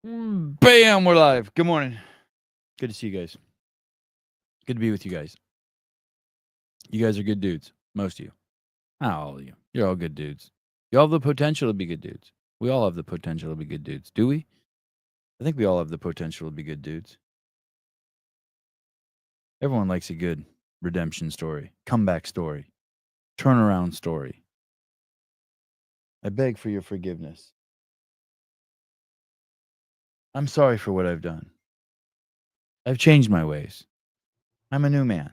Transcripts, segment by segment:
Bam, we're live. Good morning. Good to see you guys. Good to be with you guys. You guys are good dudes. Most of you. Not all of you. You're all good dudes. You all have the potential to be good dudes. We all have the potential to be good dudes. Do we? I think we all have the potential to be good dudes. Everyone likes a good redemption story, comeback story, turnaround story. I beg for your forgiveness. I'm sorry for what I've done. I've changed my ways. I'm a new man.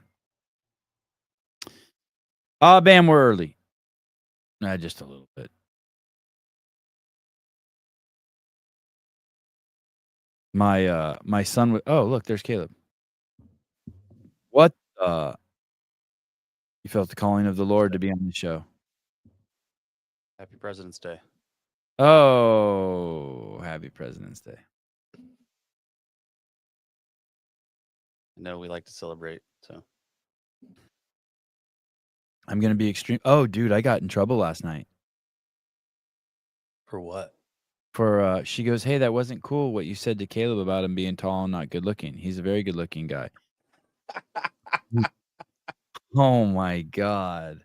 Bam, we're early. Just a little bit. My son oh, look, there's Caleb. What you felt the calling of the Lord to be on the show. Happy President's Day. Oh, happy President's Day. I know we like to celebrate, so. I'm going to be extreme. Oh, dude, I got in trouble last night. For what? For, she goes, hey, that wasn't cool what you said to Caleb about him being tall and not good looking. He's a very good looking guy. Oh my God.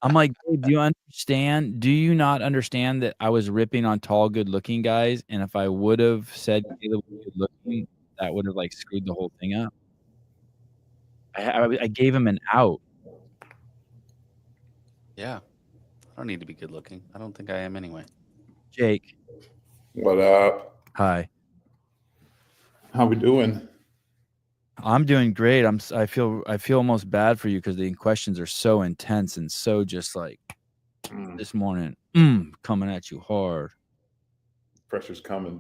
I'm like, babe, do you understand? Do you not understand that I was ripping on tall, good looking guys? And if I would have said Caleb was good looking, that would have like screwed the whole thing up. I gave him an out. Yeah. I don't need to be good looking. I don't think I am anyway. Jake. What up? Hi. How we doing? I'm doing great. I feel almost bad for you because the questions are so intense and so just like this morning, coming at you hard. Pressure's coming.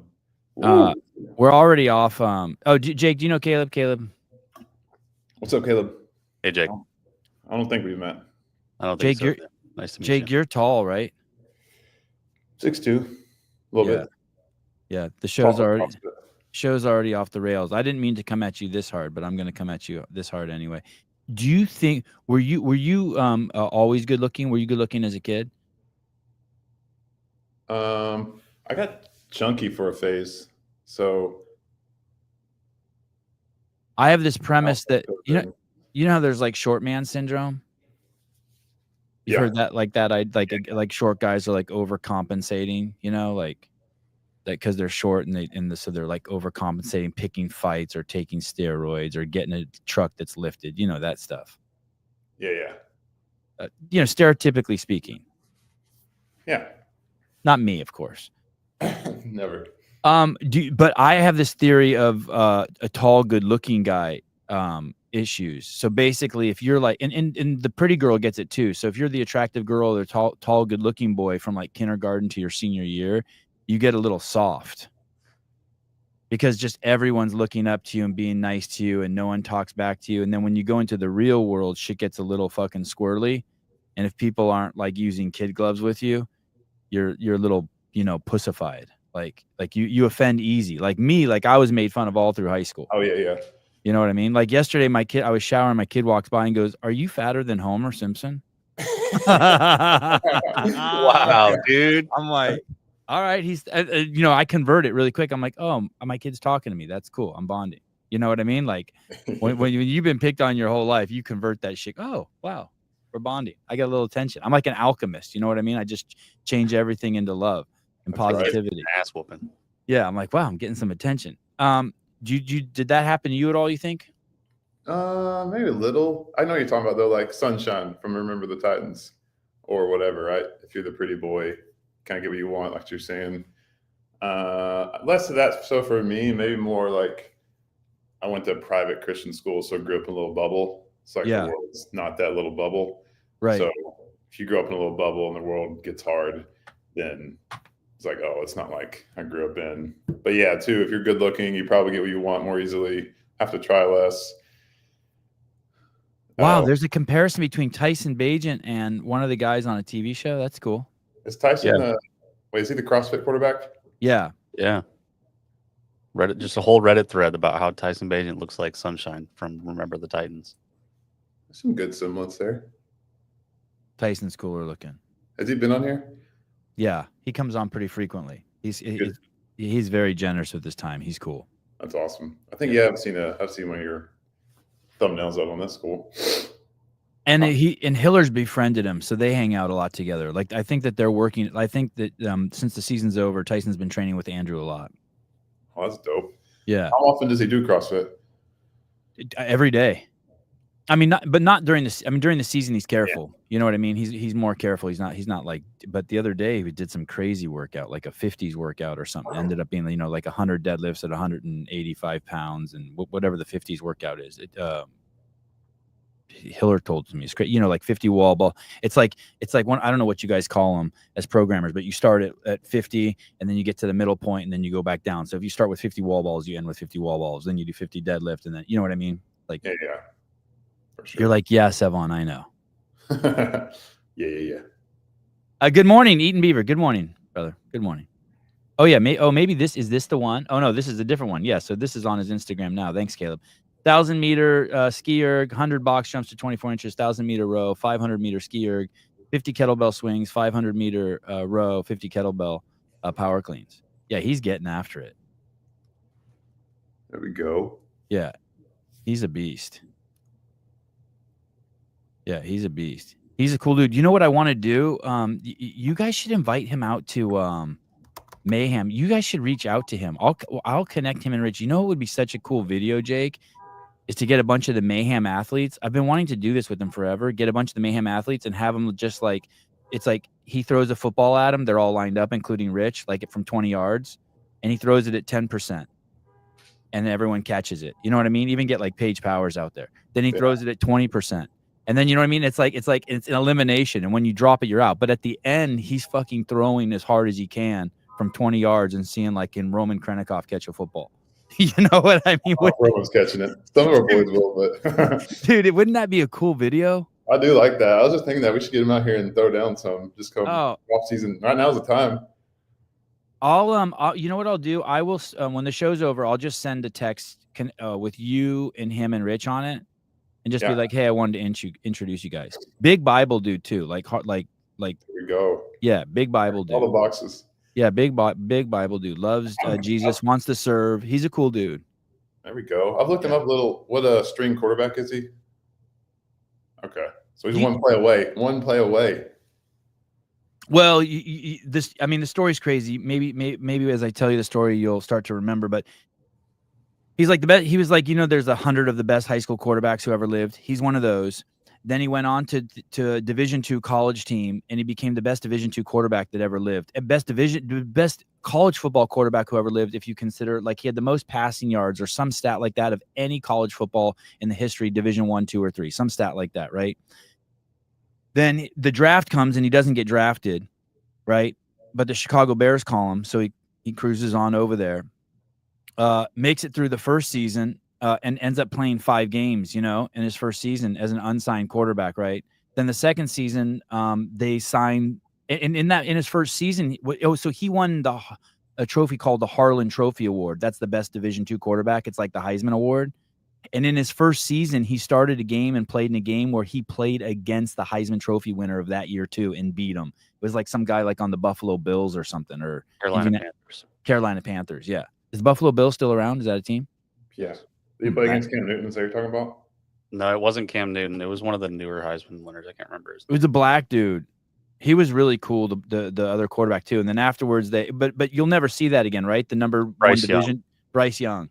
We're already off. Jake, do you know Caleb? Caleb. What's up, Caleb? Hey, Jake. I don't think we've met. I don't think Jake, so. Nice to meet Jake, you. you're tall, right? 6'2", a little bit. Yeah, the show's already off the rails. I didn't mean to come at you this hard, but I'm going to come at you this hard anyway. Do you think were you always good looking? Were you good looking as a kid? I got chunky for a phase, so I have this premise that you know how there's like short man syndrome. You've heard that like short guys are like overcompensating, you know, like that because they're short and so they're like overcompensating, picking fights or taking steroids or getting a truck that's lifted, you know, that stuff. Yeah. You know, stereotypically speaking. Yeah. Not me, of course. Never. But I have this theory of a tall, good-looking guy issues. So basically, if you're like, and the pretty girl gets it too. So if you're the attractive girl or tall, good-looking boy from like kindergarten to your senior year, you get a little soft because just everyone's looking up to you and being nice to you, and no one talks back to you. And then when you go into the real world, shit gets a little fucking squirrely. And if people aren't like using kid gloves with you, you're a little, you know, pussified. Like you offend easy. Like me, like I was made fun of all through high school. Oh yeah. You know what I mean? Like yesterday, I was showering, my kid walks by and goes, "Are you fatter than Homer Simpson?" Wow, dude. I'm like, all right, he's, you know, I convert it really quick. I'm like, oh, my kid's talking to me. That's cool. I'm bonding. You know what I mean? Like when you've been picked on your whole life, you convert that shit. Oh, wow, we're bonding. I get a little attention. I'm like an alchemist. You know what I mean? I just change everything into love and positivity. Right. Ass whooping. Yeah, I'm like, wow, I'm getting some attention. Did that happen to you at all, you think? Maybe a little. I know what you're talking about though, like Sunshine from Remember the Titans or whatever, right? If you're the pretty boy, kind of get what you want, like you're saying. Less of that. So for me, maybe more like I went to a private Christian school, so I grew up in a little bubble. It's like the world's not that little bubble. Right. So if you grow up in a little bubble and the world gets hard, then it's like, oh, it's not like I grew up in. But yeah, too, if you're good looking, you probably get what you want more easily. Have to try less. Wow, there's a comparison between Tyson Bagent and one of the guys on a TV show. That's cool. Is Tyson is he the CrossFit quarterback? Yeah. Reddit, just a whole Reddit thread about how Tyson Bagent looks like Sunshine from Remember the Titans. There's some good semblance there. Tyson's cooler looking. Has he been on here? Yeah, he comes on pretty frequently. He's he's very generous with his time. He's cool. That's awesome. I think I've seen one of your thumbnails of him. That's cool. And Hiller's befriended him, so they hang out a lot together. Like I think that they're working. I think that since the season's over, Tyson's been training with Andrew a lot. Oh, that's dope. Yeah. How often does he do CrossFit? Every day. I mean, not during the. I mean, during the season, he's careful. Yeah. You know what I mean? He's more careful. He's not like. But the other day, we did some crazy workout, like a 50s workout or something. It ended up being, like 100 deadlifts at 185 pounds, and whatever the 50s workout is. Hiller told me it's great, like 50 wall ball. It's like one, I don't know what you guys call them as programmers, but you start at 50 and then you get to the middle point and then you go back down. So if you start with 50 wall balls, you end with 50 wall balls, then you do 50 deadlift, and then you know what I mean? Like, yeah, for sure. You're like, yeah, Sevon, I know. yeah. Good morning, Eaton Beaver. Good morning, brother. Good morning. Oh yeah, maybe this is the one. Oh no, this is a different one. Yeah, so this is on his Instagram now. Thanks, Caleb. 1,000-meter ski erg, 100 box jumps to 24 inches, 1,000-meter row, 500-meter ski erg, 50 kettlebell swings, 500-meter row, 50 kettlebell power cleans. Yeah, he's getting after it. There we go. Yeah, he's a beast. Yeah, he's a beast. He's a cool dude. You know what I want to do? You guys should invite him out to Mayhem. You guys should reach out to him. I'll connect him and Rich. You know what would be such a cool video, Jake? Is to get a bunch of the Mayhem athletes. I've been wanting to do this with them forever. Get a bunch of the Mayhem athletes and have them just like, it's like he throws a football at them. They're all lined up, including Rich, like from 20 yards. And he throws it at 10%. And everyone catches it. You know what I mean? Even get like Paige Powers out there. Then he throws it at 20%. And then, you know what I mean? It's an elimination. And when you drop it, you're out. But at the end, he's fucking throwing as hard as he can from 20 yards and seeing like in Roman Krennikov catch a football. You know what I mean? Everyone's catching it. Some of our boys will, but dude, wouldn't that be a cool video? I do like that. I was just thinking that we should get him out here and throw down some. Just come off season. Right now's the time. You know what I'll do? I will when the show's over, I'll just send a text with you and him and Rich on it, and just be like, "Hey, I wanted to introduce you guys." Big Bible dude too, like. There we go. Yeah, big Bible dude. All the boxes. Yeah, big Bible dude. Loves Jesus, wants to serve. He's a cool dude. There we go. I've looked him up a little. What string quarterback is he? Okay. So he's one play away. One play away. Well, the story's crazy. Maybe as I tell you the story, you'll start to remember. But he's like the best. He was like, there's 100 of the best high school quarterbacks who ever lived. He's one of those. Then he went on to a Division II college team, and he became the best Division II quarterback that ever lived. And best college football quarterback who ever lived, if you consider, like, he had the most passing yards or some stat like that of any college football in the history, Division I, II, or III, some stat like that, right? Then the draft comes, and he doesn't get drafted, right? But the Chicago Bears call him, so he cruises on over there, makes it through the first season, and ends up playing 5 games, in his first season as an unsigned quarterback, right? Then the second season, they signed in his first season. So he won a trophy called the Harlan Trophy Award. That's the best Division II quarterback. It's like the Heisman Award. And in his first season, he started a game and played in a game where he played against the Heisman Trophy winner of that year too and beat him. It was like some guy like on the Buffalo Bills or something, or Carolina Panthers. Yeah. Is the Buffalo Bills still around? Is that a team? Yeah. Did you play against Cam Newton? Is that what you're talking about? No, it wasn't Cam Newton. It was one of the newer Heisman winners. I can't remember his name. It was a black dude. He was really cool, the other quarterback too. And then afterwards, but you'll never see that again, right? The number one division, Bryce Young.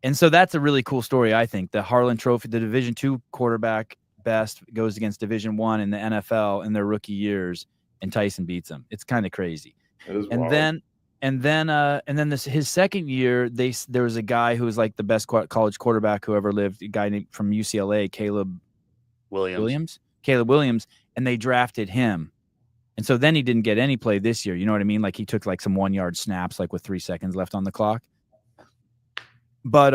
And so that's a really cool story, I think. The Harlan Trophy, the Division II quarterback best goes against Division I in the NFL in their rookie years, and Tyson beats him. It's kind of crazy. And then his second year, there was a guy who was like the best college quarterback who ever lived, a guy named from UCLA, Caleb Williams, and they drafted him. And so then he didn't get any play this year. You know what I mean? Like he took like some 1-yard snaps, like with 3 seconds left on the clock. But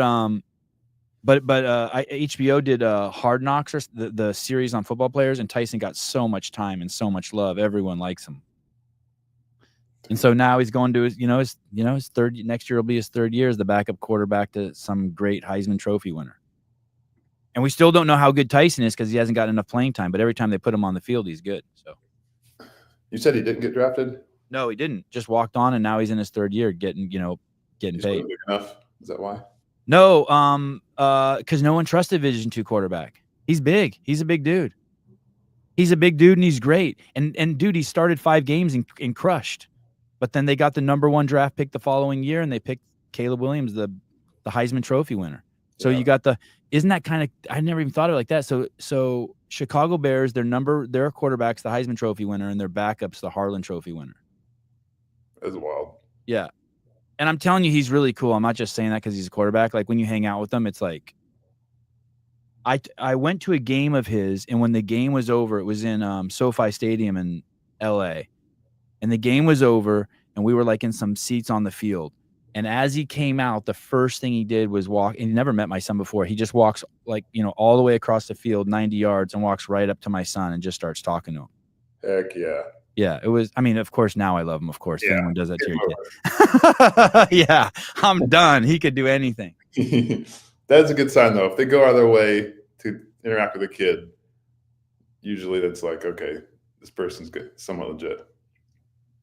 HBO did Hard Knocks, or the series on football players, and Tyson got so much time and so much love. Everyone likes him. And so now he's going to his third. Next year will be his third year as the backup quarterback to some great Heisman Trophy winner. And we still don't know how good Tyson is because he hasn't got enough playing time. But every time they put him on the field, he's good. So you said he didn't get drafted? No, he didn't. Just walked on, and now he's in his third year, getting He's paid. wasn't big enough. Is that why? No, because no one trusted Division II quarterback. He's big. He's a big dude. He's a big dude, and he's great. And dude, he started 5 games and crushed. But then they got the #1 draft pick the following year, and they picked Caleb Williams, the Heisman Trophy winner. So you got isn't that kind of, I never even thought of it like that. So Chicago Bears, their quarterback's the Heisman Trophy winner, and their backup's the Harlan Trophy winner. That's wild. Yeah. And I'm telling you, he's really cool. I'm not just saying that because he's a quarterback. Like when you hang out with him, it's like, I went to a game of his, and when the game was over, it was in SoFi Stadium in LA. And the game was over, and we were like in some seats on the field. And as he came out, the first thing he did was walk, and he never met my son before. He just walks all the way across the field, 90 yards, and walks right up to my son and just starts talking to him. Heck yeah. Yeah, it was, I mean, of course, now I love him, of course. If anyone does that to your kid. Yeah, I'm done. He could do anything. That's a good sign, though. If they go out of their way to interact with a kid, usually that's like, okay, this person's good, somewhat legit.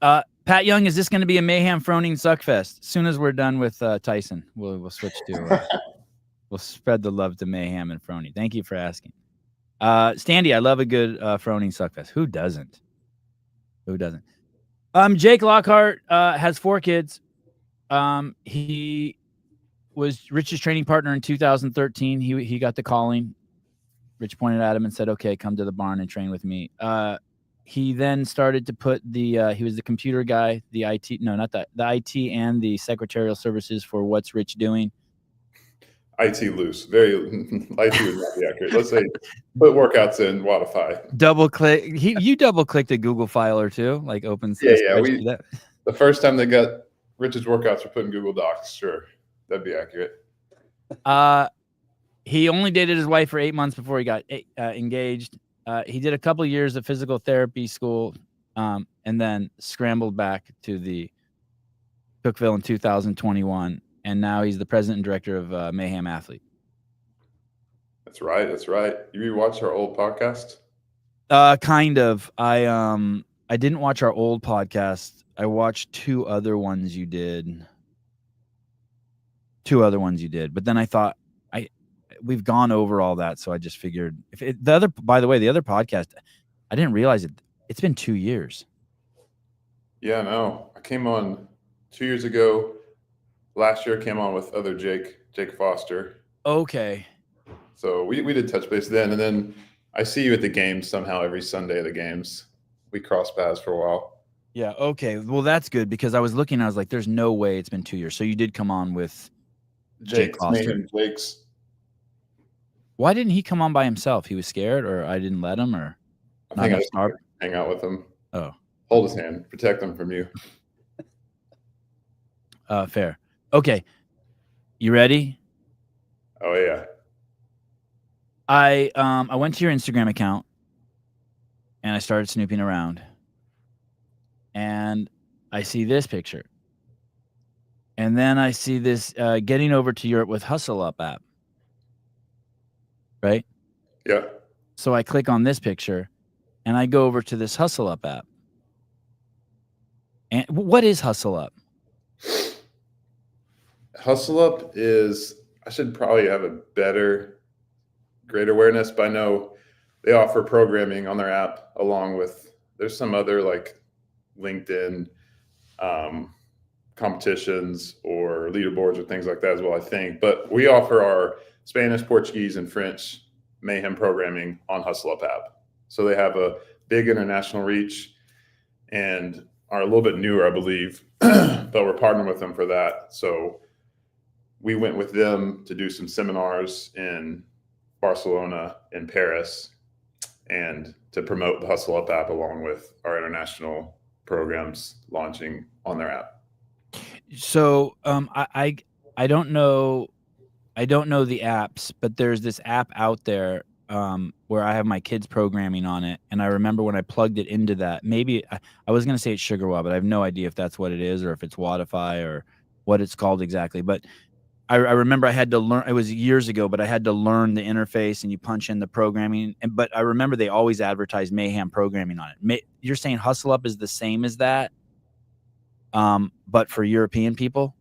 Pat Young, is this going to be a Mayhem Froning Suckfest? As soon as we're done with Tyson, we'll switch to we'll spread the love to Mayhem and Froning. Thank you for asking. Standy, I love a good Froning Suckfest. Who doesn't? Who doesn't? Jake Lockhart has 4 kids. He was Rich's training partner in 2013. He got the calling. Rich pointed at him and said, "Okay, come to the barn and train with me." He then started to put he was the computer guy, the IT, no, not that, the IT and the secretarial services for What's Rich Doing. IT loose, very IT would not be accurate. Let's say put workouts in Wodify. Double click. You double clicked a Google file or two, like open. Yeah. The first time they got Rich's workouts were put in Google Docs. Sure, that'd be accurate. He only dated his wife for 8 months before he got engaged. He did a couple of years of physical therapy school, and then scrambled back to the Cookeville in 2021. And now he's the president and director of Mayhem Athlete. That's right. That's right. You rewatched our old podcast? Kind of. I didn't watch our old podcast. I watched 2 other ones you did. But then I thought, we've gone over all that, so I just figured by the way, the other podcast, I didn't realize it's been 2 years. Yeah, no. I came on 2 years ago. Last year I came on with other Jake Foster. Okay. So we did touch base then, and then I see you at the games somehow every Sunday at the games. We crossed paths for a while. Yeah, okay. Well, that's good, because I was looking, I was like, there's no way it's been 2 years. So you did come on with Jake Foster. Jake's. Why didn't he come on by himself? He was scared, or I didn't let him, or I think I hang out with him. Oh. Hold his hand. Protect him from you. Fair. Okay. You ready? Oh, yeah. I went to your Instagram account, and I started snooping around, and I see this picture. And then I see this getting over to Europe with Hustle Up app. Right? Yeah. So I click on this picture, and I go over to this Hustle Up app. And what is Hustle Up? Hustle Up is, I should probably have a greater awareness, but I know they offer programming on their app along with, there's some other like LinkedIn competitions or leaderboards or things like that as well, I think. But we offer our Spanish, Portuguese, and French Mayhem programming on Hustle Up app. So they have a big international reach and are a little bit newer, I believe, but we're partnering with them for that. So we went with them to do some seminars in Barcelona and Paris, and to promote the Hustle Up app along with our international programs launching on their app. So I don't know the apps, but there's this app out there where I have my kids programming on it, and I remember when I plugged it into that, maybe I was going to say it's SugarWell, but I have no idea if that's what it is or if it's Wodify or what it's called exactly. But I remember I had to learn, it was years ago, but I had to learn the interface, and you punch in the programming. But I remember they always advertised Mayhem programming on it. You're saying Hustle Up is the same as that? but for European people?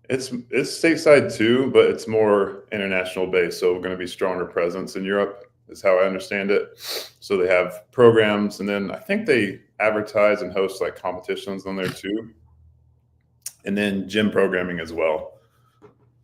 It's stateside too, but it's more international based. So we're going to be stronger presence in Europe is how I understand it. So they have programs, and then I think they advertise and host like competitions on there too, and then gym programming as well.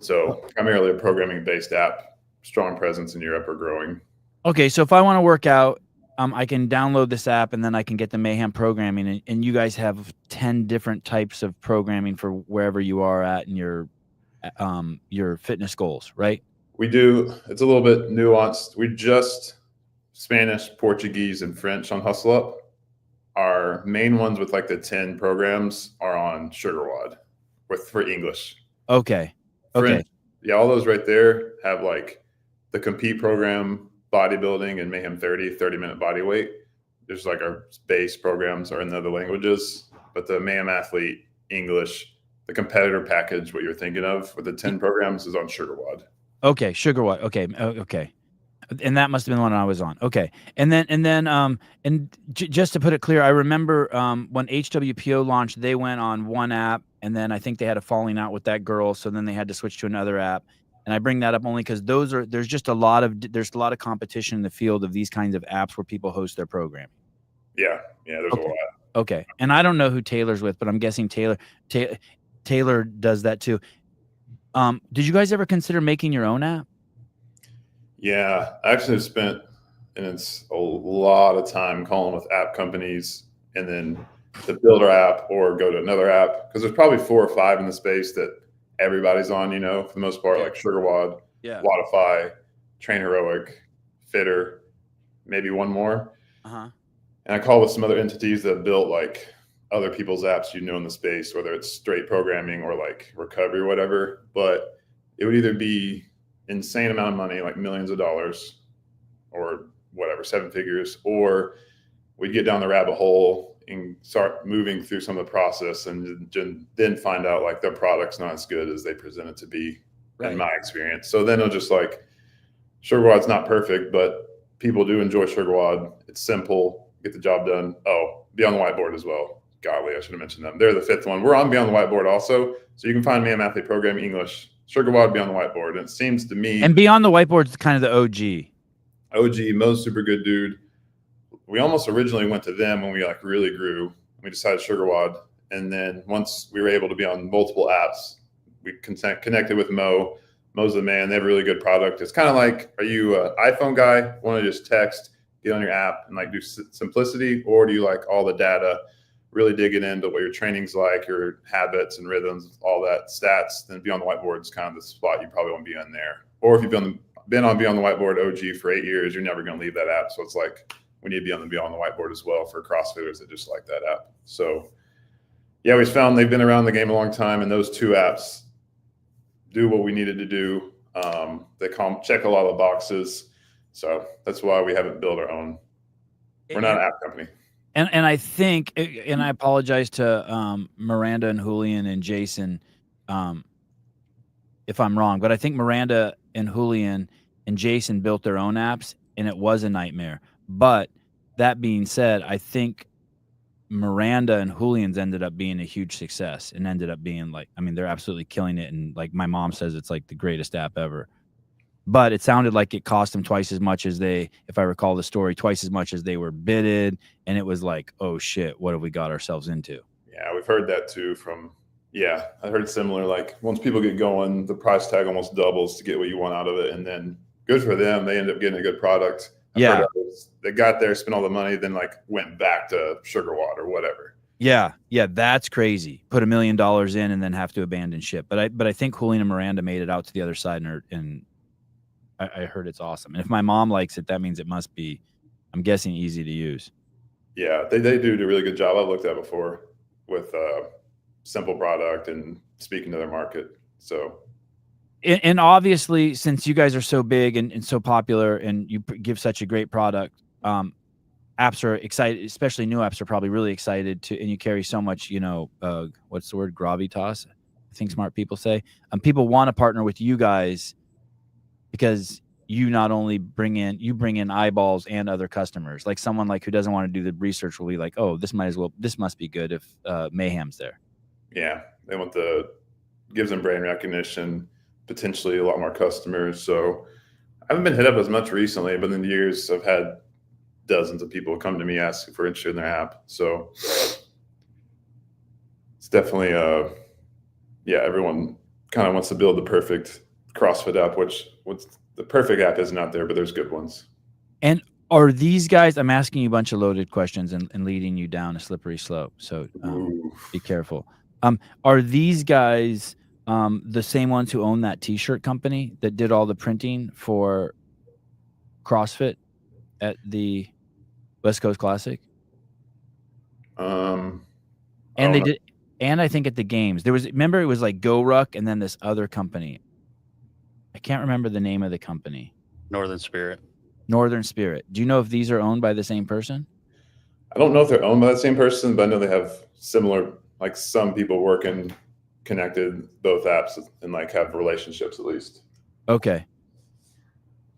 So primarily a programming based app. Strong presence in Europe or growing. Okay, so if I want to work out, I can download this app and then I can get the Mayhem programming, and you guys have 10 different types of programming for wherever you are at in your fitness goals, right? We do. It's a little bit nuanced. We just Spanish, Portuguese, and French on Hustle Up. Our main ones with like the 10 programs are on SugarWOD for English. Okay. French, Okay. yeah, all those right there have like the Compete program, bodybuilding, and Mayhem 30-minute body weight. There's like our base programs are in the other languages, but the Mayhem Athlete, English, the competitor package, what you're thinking of with the 10 programs is on SugarWOD. Okay, SugarWOD. Okay, okay. And that must have been the one I was on. Okay. And then just to put it clear, I remember when HWPO launched, they went on one app, and then I think they had a falling out with that girl, so then they had to switch to another app. And I bring that up only because there's just a lot of competition in the field of these kinds of apps where people host their programming. Yeah, there's a lot. Okay. And I don't know who Taylor's with, but I'm guessing Taylor does that too. Did you guys ever consider making your own app? Yeah, I actually have spent, and it's a lot of time calling with app companies and then to build our app or go to another app, because there's probably 4 or 5 in the space that everybody's on, for the most part, like SugarWOD, Wodify, Train Heroic, Fitter, maybe one more. And I call with some other entities that built like other people's apps, in the space, whether it's straight programming or like recovery or whatever. But it would either be insane amount of money, like millions of dollars or whatever, 7 figures, or we'd get down the rabbit hole and start moving through some of the process and then find out like their product's not as good as they present it to be, in my experience. So then it'll just like, SugarWOD's not perfect, but people do enjoy SugarWOD. It's simple, get the job done. Oh, Beyond the Whiteboard as well. Golly, I should have mentioned them. They're the 5th one. We're on Beyond the Whiteboard also. So you can find Mayhem Athlete Program English, SugarWOD, Beyond the Whiteboard. And it seems to me. And Beyond the Whiteboard is kind of the OG. Mo's super good dude. We almost originally went to them when we like really grew. We decided SugarWOD. And then once we were able to be on multiple apps, we connected with Mo. Mo's the man. They have a really good product. It's kind of like, are you an iPhone guy? Want to just text, get on your app and like do simplicity? Or do you like all the data, really digging into what your training's like, your habits and rhythms, all that stats? Then Beyond the Whiteboard is kind of the spot you probably want to be on there. Or if you've been on Beyond the Whiteboard OG for 8 years, you're never going to leave that app. So it's like, we need to be on the Beyond the Whiteboard as well for CrossFitters that just like that app. So yeah, we found they've been around the game a long time, and those 2 apps do what we needed to do. They check a lot of the boxes. So that's why we haven't built our own. We're not an app company. And I think, and I apologize to Miranda and Julian and Jason if I'm wrong, but I think Miranda and Julian and Jason built their own apps, and it was a nightmare. But that being said, I think Miranda and Julian's ended up being a huge success and ended up being like, I mean, they're absolutely killing it. And like my mom says, it's like the greatest app ever. But it sounded like it cost them twice as much as if I recall the story, twice as much as they were bidded. And it was like, oh shit, what have we got ourselves into? Yeah, we've heard that too I heard similar, like once people get going, the price tag almost doubles to get what you want out of it. And then good for them. They end up getting a good product. They got there, spent all the money, then like went back to SugarWOD or whatever. Yeah, that's crazy. Put $1 million in and then have to abandon ship. But I think Julian and Miranda made it out to the other side, and I heard it's awesome. And if my mom likes it, that means it must be, I'm guessing, easy to use. Yeah, they do a really good job. I've looked at it before with simple product and speaking to their market. So. And obviously, since you guys are so big and so popular and you give such a great product, apps are excited, especially new apps are probably really excited to, and you carry so much, what's the word? Gravitas, I think smart people say. People want to partner with you guys because you not only bring in eyeballs and other customers. Like someone like who doesn't want to do the research will be like, oh, this must be good if Mayhem's there. Yeah, they want gives them brand recognition, potentially a lot more customers. So I haven't been hit up as much recently, but in the years I've had dozens of people come to me asking if we're interested in their app. So it's definitely yeah, everyone kind of wants to build the perfect CrossFit app, which the perfect app isn't out there, but there's good ones. And are these guys? I'm asking you a bunch of loaded questions and leading you down a slippery slope. So be careful. Are these guys the same ones who own that T-shirt company that did all the printing for CrossFit at the West Coast Classic? And they did, and I think at the games there was. Remember, it was like Go Ruck, and then this other company. I can't remember the name of the company. Northern Spirit. Northern Spirit. Do you know if these are owned by the same person? I don't know if they're owned by the same person, but I know they have similar, like some people working connected both apps and like have relationships at least. Okay.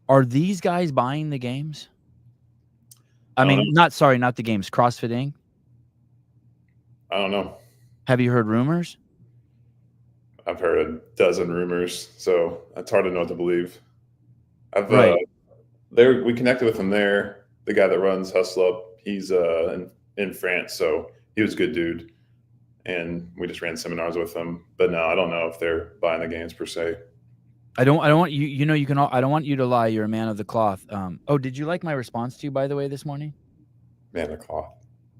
Are these guys buying the games? I mean, not the games. CrossFit Inc. I don't know. Have you heard rumors? I've heard a dozen rumors, so it's hard to know what to believe. We connected with him there. The guy that runs Hustle Up, he's in France, so he was a good dude, and we just ran seminars with him. But no, I don't know if they're buying the games per se. I don't want you. You know, you can. I don't want you to lie. You're a man of the cloth. Oh, did you like my response to you, by the way, this morning? Man of the cloth.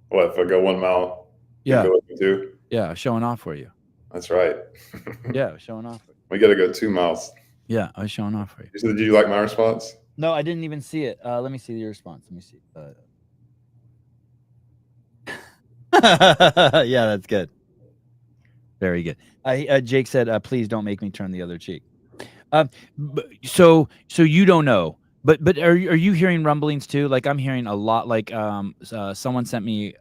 What if I go 1 mile? Yeah. Go with me too? Yeah, showing off for you. That's right. Yeah, showing off. We got to go 2 miles. Yeah, I was showing off for you. So did you like my response? No, I didn't even see it. Let me see your response. Let me see. Yeah, that's good. Very good. Jake said, "Please don't make me turn the other cheek." So you don't know, but are you hearing rumblings too? Like I'm hearing a lot. Like someone sent me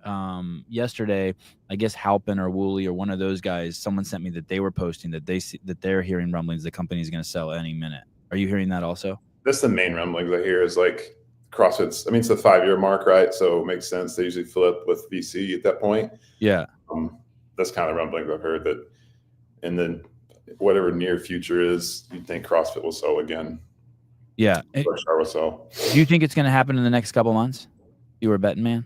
yesterday. I guess Halpin or Woolley or one of those guys. Someone sent me that they were posting that they're hearing rumblings. The company's going to sell any minute. Are you hearing that also? That's the main rumblings I hear is like CrossFit's. I mean, it's the 5-year mark, right? So it makes sense. They usually flip with VC at that point. Yeah. That's kind of the rumblings I've heard that, and then whatever near future is, you'd think CrossFit will sell again. Yeah. Sure will sell. Do you think it's going to happen in the next couple months? You were a betting man.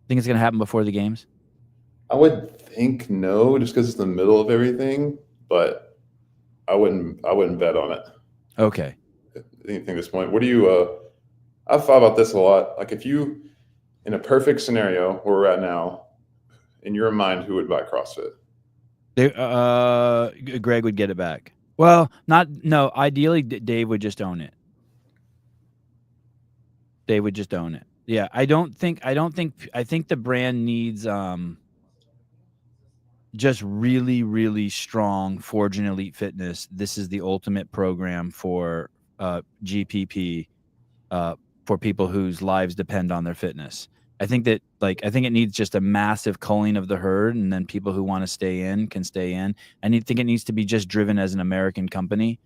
Think it's going to happen before the games? I would think no, just because it's the middle of everything. But I wouldn't bet on it. Okay. Anything at this point. What do you? I've thought about this a lot. Like if you, in a perfect scenario where we're at now, in your mind, who would buy CrossFit? Greg would get it back. Well, ideally Dave would just own it. Dave would just own it. Yeah, I think the brand needs just really, really strong Forge and Elite Fitness. This is the ultimate program for GPP for people whose lives depend on their fitness. I think it needs just a massive culling of the herd, and then people who want to stay in can stay in. I think it needs to be just driven as an American company,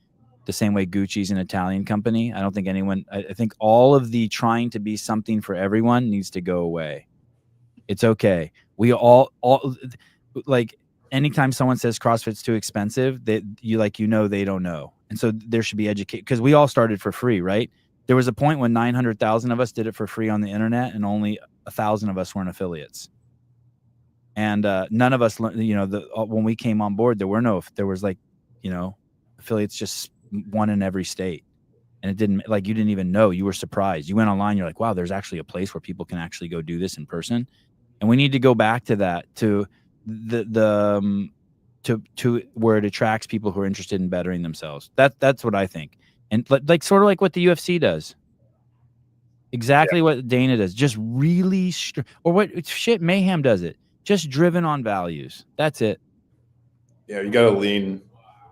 the same way Gucci's an Italian company. I don't think I think all of the trying to be something for everyone needs to go away. It's okay. We all like anytime someone says CrossFit's too expensive, they don't know. And so there should be education, because we all started for free, right? There was a point when 900,000 of us did it for free on the internet, and only 1,000 of us weren't affiliates. And none of us learned, when we came on board, there was affiliates just one in every state. And it didn't, you didn't even know. You were surprised. You went online, you're like, wow, there's actually a place where people can actually go do this in person. And we need to go back to that, to to where it attracts people who are interested in bettering themselves. That's what I think. And sort of like what the UFC does. Exactly what Dana does. Just really, or what Mayhem does it. Just driven on values. That's it. Yeah, you got to lean.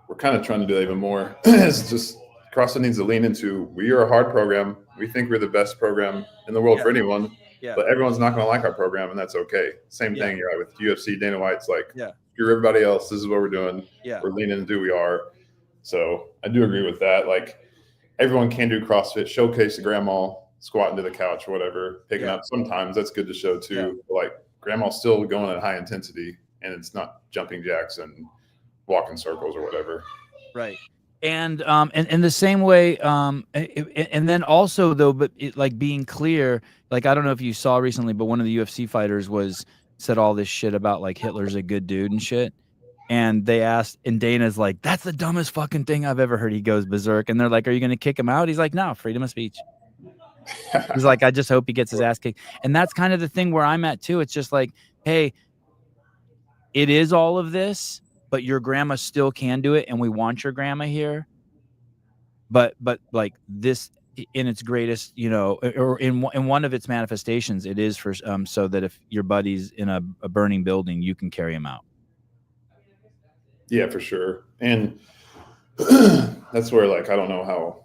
We're kind of trying to do that even more. It's just CrossFit needs to lean into, we are a hard program. We think we're the best program in the world for anyone. Yeah. But everyone's not going to like our program, and that's okay. Same thing, you're right, with UFC. Dana White's like, yeah, screw everybody else. This is what we're doing. Yeah. We're leaning into who we are. So I do agree with that. Like, everyone can do CrossFit, showcase the grandma squatting to the couch or whatever, picking up. Sometimes that's good to show too. Yeah. Like, grandma's still going at high intensity. and it's not jumping jacks and walking circles or whatever. Right. And the same way, and then also though, but like being clear, like I don't know if you saw recently, but one of the UFC fighters said all this shit about like Hitler's a good dude and shit. And they asked, and Dana's like, that's the dumbest fucking thing I've ever heard. He goes berserk, and they're like, are you going to kick him out? He's like, no, freedom of speech. He's like, I just hope he gets his ass kicked. And that's kind of the thing where I'm at too. It's just like, hey, it is all of this, but your grandma still can do it, and we want your grandma here. But like this in its greatest, you know, or in one of its manifestations, it is for so that if your buddy's in a burning building, you can carry him out. Yeah, for sure. And that's where, like, I don't know how,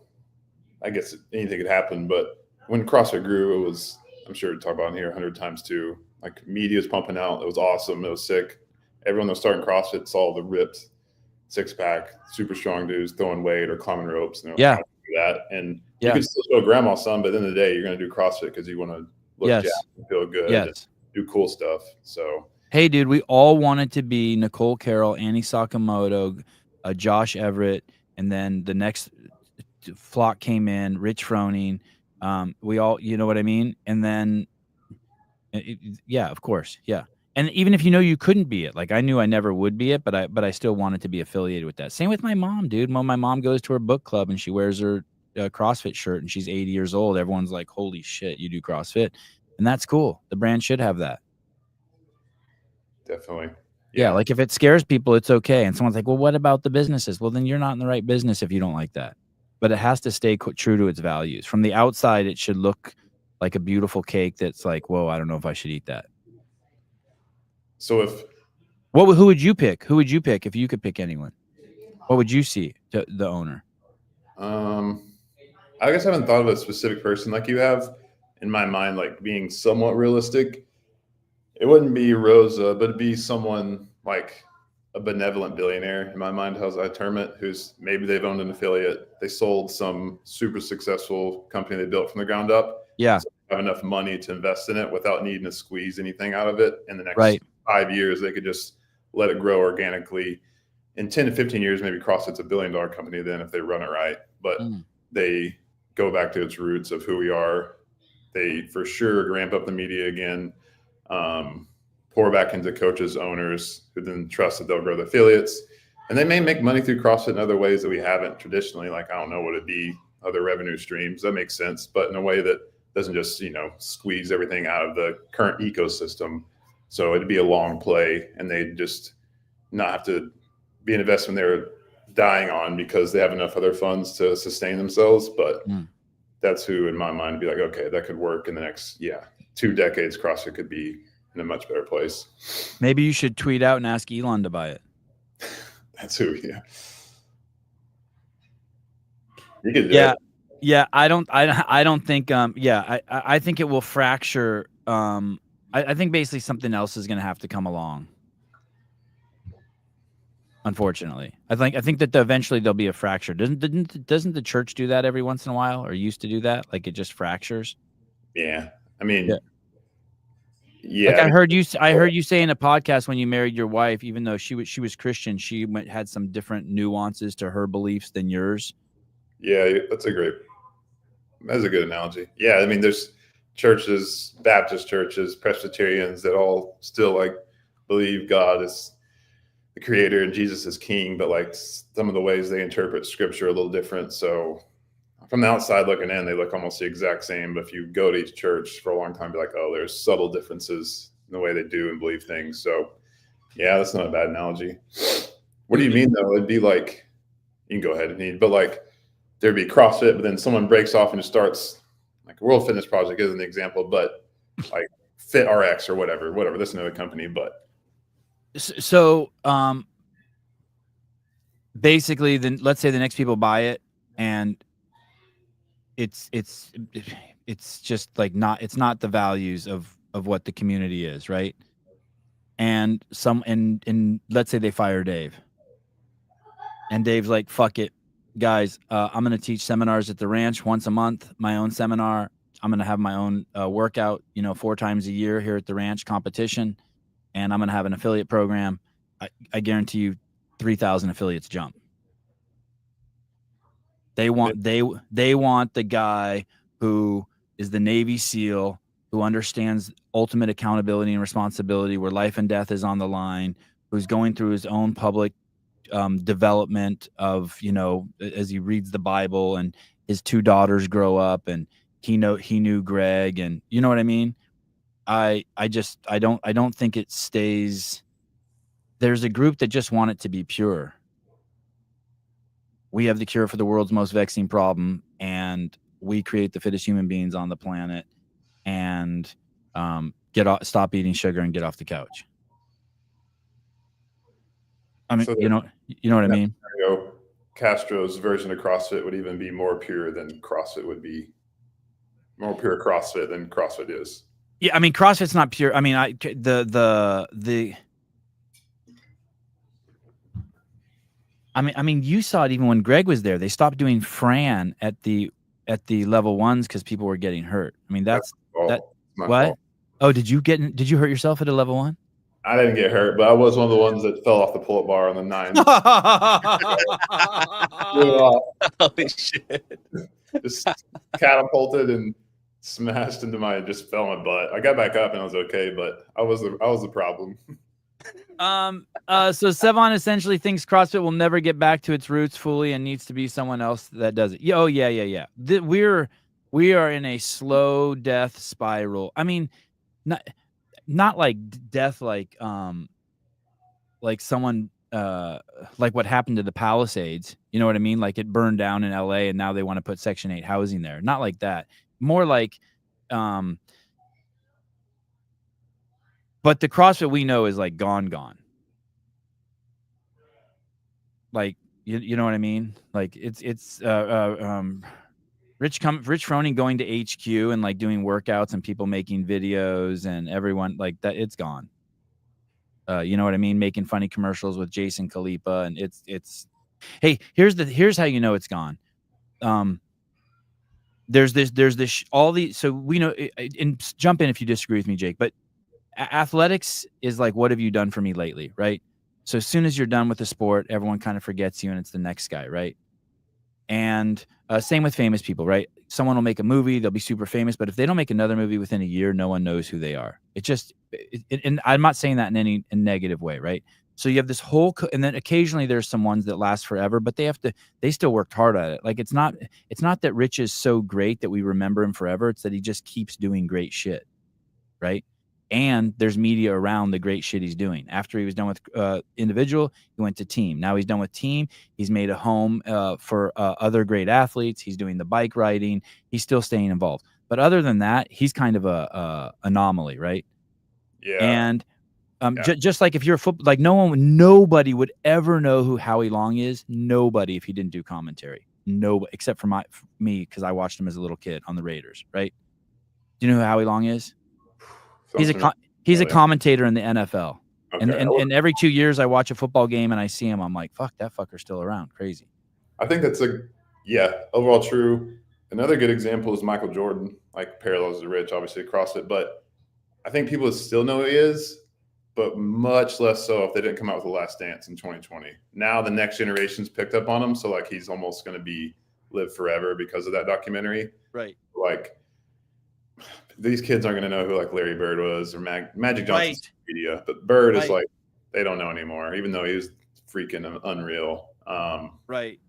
I guess anything could happen, but when CrossFit grew, it was, I'm sure we talk about it here 100 times too. Like, media was pumping out. It was awesome. It was sick. Everyone that was starting CrossFit saw the ripped six-pack, super strong dudes throwing weight or climbing ropes. And yeah. That. And you can still show grandma some, but at the end of the day, you're going to do CrossFit because you want to look jacked and feel good and do cool stuff. So, hey, dude, we all wanted to be Nicole Carroll, Annie Sakamoto, Josh Everett, and then the next flock came in, Rich Froning. We all, you know what I mean? And then, yeah, of course. Yeah. And even if you know you couldn't be it, like I knew I never would be it, but I still wanted to be affiliated with that. Same with my mom, dude. When my mom goes to her book club and she wears her CrossFit shirt and she's 80 years old, everyone's like, holy shit, you do CrossFit. And that's cool. The brand should have that. Definitely. Yeah, like if it scares people, it's okay. And someone's like, well, what about the businesses? Well, then you're not in the right business if you don't like that. But it has to stay true to its values. From the outside, it should look like a beautiful cake that's like, whoa, I don't know if I should eat that. So who would you pick? Who would you pick if you could pick anyone? What would you see to the owner? I guess I haven't thought of a specific person like you have in my mind, like being somewhat realistic. It wouldn't be Rosa, but it'd be someone like a benevolent billionaire in my mind. How's I term it? Who's maybe they've owned an affiliate. They sold some super successful company they built from the ground up. Yeah. So they have enough money to invest in it without needing to squeeze anything out of it. In the next 5 years, they could just let it grow organically. In 10 to 15 years, maybe CrossFit's $1 billion company then if they run it right. But they go back to its roots of who we are. They for sure ramp up the media again. Pour back into coaches, owners who then trust that they'll grow the affiliates. And they may make money through CrossFit in other ways that we haven't traditionally. Like, I don't know what it'd be, other revenue streams. That makes sense. But in a way that doesn't just, squeeze everything out of the current ecosystem. So it'd be a long play, and they'd just not have to be an investment they're dying on because they have enough other funds to sustain themselves. But that's who, in my mind, would be like, okay, that could work in the next, 2 decades. CrossFit could be in a much better place. Maybe you should tweet out and ask Elon to buy it. That's who, You could do it. Yeah. I don't think, I think it will fracture. I think basically something else is going to have to come along. Unfortunately, I think that eventually there'll be a fracture. Doesn't the church do that every once in a while, or used to do that? Like it just fractures. Yeah. I mean, Like I heard you say in a podcast when you married your wife, even though she was Christian, she had some different nuances to her beliefs than yours. Yeah, that's a good analogy. Yeah, I mean, there's churches, Baptist churches, Presbyterians that all still like believe God is the creator and Jesus is king, but like some of the ways they interpret scripture are a little different. So from the outside looking in, they look almost the exact same. But if you go to each church for a long time, be like, oh, there's subtle differences in the way they do and believe things. So yeah, that's not a bad analogy. What do you mean though? It'd be like, you can go ahead and eat, but like there'd be CrossFit, but then someone breaks off and just starts like World Fitness Project isn't the example, but like Fit RX or whatever, that's another company. But so basically then let's say the next people buy it and it's just like it's not the values of what the community is, right? And let's say they fire Dave. And Dave's like, fuck it, guys, I'm going to teach seminars at the ranch once a month, my own seminar. I'm going to have my own workout, 4 times a year here at the ranch competition. and I'm going to have an affiliate program. I guarantee you 3,000 affiliates jump. They want the guy who is the Navy SEAL, who understands ultimate accountability and responsibility, where life and death is on the line, who's going through his own public development of, as he reads the Bible, and his 2 daughters grow up, and he knew Greg, and you know what I mean? I don't think it stays. There's a group that just want it to be pure. We have the cure for the world's most vexing problem, and we create the fittest human beings on the planet, and stop eating sugar and get off the couch. I mean, So you know what I mean? Castro's version of CrossFit would even be more pure than CrossFit would be. More pure CrossFit than CrossFit is. Yeah, I mean, CrossFit's not pure. I mean, I mean, you saw it even when Greg was there. They stopped doing Fran at the level 1s because people were getting hurt. I mean, that's my what? fault. Oh, did you hurt yourself at a level 1? I didn't get hurt, but I was one of the ones that fell off the pull-up bar on the 9. Holy shit! Just catapulted and smashed into just fell on my butt. I got back up and I was okay, but I was the problem. So Sevon essentially thinks CrossFit will never get back to its roots fully and needs to be someone else that does it. Oh yeah. We are in a slow death spiral. I mean, not like death, like someone like what happened to the Palisades. You know what I mean? Like it burned down in LA and now they want to put Section 8 housing there. Not like that. More like but the CrossFit we know is like gone. Like you know what I mean? Like it's Rich Froning going to HQ and like doing workouts and people making videos and everyone like that. It's gone. You know what I mean? Making funny commercials with Jason Khalipa, and it's. Hey, here's how you know it's gone. There's this all the, so we know, and jump in if you disagree with me, Jake, but athletics is like, what have you done for me lately, right? So as soon as you're done with the sport, everyone kind of forgets you and it's the next guy, right? And same with famous people, right? Someone will make a movie, they'll be super famous, but if they don't make another movie within a year, no one knows who they are. And I'm not saying that in any negative way, right? So you have this whole, and then occasionally there's some ones that last forever, but they still worked hard at it. Like it's not that Rich is so great that we remember him forever. It's that he just keeps doing great shit, right? And there's media around the great shit he's doing. After he was done with individual, he went to team. Now he's done with team. He's made a home for other great athletes. He's doing the bike riding. He's still staying involved. But other than that, he's kind of a anomaly, right? Yeah. And just like if you're a football, like nobody would ever know who Howie Long is. Nobody, if he didn't do commentary. Nobody, except for me, because I watched him as a little kid on the Raiders, right? Do you know who Howie Long is? He's a commentator in the NFL. Okay. And every 2 years I watch a football game and I see him, I'm like, fuck, that fucker's still around. Crazy. I think that's overall true. Another good example is Michael Jordan, like parallels to Rich, obviously across it. But I think people still know who he is, but much less so if they didn't come out with The Last Dance in 2020. Now the next generation's picked up on him. So like he's almost going to live forever because of that documentary. Right. Like, these kids aren't going to know who like Larry Bird was or Magic Johnson's media, but Bird is like, they don't know anymore, even though he was freaking unreal. Right.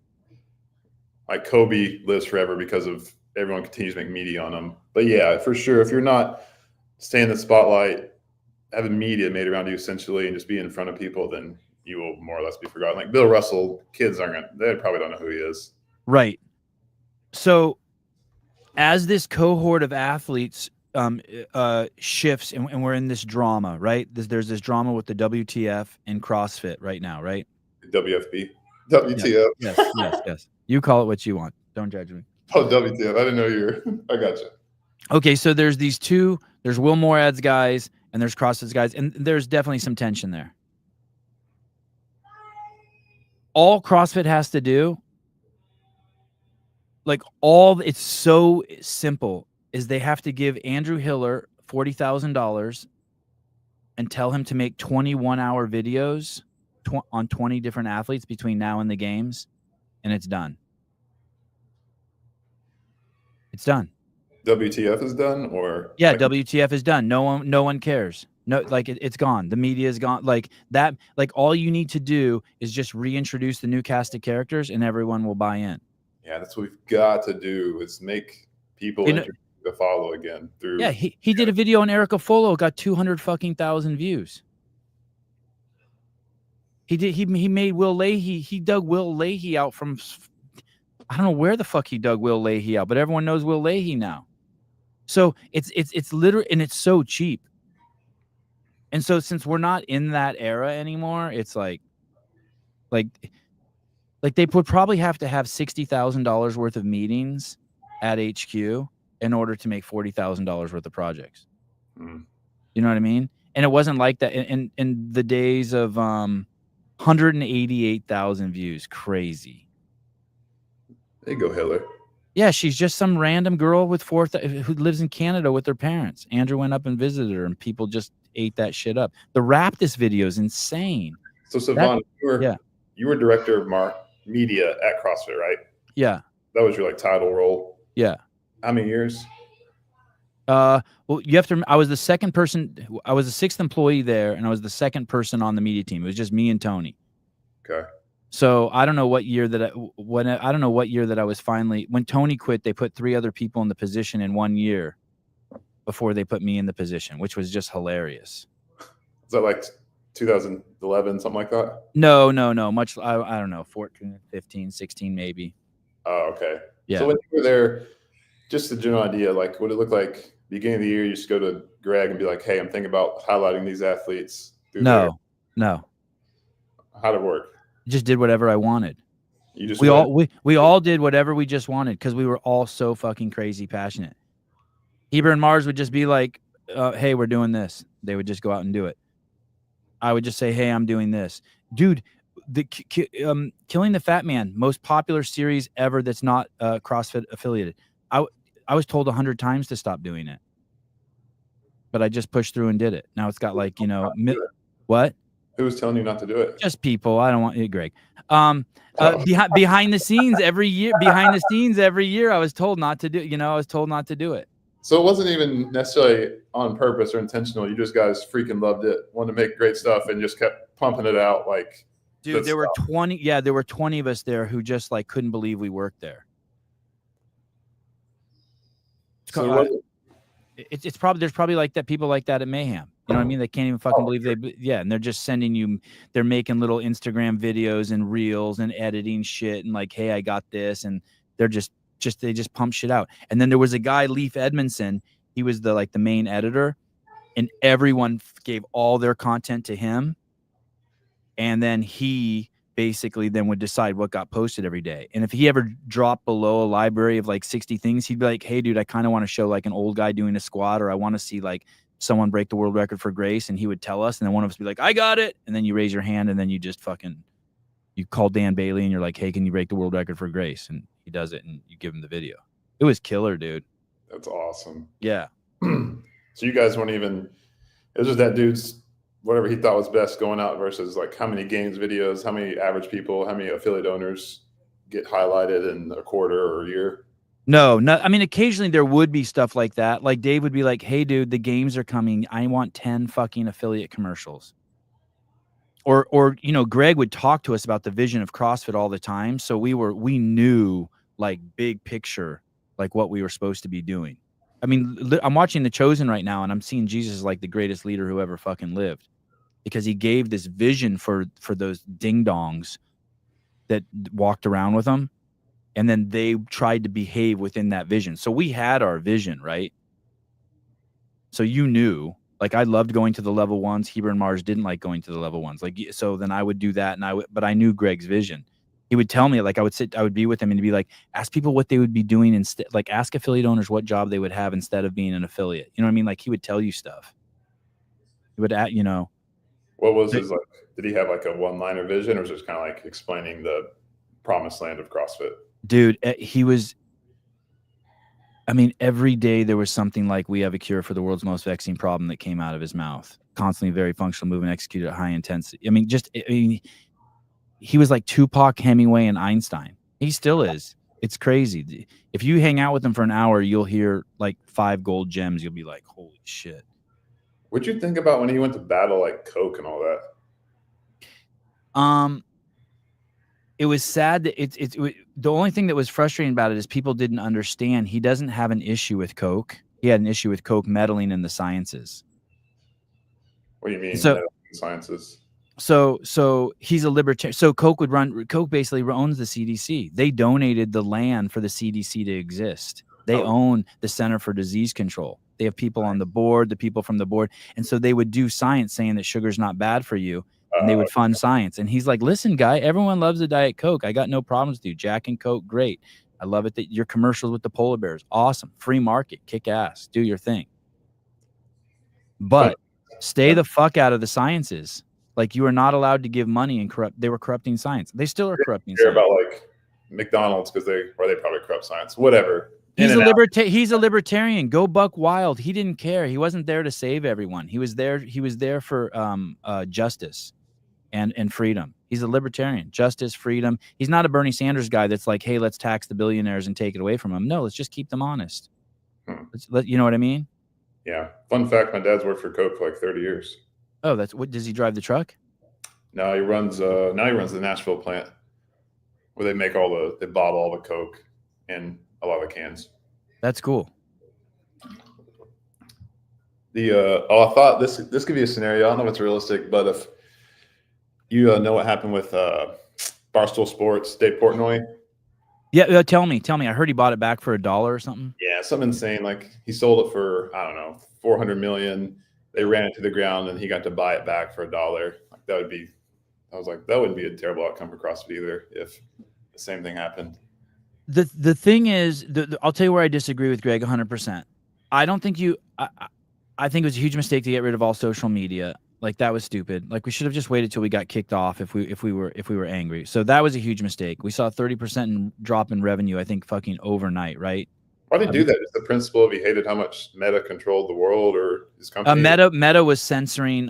Like Kobe lives forever because of everyone continues to make media on him. But yeah, for sure, if you're not staying in the spotlight, having media made around you essentially, and just be in front of people, then you will more or less be forgotten. Like Bill Russell, kids they probably don't know who he is. Right. So as this cohort of athletes shifts and we're in this drama, right? There's this drama with the WTF and CrossFit right now, right? WFB. WTF. Yes. You call it what you want. Don't judge me. Oh, WTF. I didn't know I got you. Okay, so there's these two. There's Will Morad's guys and there's CrossFit's guys, and there's definitely some tension there. All CrossFit has to do, it's so simple, is they have to give Andrew Hiller $40,000 and tell him to make 21-hour videos on 20 different athletes between now and the games, and it's done. It's done. WTF is done, or yeah, like, WTF is done. No one cares. No, like it's gone. The media is gone. Like that. Like all you need to do is just reintroduce the new cast of characters, and everyone will buy in. Yeah, that's what we've got to do. Is make people interested to follow again through. Yeah, he did a video on Erica Folo, got 200,000 views. He made Will Leahy. He dug Will Leahy out from. I don't know where the fuck he dug Will Leahy out, but everyone knows Will Leahy now. So it's literally, and it's so cheap. And so since we're not in that era anymore, it's like they would probably have to have $60,000 worth of meetings at HQ in order to make $40,000 worth of projects. You know what I mean? And it wasn't like that in the days of 188,000 views. Crazy. There you go, Hiller. Yeah, she's just some random girl with who lives in Canada with her parents. Andrew went up and visited her, and people just ate that shit up. The Raptus video is insane. So, Savon, you were director of media at CrossFit, right? Yeah. That was your title role. Yeah. How many years? Well, you have to. I was the second person. I was the sixth employee there, and I was the second person on the media team. It was just me and Tony. Okay. So I don't know what year that I don't know what year that I was finally, when Tony quit, they put 3 other people in the position in 1 year before they put me in the position, which was just hilarious. Is that like 2011, something like that? No. Much, I don't know, 14, 15, 16 maybe. Oh, okay. Yeah. So when you were there, just a general idea, like what it looked like beginning of the year, you just go to Greg and be like, hey, I'm thinking about highlighting these athletes. No. How'd it work? Just did whatever I wanted. You just we all did whatever we just wanted because we were all so fucking crazy passionate. Heber and Mars would just be like, hey, we're doing this. They would just go out and do it. I would just say, hey, I'm doing this. Dude, the Killing the Fat Man, most popular series ever that's not CrossFit affiliated. I was told 100 times to stop doing it. But I just pushed through and did it. Now it's got what? Who was telling you not to do it? Just people. I don't want you, Greg. Behind the scenes every year. I was told not to do. I was told not to do it. So it wasn't even necessarily on purpose or intentional. You just guys freaking loved it, wanted to make great stuff, and just kept pumping it out. Like, dude, there were 20. Yeah, there were 20 of us there who just couldn't believe we worked there. It's probably there's probably people like that at Mayhem. You know what I mean? They can't even fucking believe and they're just sending you, they're making little Instagram videos and reels and editing shit and hey, I got this. And they're they just pump shit out. And then there was a guy, Leif Edmondson, he was the main editor, and everyone gave all their content to him. And then he basically then would decide what got posted every day. And if he ever dropped below a library of 60 things, he'd be like, hey dude, I kind of want to show an old guy doing a squat, or I want to see someone break the world record for grace. And he would tell us, and then one of us would be like, I got it. And then you raise your hand, and then you just you call Dan Bailey and you're like, hey, can you break the world record for grace? And he does it, and you give him the video. It was killer, dude. That's awesome. Yeah. So you guys weren't even, it was just that dude's whatever he thought was best going out versus how many games videos, how many average people, how many affiliate owners get highlighted in a quarter or a year? No. I mean, occasionally there would be stuff like that. Like Dave would be like, hey dude, the games are coming. I want 10 fucking affiliate commercials. Or Greg would talk to us about the vision of CrossFit all the time. So we knew big picture, what we were supposed to be doing. I mean, I'm watching The Chosen right now, and I'm seeing Jesus as the greatest leader who ever fucking lived, because he gave this vision for those ding dongs that walked around with him. And then they tried to behave within that vision. So we had our vision, right? So you knew, I loved going to the level ones. Heber and Mars didn't like going to the level ones. So then I would do that, but I knew Greg's vision. He would tell me, I would be with him and he'd be like, ask people what they would be doing instead. Ask affiliate owners what job they would have instead of being an affiliate. You know what I mean? He would tell you stuff. He would, What was his, did he have a one-liner vision, or was it just kind of explaining the promised land of CrossFit? Dude, he was I mean, every day there was something like we have a cure for the world's most vexing problem that came out of his mouth. Constantly very functional, movement, executed at high intensity. I mean, he was like Tupac, Hemingway, and Einstein. He still is. It's crazy. If you hang out with him for an hour, you'll hear like 5 gold gems. You'll be like, holy shit. What'd you think about when he went to battle like Coke and all that? It was sad that the only thing that was frustrating about it is people didn't understand he doesn't have an issue with Coke. He had an issue with Coke meddling in the sciences. What do you mean? So sciences. So he's a libertarian. So Coke basically owns the CDC. They donated the land for the CDC to exist. They own the Center for Disease Control. They have people on the board, the people from the board. And so they would do science saying that sugar's not bad for you. And they would fund science. And he's like, listen, guy, everyone loves a Diet Coke. I got no problems with you. Jack and Coke, great. I love it that your commercials with the polar bears. Awesome. Free market. Kick ass. Do your thing. But stay the fuck out of the sciences. Like, you are not allowed to give money and corrupt. They were corrupting science. They still are corrupting science. About like McDonald's because they probably corrupt science. Whatever. He's a libertarian. Go buck wild. He didn't care. He wasn't there to save everyone. He was there for justice and freedom. He's a libertarian. Justice, freedom. He's not a Bernie Sanders guy that's like, hey, let's tax the billionaires and take it away from them. No, let's just keep them honest. You know what I mean? Yeah. Fun fact, my dad's worked for Coke for like 30 years. Oh, that's what. Does he drive the truck? No, he runs the Nashville plant where they bottle all the Coke and a lot of the cans. That's cool. I thought this could be a scenario. I don't know if it's realistic, but if you know what happened with Barstool Sports, Dave Portnoy. Yeah, tell me. I heard he bought it back for $1 or something. Yeah, something insane. Like, he sold it for, I don't know, $400 million. They ran it to the ground, and he got to buy it back for $1. Like, I was like, that wouldn't be a terrible outcome for CrossFit either if the same thing happened. The thing is, I'll tell you where I disagree with Greg 100%. I don't think I think it was a huge mistake to get rid of all social media. Like, that was stupid. Like, we should have just waited till we got kicked off if we were angry. So that was a huge mistake. We saw a 30% drop in revenue, I think, fucking overnight, right? Why did he do that? Is the principle of he hated how much Meta controlled the world or his company? Meta was censoring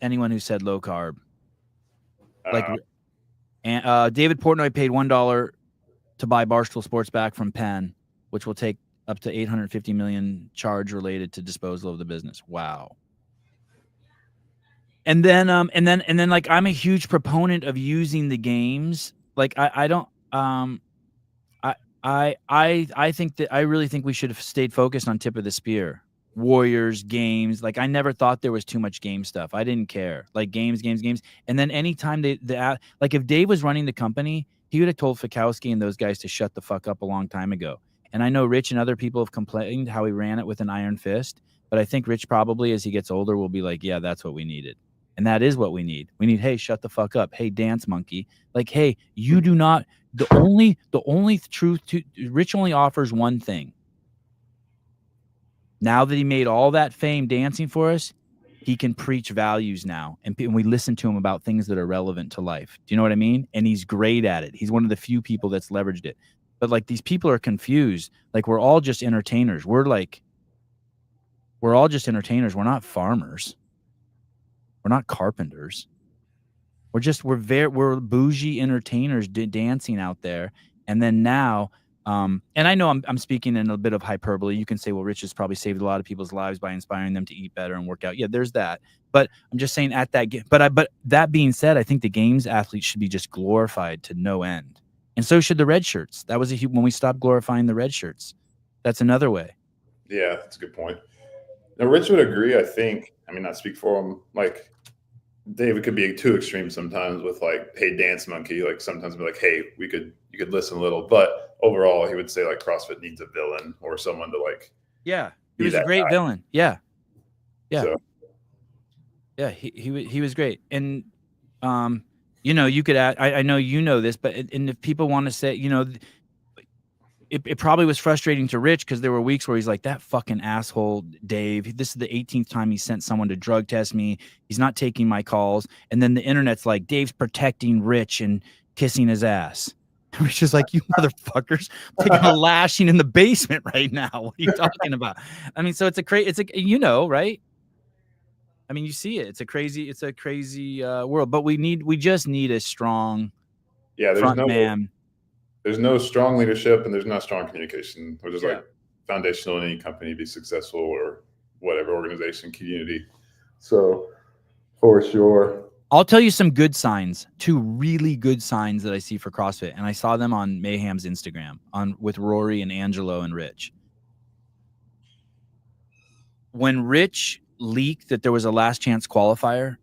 anyone who said low carb. David Portnoy paid $1 to buy Barstool Sports back from Penn, which will take up to $850 million charge related to disposal of the business. Wow. And then like, I'm a huge proponent of using the games. Like, I think that I really think we should have stayed focused on tip of the spear. Warriors, games. Like, I never thought there was too much game stuff. I didn't care. Like, games. And then anytime like, if Dave was running the company, he would have told Fikowski and those guys to shut the fuck up a long time ago. And I know Rich and other people have complained how he ran it with an iron fist, but I think Rich probably, as he gets older, will be like, yeah, that's what we needed. And that is what we need. We need, hey, shut the fuck up. Hey, dance monkey. Like, hey, you do not, the only truth to Rich only offers one thing. Now that he made all that fame dancing for us, he can preach values now. And we listen to him about things that are relevant to life. Do you know what I mean? And he's great at it. He's one of the few people that's leveraged it. But like, these people are confused. Like, we're all just entertainers. We're all just entertainers. We're not farmers. We're not carpenters. We're bougie entertainers dancing out there. And then now, and I know I'm speaking in a bit of hyperbole. You can say, well, Rich has probably saved a lot of people's lives by inspiring them to eat better and work out. Yeah, there's that. But I'm just saying at that game. But that being said, I think the games athletes should be just glorified to no end. And so should the red shirts. That was when we stopped glorifying the red shirts. That's another way. Yeah, that's a good point. Now, Rich would agree, I think. I mean, not speak for him. Like, David could be too extreme sometimes with like, hey, dance monkey. Like, sometimes be like, hey, you could listen a little. But overall, he would say like CrossFit needs a villain or someone to like. Yeah, he was a great villain. Yeah, yeah, so. Yeah. He was great. And you know, you could add. I know you know this, but and if people want to say, you know, it probably was frustrating to Rich because there were weeks where he's like, that fucking asshole Dave. This is the 18th time he sent someone to drug test me. He's not taking my calls. And then the internet's like, Dave's protecting Rich and kissing his ass. Rich is like, you motherfuckers, I'm taking a lashing in the basement right now. What are you talking about? I mean, so it's a right? I mean, you see it. It's a crazy world, but we just need a strong front man. There's no strong leadership and there's not strong communication, which is Yeah. like foundational in any company to be successful or whatever organization, community. So for sure. I'll tell you some good signs, 2 really good signs that I see for CrossFit. And I saw them on Mayhem's Instagram with Rory and Angelo and Rich. When Rich leaked that there was a last chance qualifier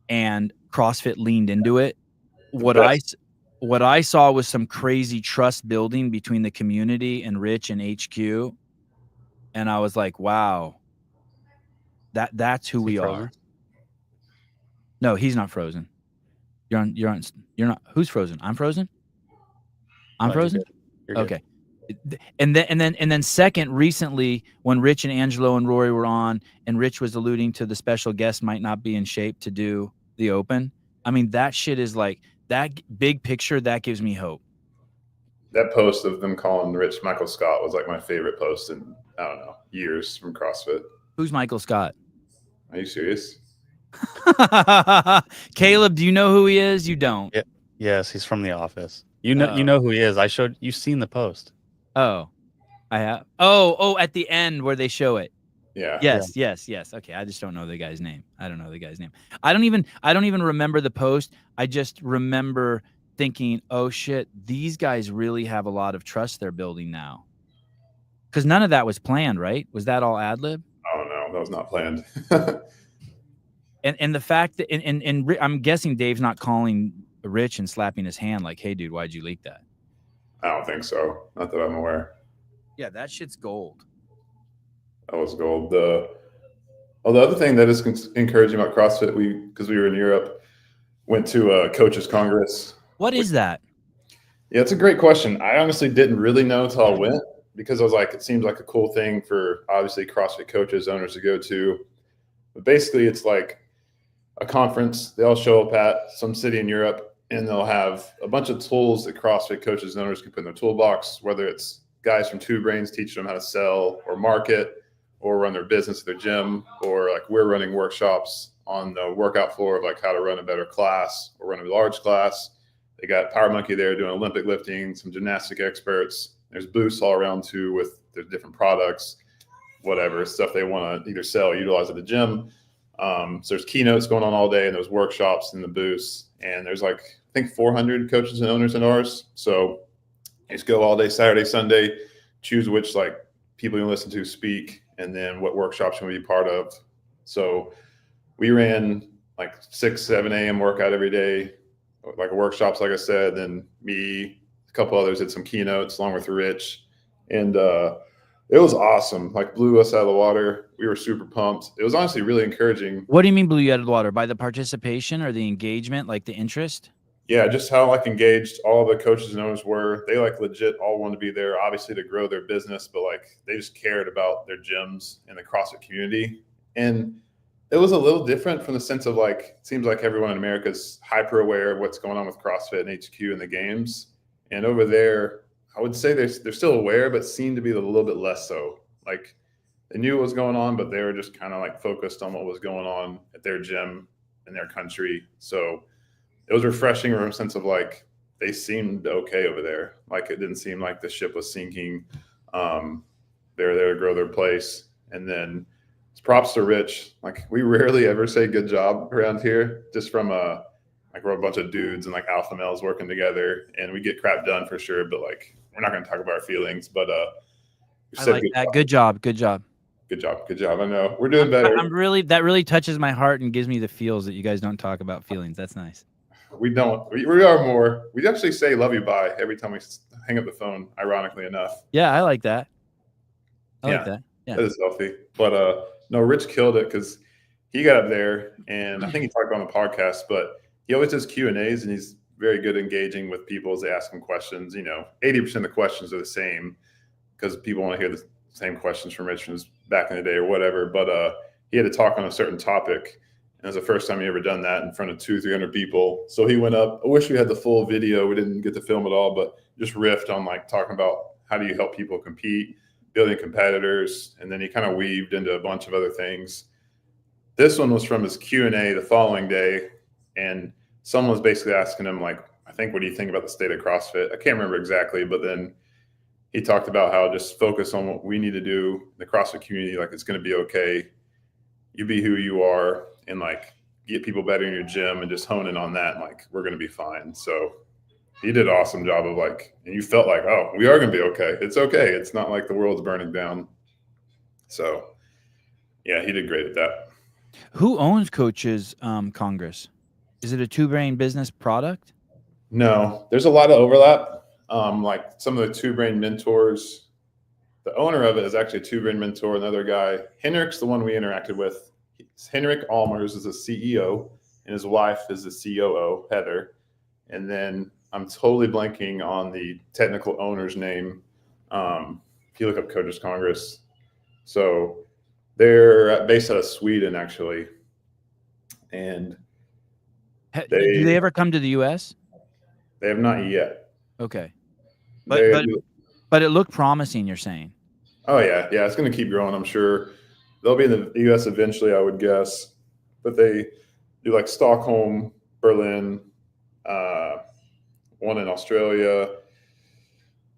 and CrossFit leaned into it, what I saw was some crazy trust building between the community and Rich and HQ. And I was like, wow, that's who we are. No, he's not frozen. You're not. Who's frozen? I'm frozen. I'm frozen. You're good. Okay. And then second, recently when Rich and Angelo and Rory were on, and Rich was alluding to the special guest might not be in shape to do the open. I mean, that shit is like that big picture. That gives me hope. That post of them calling Rich Michael Scott was like my favorite post in, I don't know, years from CrossFit. Who's Michael Scott? Are you serious? Caleb, do you know who he is? You don't. Yeah. Yes, he's from The Office. You know who he is. You've seen the post. Oh, I have. Oh, at the end where they show it. Yeah. Yes. Okay, I just don't know the guy's name. I don't know the guy's name. I don't even remember the post. I just remember thinking, oh shit, these guys really have a lot of trust they're building now. Because none of that was planned, right? Was that all ad lib? Oh no, that was not planned. And the fact that and I'm guessing Dave's not calling Rich and slapping his hand like, hey dude, why'd you leak that? I don't think so. Not that I'm aware. Yeah, that shit's gold. That was gold. The other thing that is encouraging about CrossFit, because we were in Europe, went to a coaches congress. What is that? Yeah, it's a great question. I honestly didn't really know until I went, because I was like, it seems like a cool thing for obviously CrossFit coaches, owners to go to. But basically, it's like a conference. They all show up at some city in Europe, and they'll have a bunch of tools that CrossFit coaches and owners can put in their toolbox, whether it's guys from Two Brains teaching them how to sell or market or run their business at their gym, or like we're running workshops on the workout floor of like how to run a better class or run a large class. They got Power Monkey there doing Olympic lifting, some gymnastic experts. There's booths all around too with their different products, whatever stuff they want to either sell or utilize at the gym. So there's keynotes going on all day, and there's workshops in the booths. And there's like, I think 400 coaches and owners in ours. So you just go all day, Saturday, Sunday, choose which like people you listen to speak, and then what workshops you want to be part of. So we ran like 6, 7 a.m. workout every day, like workshops, like I said. Then me, a couple others did some keynotes along with Rich. And it was awesome. Like blew us out of the water. We were super pumped. It was honestly really encouraging. What do you mean blew you out of the water? By the participation or the engagement, like the interest? Yeah, just how like engaged all the coaches and owners were. They like legit all wanted to be there, obviously to grow their business, but like they just cared about their gyms and the CrossFit community. And it was a little different from the sense of like, it seems like everyone in America is hyper aware of what's going on with CrossFit and HQ and the games. And over there, I would say they're still aware, but seem to be a little bit less so. Like they knew what was going on, but they were just kind of like focused on what was going on at their gym in their country. So it was refreshing from a sense of like they seemed okay over there. Like it didn't seem like the ship was sinking. They're there to grow their place. And then props to Rich. Like we rarely ever say good job around here, just from like we're a bunch of dudes and like alpha males working together, and we get crap done for sure. But like we're not going to talk about our feelings. But I like that. Good job. Good job. Good job. Good job. I know we're doing better. That really touches my heart and gives me the feels that you guys don't talk about feelings. That's nice. We don't. We are more. We actually say "love you, bye" every time we hang up the phone. Ironically enough. Yeah, I like that. I like that. Yeah, that is healthy. But no, Rich killed it because he got up there, and I think he talked about on the podcast. But he always does Q&As, and he's very good engaging with people as they ask him questions. 80% of the questions are the same because people want to hear the same questions from Rich from back in the day or whatever. But he had to talk on a certain topic, And it was the first time he ever done that in front of 200-300 people. So he went up. I wish we had the full video. We didn't get to film it all, but just riffed on like talking about how do you help people compete, building competitors, and then he kind of weaved into a bunch of other things. This one was from his Q&A the following day, and someone was basically asking him, like, I think, what do you think about the state of CrossFit? I can't remember exactly, but then he talked about how just focus on what we need to do in the CrossFit community. Like, it's going to be okay. You be who you are, and like get people better in your gym and just hone in on that. And like, we're going to be fine. So he did an awesome job of like, and you felt like, oh, we are going to be okay. It's okay. It's not like the world's burning down. So yeah, he did great at that. Who owns Coaches Congress? Is it a Two Brain business product? No, there's a lot of overlap. Like some of the Two Brain mentors, the owner of it is actually a Two Brain mentor. Another guy, Henrik's the one we interacted with. Henrik Almers is the CEO, and his wife is the COO, Heather. And then I'm totally blanking on the technical owner's name. If you look up Coaches Congress, so they're based out of Sweden, actually. And do they ever come to the U.S.? They have not yet. Okay, but it looked promising. You're saying? Oh yeah, it's going to keep growing. I'm sure they'll be in the U.S. eventually, I would guess. But they do like Stockholm, Berlin, one in Australia,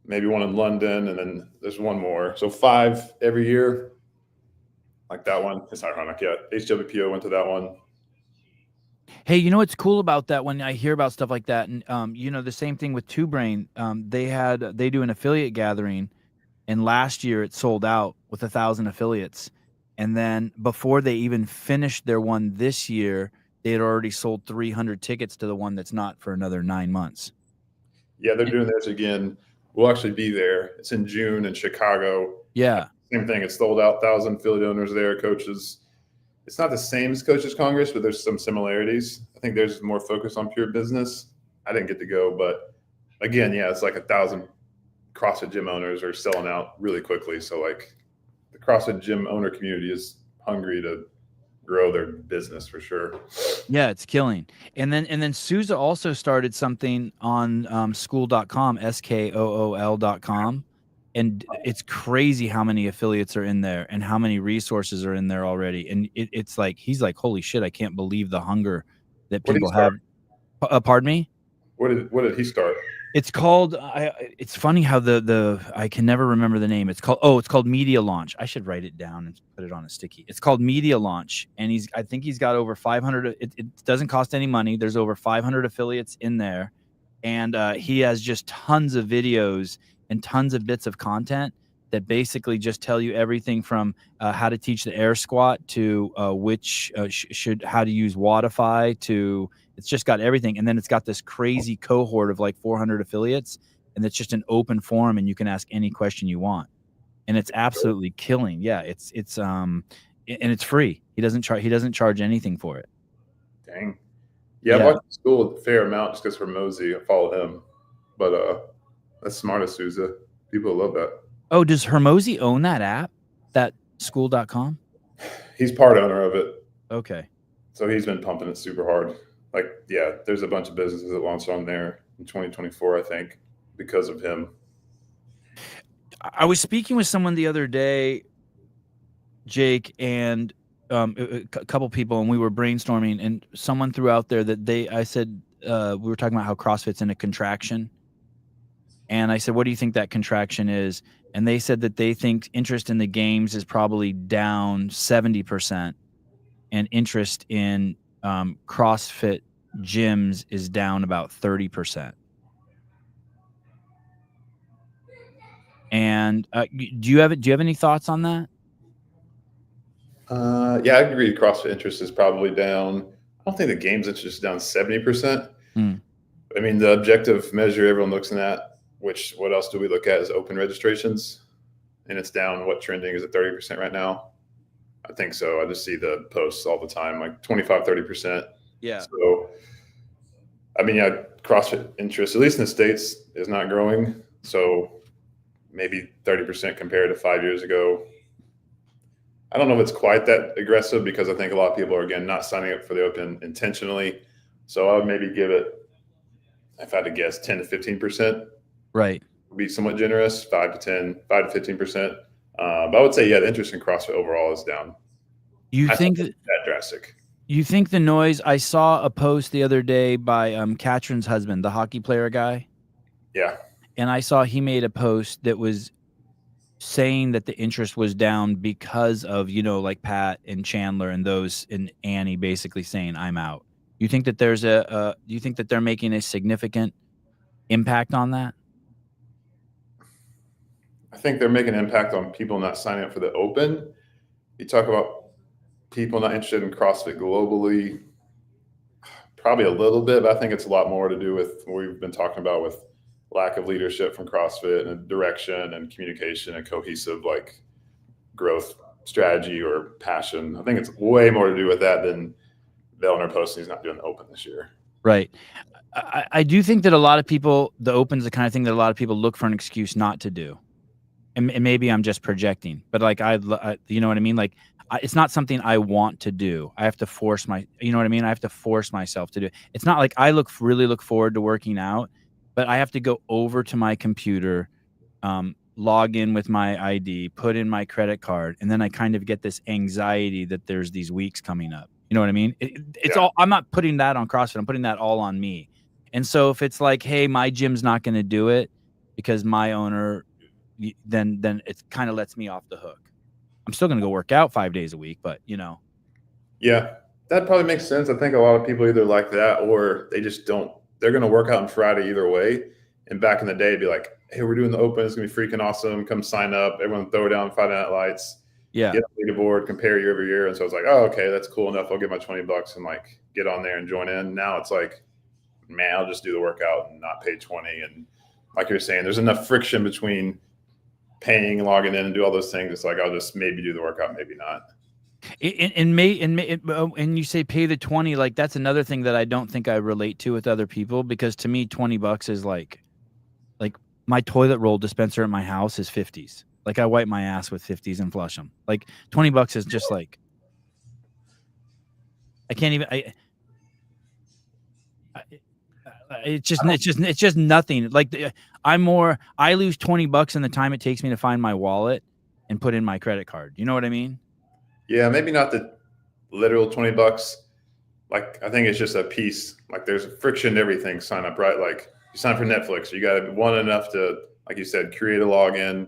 maybe one in London, and then there's one more. So 5 every year. Like that one. It's ironic. Yeah, HWPO went to that one. Hey, you know what's cool about that when I hear about stuff like that, and the same thing with Two Brain. They do an affiliate gathering, and last year it sold out with 1,000 affiliates, and then before they even finished their one this year, they had already sold 300 tickets to the one that's not for another 9 months. Yeah, they're doing this again. We'll actually be there. It's in June in Chicago. Yeah, same thing. It's sold out. 1,000 affiliate owners there, coaches. It's not the same as Coaches Congress, but there's some similarities. I think there's more focus on pure business. I didn't get to go, but again, yeah, it's like 1,000 CrossFit gym owners are selling out really quickly. So like the CrossFit gym owner community is hungry to grow their business for sure. Yeah, it's killing. And then Souza also started something on school.com, SKOOL.com. And it's crazy how many affiliates are in there and how many resources are in there already. And it's like, he's like, holy shit, I can't believe the hunger that people have. Pardon me? What did he start? It's called, it's funny how I can never remember the name. It's called Media Launch. I should write it down and put it on a sticky. It's called Media Launch. And I think he's got over 500. It doesn't cost any money. There's over 500 affiliates in there. And he has just tons of videos and tons of bits of content that basically just tell you everything from how to teach the air squat to how to use Wodify to, it's just got everything. And then it's got this crazy cohort of like 400 affiliates, and it's just an open forum and you can ask any question you want. And it's absolutely killing. Yeah. And it's free. He doesn't charge anything for it. Dang. Yeah. I watched school a fair amount just because for Mosey, I follow him, but that's smart of Souza. People love that. Oh, does Hermosi own that app, that school.com? He's part owner of it. Okay. So he's been pumping it super hard. Like, yeah, there's a bunch of businesses that launched on there in 2024, I think, because of him. I was speaking with someone the other day, Jake, and a couple people, and we were brainstorming, and someone threw out there that I said, we were talking about how CrossFit's in a contraction. And I said, what do you think that contraction is? And they said that they think interest in the games is probably down 70%, and interest in CrossFit gyms is down about 30%. And do you have any thoughts on that? Yeah, I agree. CrossFit interest is probably down. I don't think the games interest is down 70%. I mean, the objective measure everyone looks at, which what else do we look at, is open registrations, and it's down. What trending is it 30% right now? I think so. I just see the posts all the time, like 25, 30%. Yeah. So, I mean, yeah, CrossFit interest, at least in the States, is not growing. So maybe 30% compared to 5 years ago. I don't know if it's quite that aggressive because I think a lot of people are, again, not signing up for the Open intentionally. So I would maybe give it, if I had to guess, 10 to 15%. Right. Would be somewhat generous, 5 to 15%. But I would say, yeah, the interest in CrossFit overall is down. You I think that drastic? You think the noise? I saw a post the other day by Katrin's husband, the hockey player guy. Yeah. And I saw he made a post that was saying that the interest was down because of, like Pat and Chandler and those and Annie basically saying I'm out. You think that there's do you think that they're making a significant impact on that? I think they're making an impact on people not signing up for the Open. You talk about people not interested in CrossFit globally, probably a little bit, but I think it's a lot more to do with what we've been talking about with lack of leadership from CrossFit and direction and communication and cohesive like growth strategy or passion. I think it's way more to do with that than Vellner posting he's not doing the Open this year. Right. I do think that a lot of people, the Open's the kind of thing that a lot of people look for an excuse not to do. And maybe I'm just projecting, but like I you know what I mean? Like it's not something I want to do. I have to force you know what I mean? I have to force myself to do it. It's not like I really look forward to working out, but I have to go over to my computer, log in with my ID, put in my credit card, and then I kind of get this anxiety that there's these weeks coming up. You know what I mean? It's all, I'm not putting that on CrossFit. I'm putting that all on me. And so if it's like, hey, my gym's not going to do it because my owner, then it kind of lets me off the hook. I'm still going to go work out 5 days a week, but Yeah, that probably makes sense. I think a lot of people either like that or they just don't. They're going to work out on Friday either way. And back in the day, it'd be like, hey, we're doing the Open. It's going to be freaking awesome. Come sign up. Everyone throw down Friday Night Lights. Yeah. Get on the leaderboard, compare year over year. And so it's like, oh, okay, that's cool enough. I'll get my $20 and like get on there and join in. Now it's like, man, I'll just do the workout and not pay 20. And like you're saying, there's enough friction between paying and logging in and do all those things. It's like, I'll just maybe do the workout, maybe not. And you say pay the 20, like that's another thing that I don't think I relate to with other people, because to me, $20 is like my toilet roll dispenser at my house is 50s. Like I wipe my ass with 50s and flush them. Like $20 is just like, I can't even, it's just nothing. Like I lose $20 in the time it takes me to find my wallet and put in my credit card. You know what I mean? Yeah, maybe not the literal $20. Like I think it's just a piece. Like there's friction to everything. Sign up, right? Like you sign up for Netflix, you got to want enough to, like you said, create a login.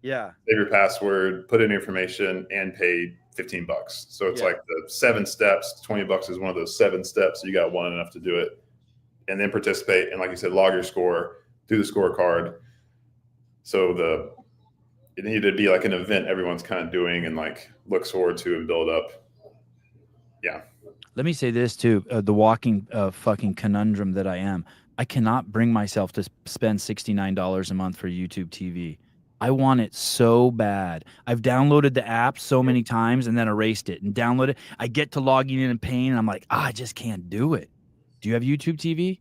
Yeah. Save your password, put in information, and pay $15. So it's like the 7 steps. $20 is one of those 7 steps. You got one enough to do it, and then participate. And like you said, log your score, do the scorecard. So it needed to be like an event everyone's kind of doing and like looks forward to and build up. Yeah. Let me say this too: the walking fucking conundrum that I am. I cannot bring myself to spend $69 a month for YouTube TV. I want it so bad. I've downloaded the app so many times and then erased it and downloaded it. I get to logging in and paying, and I'm like, I just can't do it. Do you have YouTube TV?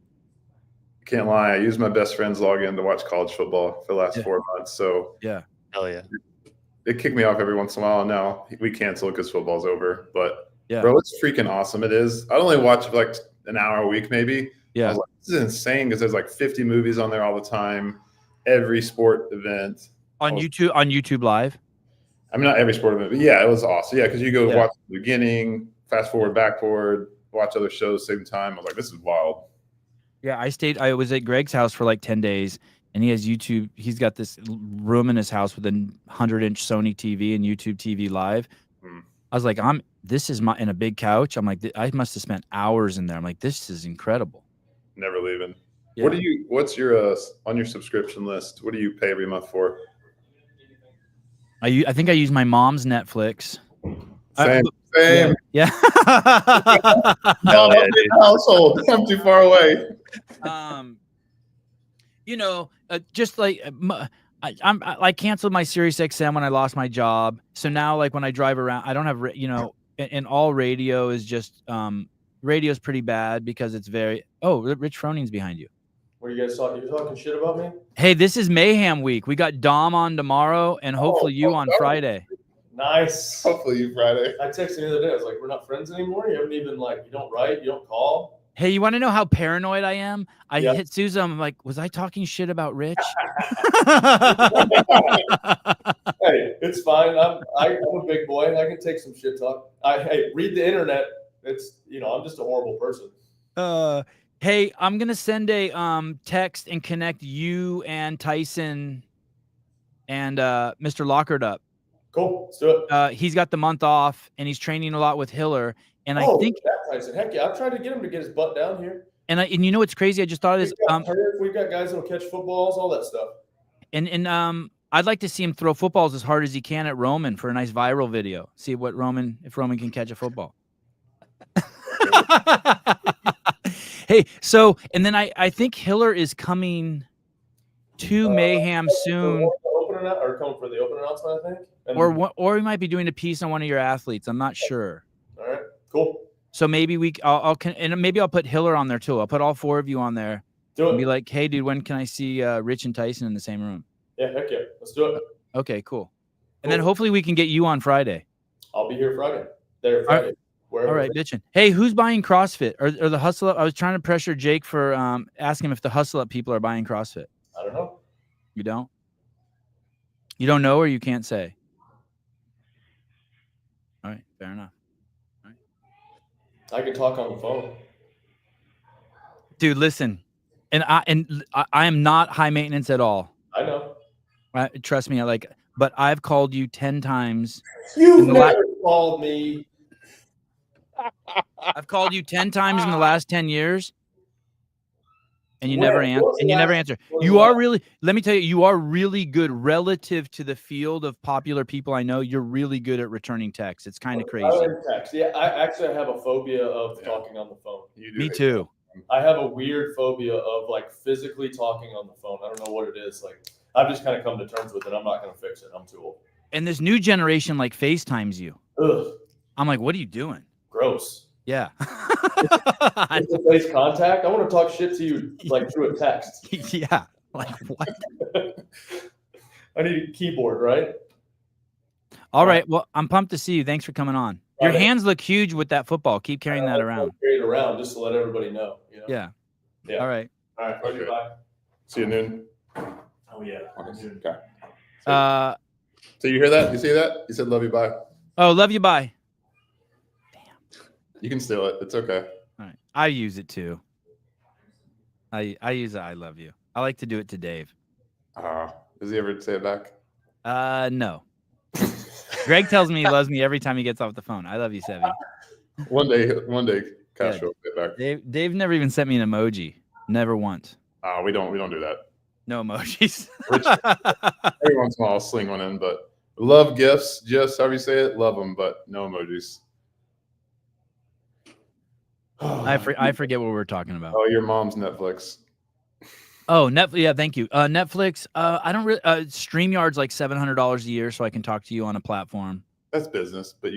Can't lie. I use my best friend's login to watch college football for the last 4 months. So yeah. Hell yeah. It kicked me off every once in a while. Now we cancel because football's over. But yeah, bro, it's freaking awesome. It is. I only watch for like an hour a week, maybe. Yeah. I was like, this is insane because there's like 50 movies on there all the time. Every sport event. On YouTube Live? I mean, not every sport event, but yeah, it was awesome. Yeah, because you go watch the beginning, fast forward, back forward, watch other shows same time. I was like, this is wild. Yeah, I was at Greg's house for like 10 days, and he has YouTube. He's got this room in his house with a 100-inch Sony TV and YouTube TV Live. I was like, this is in a big couch. I'm like, I must have spent hours in there. I'm like, this is incredible. Never leaving. Yeah. What's your on your subscription list? What do you pay every month for? I think I use my mom's Netflix. Same. Yeah. No, household. I'm too far away. Just like I canceled my Sirius XM when I lost my job. So now, like when I drive around, I don't have and all radio is just radio's pretty bad because it's very. Oh, Rich Froning's behind you. What are you guys talking? You're talking shit about me? Hey, this is Mayhem week. We got Dom on tomorrow and hopefully you on Friday. Nice. Hopefully you Friday. I texted him the other day. I was like, we're not friends anymore. You haven't even you don't write, you don't call. Hey, you want to know how paranoid I am? I Yeah. hit Susan. I'm like, was I talking shit about Rich? Hey, it's fine. I'm a big boy. I can take some shit talk. Hey, read the internet. It's I'm just a horrible person. Hey, I'm gonna send a text and connect you and Tyson and Mr. Lockert up. Cool. Let's do it. He's got the month off and he's training a lot with Hiller. And I think that Tyson. Heck yeah, I've tried to get him to get his butt down here. and you know what's crazy? I just thought of this. We've got guys that'll catch footballs, all that stuff. And I'd like to see him throw footballs as hard as he can at Roman for a nice viral video. See if Roman can catch a football. Hey, so and then I think Hiller is coming to Mayhem soon. Or coming for the open announcement, I think. Or we might be doing a piece on one of your athletes. I'm not sure. All right, cool. So maybe and maybe I'll put Hiller on there too. I'll put all 4 of you on there. Do it. And be like, hey, dude, when can I see Rich and Tyson in the same room? Yeah, heck yeah. Let's do it. Okay, cool. And then hopefully we can get you on Friday. I'll be here Friday. There Friday. All right, bitchin'. Hey, who's buying CrossFit? Or the Hustle Up? I was trying to pressure Jake for asking him if the Hustle Up people are buying CrossFit. I don't know. You don't? You don't know or you can't say? All right, fair enough. All right. I can talk on the phone. Dude, listen. And I am not high maintenance at all. I know. Trust me, but I've called you 10 times. You've never called me. I've called you 10 times in the last 10 years. And you never answer. You are really, let me tell you, you are really good relative to the field of popular people I know. You're really good at returning texts. It's kind of crazy. Text. Yeah, I actually have a phobia of talking on the phone. Me too. I have a weird phobia of physically talking on the phone. I don't know what it is. I've just kind of come to terms with it. I'm not going to fix it. I'm too old. And this new generation FaceTimes you. Ugh. I'm like, what are you doing? Gross. Yeah. Face contact. I want to talk shit to you through a text. Yeah. What? I need a keyboard, right? All right. Well, I'm pumped to see you. Thanks for coming on. Your hands look huge with that football. Keep carrying that around. Carry it around just to let everybody know. Yeah. Yeah. All right. All right. Okay. Bye. See you at noon. Oh yeah. Okay. So you hear that? You see that? You said love you, bye. Oh, love you, bye. You can steal it. It's okay. All right. I use it too. I use I love you. I like to do it to Dave. Does he ever say it back? No. Greg tells me he loves me every time he gets off the phone. I love you, Sevy. One day, Cash will get back. Dave never even sent me an emoji. Never once. We don't do that. No emojis. Every once in a while, I'll sling one in, but love gifts, just however you say it, love them, but no emojis. I forget what we were talking about. Oh, your mom's Netflix. Oh, Netflix. Yeah, thank you. Netflix. I don't really. StreamYard's like $700 a year, so I can talk to you on a platform. That's business, but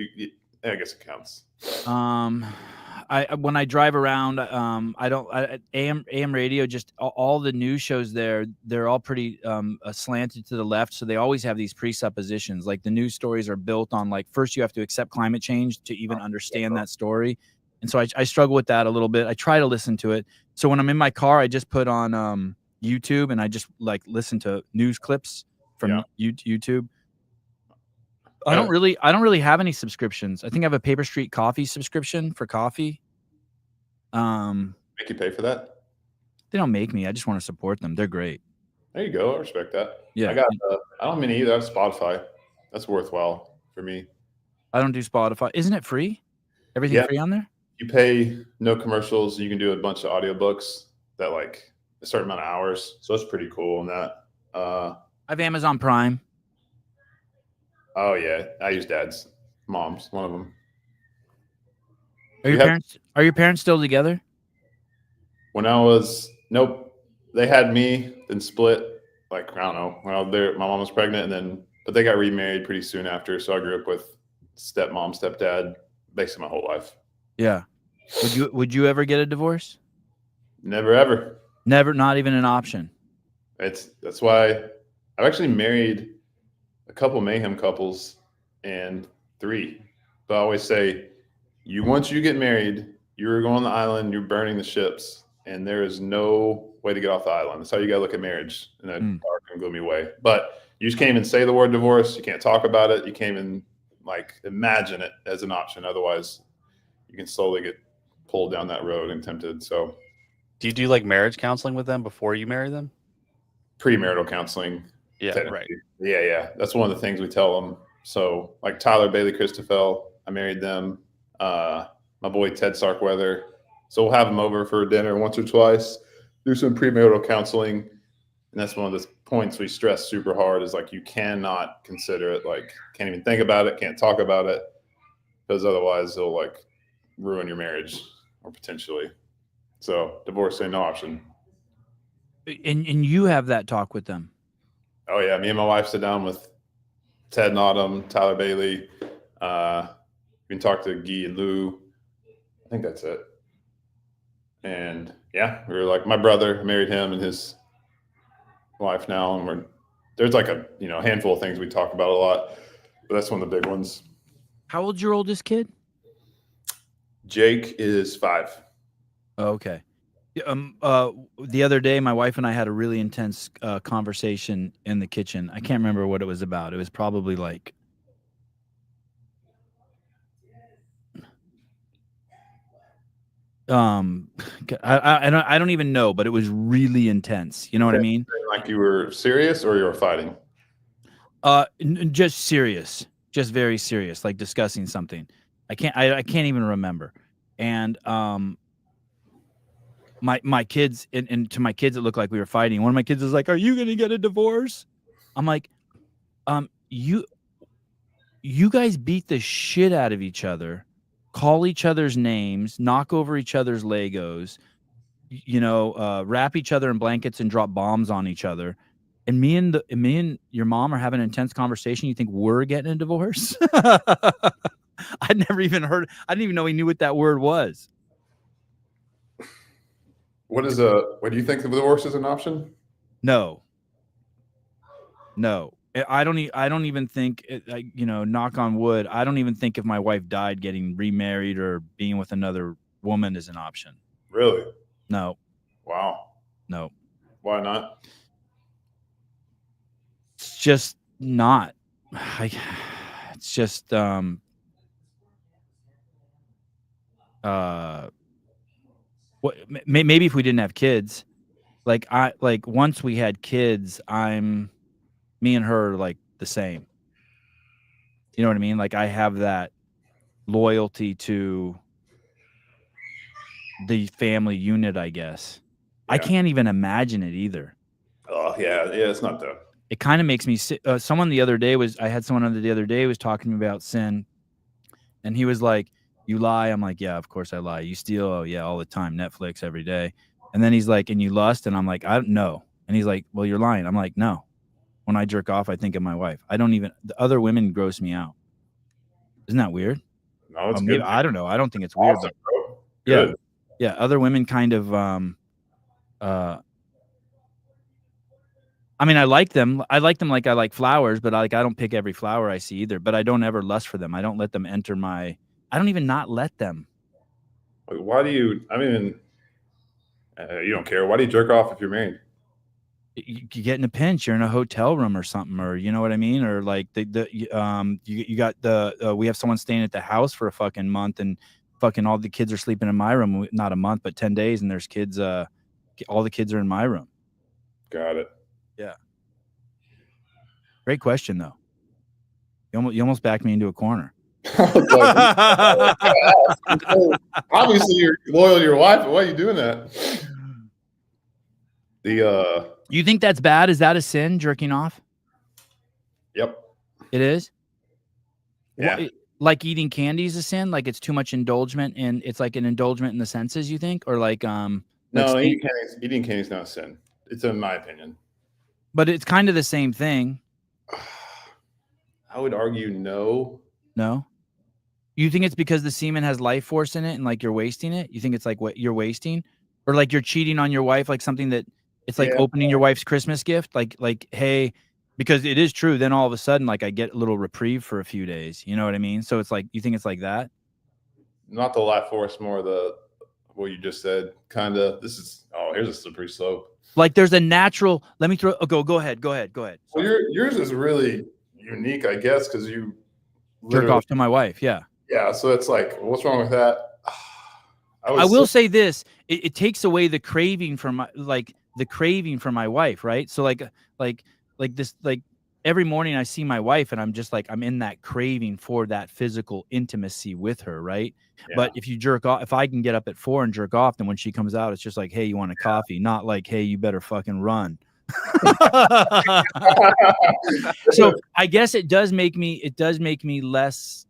I guess it counts. When I drive around, AM radio. Just all the news shows there. They're all pretty slanted to the left, so they always have these presuppositions. Like the news stories are built on first you have to accept climate change to even understand that story. And so I struggle with that a little bit. I try to listen to it. So when I'm in my car, I just put on YouTube and I just listen to news clips from YouTube. I don't really have any subscriptions. I think I have a Paper Street Coffee subscription for coffee. Make you pay for that? They don't make me. I just want to support them. They're great. There you go. I respect that. Yeah. I don't mean either. I have Spotify. That's worthwhile for me. I don't do Spotify. Isn't it free? Everything free on there? You pay no commercials. You can do a bunch of audiobooks that a certain amount of hours. So it's pretty cool in that. I have Amazon Prime. Oh yeah. I use Dad's. Mom's one of them. Are your parents still together? When I was nope. They had me, then split, I don't know. When I was there, my mom was pregnant but they got remarried pretty soon after. So I grew up with stepmom, stepdad, basically my whole life. Yeah. Would you ever get a divorce? Never ever. Never, not even an option. That's why I've actually married a couple Mayhem couples and 3. But I always say, once you get married, you're going on the island, you're burning the ships, and there is no way to get off the island. That's how you got to look at marriage in a dark and gloomy way. But you just can't even say the word divorce. You can't talk about it. You can't even like imagine it as an option. Otherwise, you can slowly get pulled down that road and tempted. So, Do you do like marriage counseling with them before you marry them? premarital counseling. Yeah, right. Yeah. That's one of the things we tell them. So, like Tyler, Bailey, Christophel, I married them. My boy Ted Starkweather. So we'll have them over for dinner once or twice. Do some premarital counseling, and that's one of the points we stress super hard. Is like you cannot consider it. Like can't even think about it. Can't talk about it, because otherwise it'll like ruin your marriage or potentially. So divorce ain't no option. And you have that talk with them. Oh yeah, me and my wife sit down with Ted and Autumn, Tyler Bailey. We can talk to Guy and Lou. I think that's it. And yeah, we were like, my brother married him and his wife now, and there's like a handful of things we talk about a lot, but that's one of the big ones. How old's your oldest kid? Jake is 5. Oh, okay. The other day, my wife and I had a really intense conversation in the kitchen. I can't remember what it was about. It was probably like I don't even know, but it was really intense. You know what I mean? Like you were serious or you were fighting? Just serious, just very serious, like discussing something. I can't even remember. And my kids and to my kids it looked like we were fighting. One of my kids was like, "Are you gonna get a divorce?" I'm like, you guys beat the shit out of each other, call each other's names, knock over each other's Legos, wrap each other in blankets and drop bombs on each other. And me and your mom are having an intense conversation. You think we're getting a divorce? I'd never even heard. I didn't even know he knew what that word was. What do you think the divorce is an option? No. I don't even think, knock on wood, I don't even think if my wife died, getting remarried or being with another woman is an option. Really? No. Wow. No. Why not? It's just not. It's just what maybe if we didn't have kids, like once we had kids, me and her are like the same. You know what I mean? Like I have that loyalty to the family unit, I guess. Yeah. I can't even imagine it either. Oh yeah, it's not though. It kind of makes me sick. Someone the other day was talking to me about sin, and he was like, "You lie." I'm like, "Yeah, of course I lie." "You steal." "Oh yeah, all the time. Netflix every day." And then he's like, "And you lust?" And I'm like, "I don't know." And he's like, "Well, you're lying." I'm like, "No. When I jerk off, I think of my wife. The other women gross me out." Isn't that weird? No, it's good. I don't know. I don't think it's weird, but good. Yeah. Other women kind of, I mean, I like them. I like like flowers, but I don't pick every flower I see either, but I don't ever lust for them. I don't let them enter I don't even not let them. Why do you, you don't care. Why do you jerk off if you're married? You get in a pinch, you're in a hotel room or something, or you know what I mean? Or like you got we have someone staying at the house for a fucking month and fucking all the kids are sleeping in my room, not a month, but 10 days. And there's kids, all the kids are in my room. Got it. Yeah. Great question though. You almost backed me into a corner. Obviously you're loyal to your wife, but why are you doing that? You think that's bad? Is that a sin, jerking off? Yep. It is? Yeah. Like eating candy is a sin? Like it's too much indulgement and it's like an indulgement in the senses, you think? Or like no, eating candy is not a sin. It's in my opinion. But it's kind of the same thing. I would argue no. No? You think it's because the semen has life force in it and like you're wasting it? You think it's like what you're wasting? Or like you're cheating on your wife, like something that it's like opening your wife's Christmas gift, like, hey, Because it is true. Then all of a sudden, like I get a little reprieve for a few days. You know what I mean? So it's like, you think it's like that? Not the life force, more the what you just said. Kind of. This is here's a slippery slope. Like there's a natural. Let me throw. Oh, go ahead. Well, yours is really unique, I guess, because you Jerk off to my wife. Yeah. Yeah. So it's like, what's wrong with that? I will say this: it takes away the craving for my wife, right? So like this, like every morning I see my wife, and I'm just like I'm in that craving for that physical intimacy with her, right? Yeah. But if you jerk off, if I can get up at 4 and jerk off, then when she comes out, it's just like, hey, you want a coffee? Not like, hey, you better fucking run. So I guess it does make me less.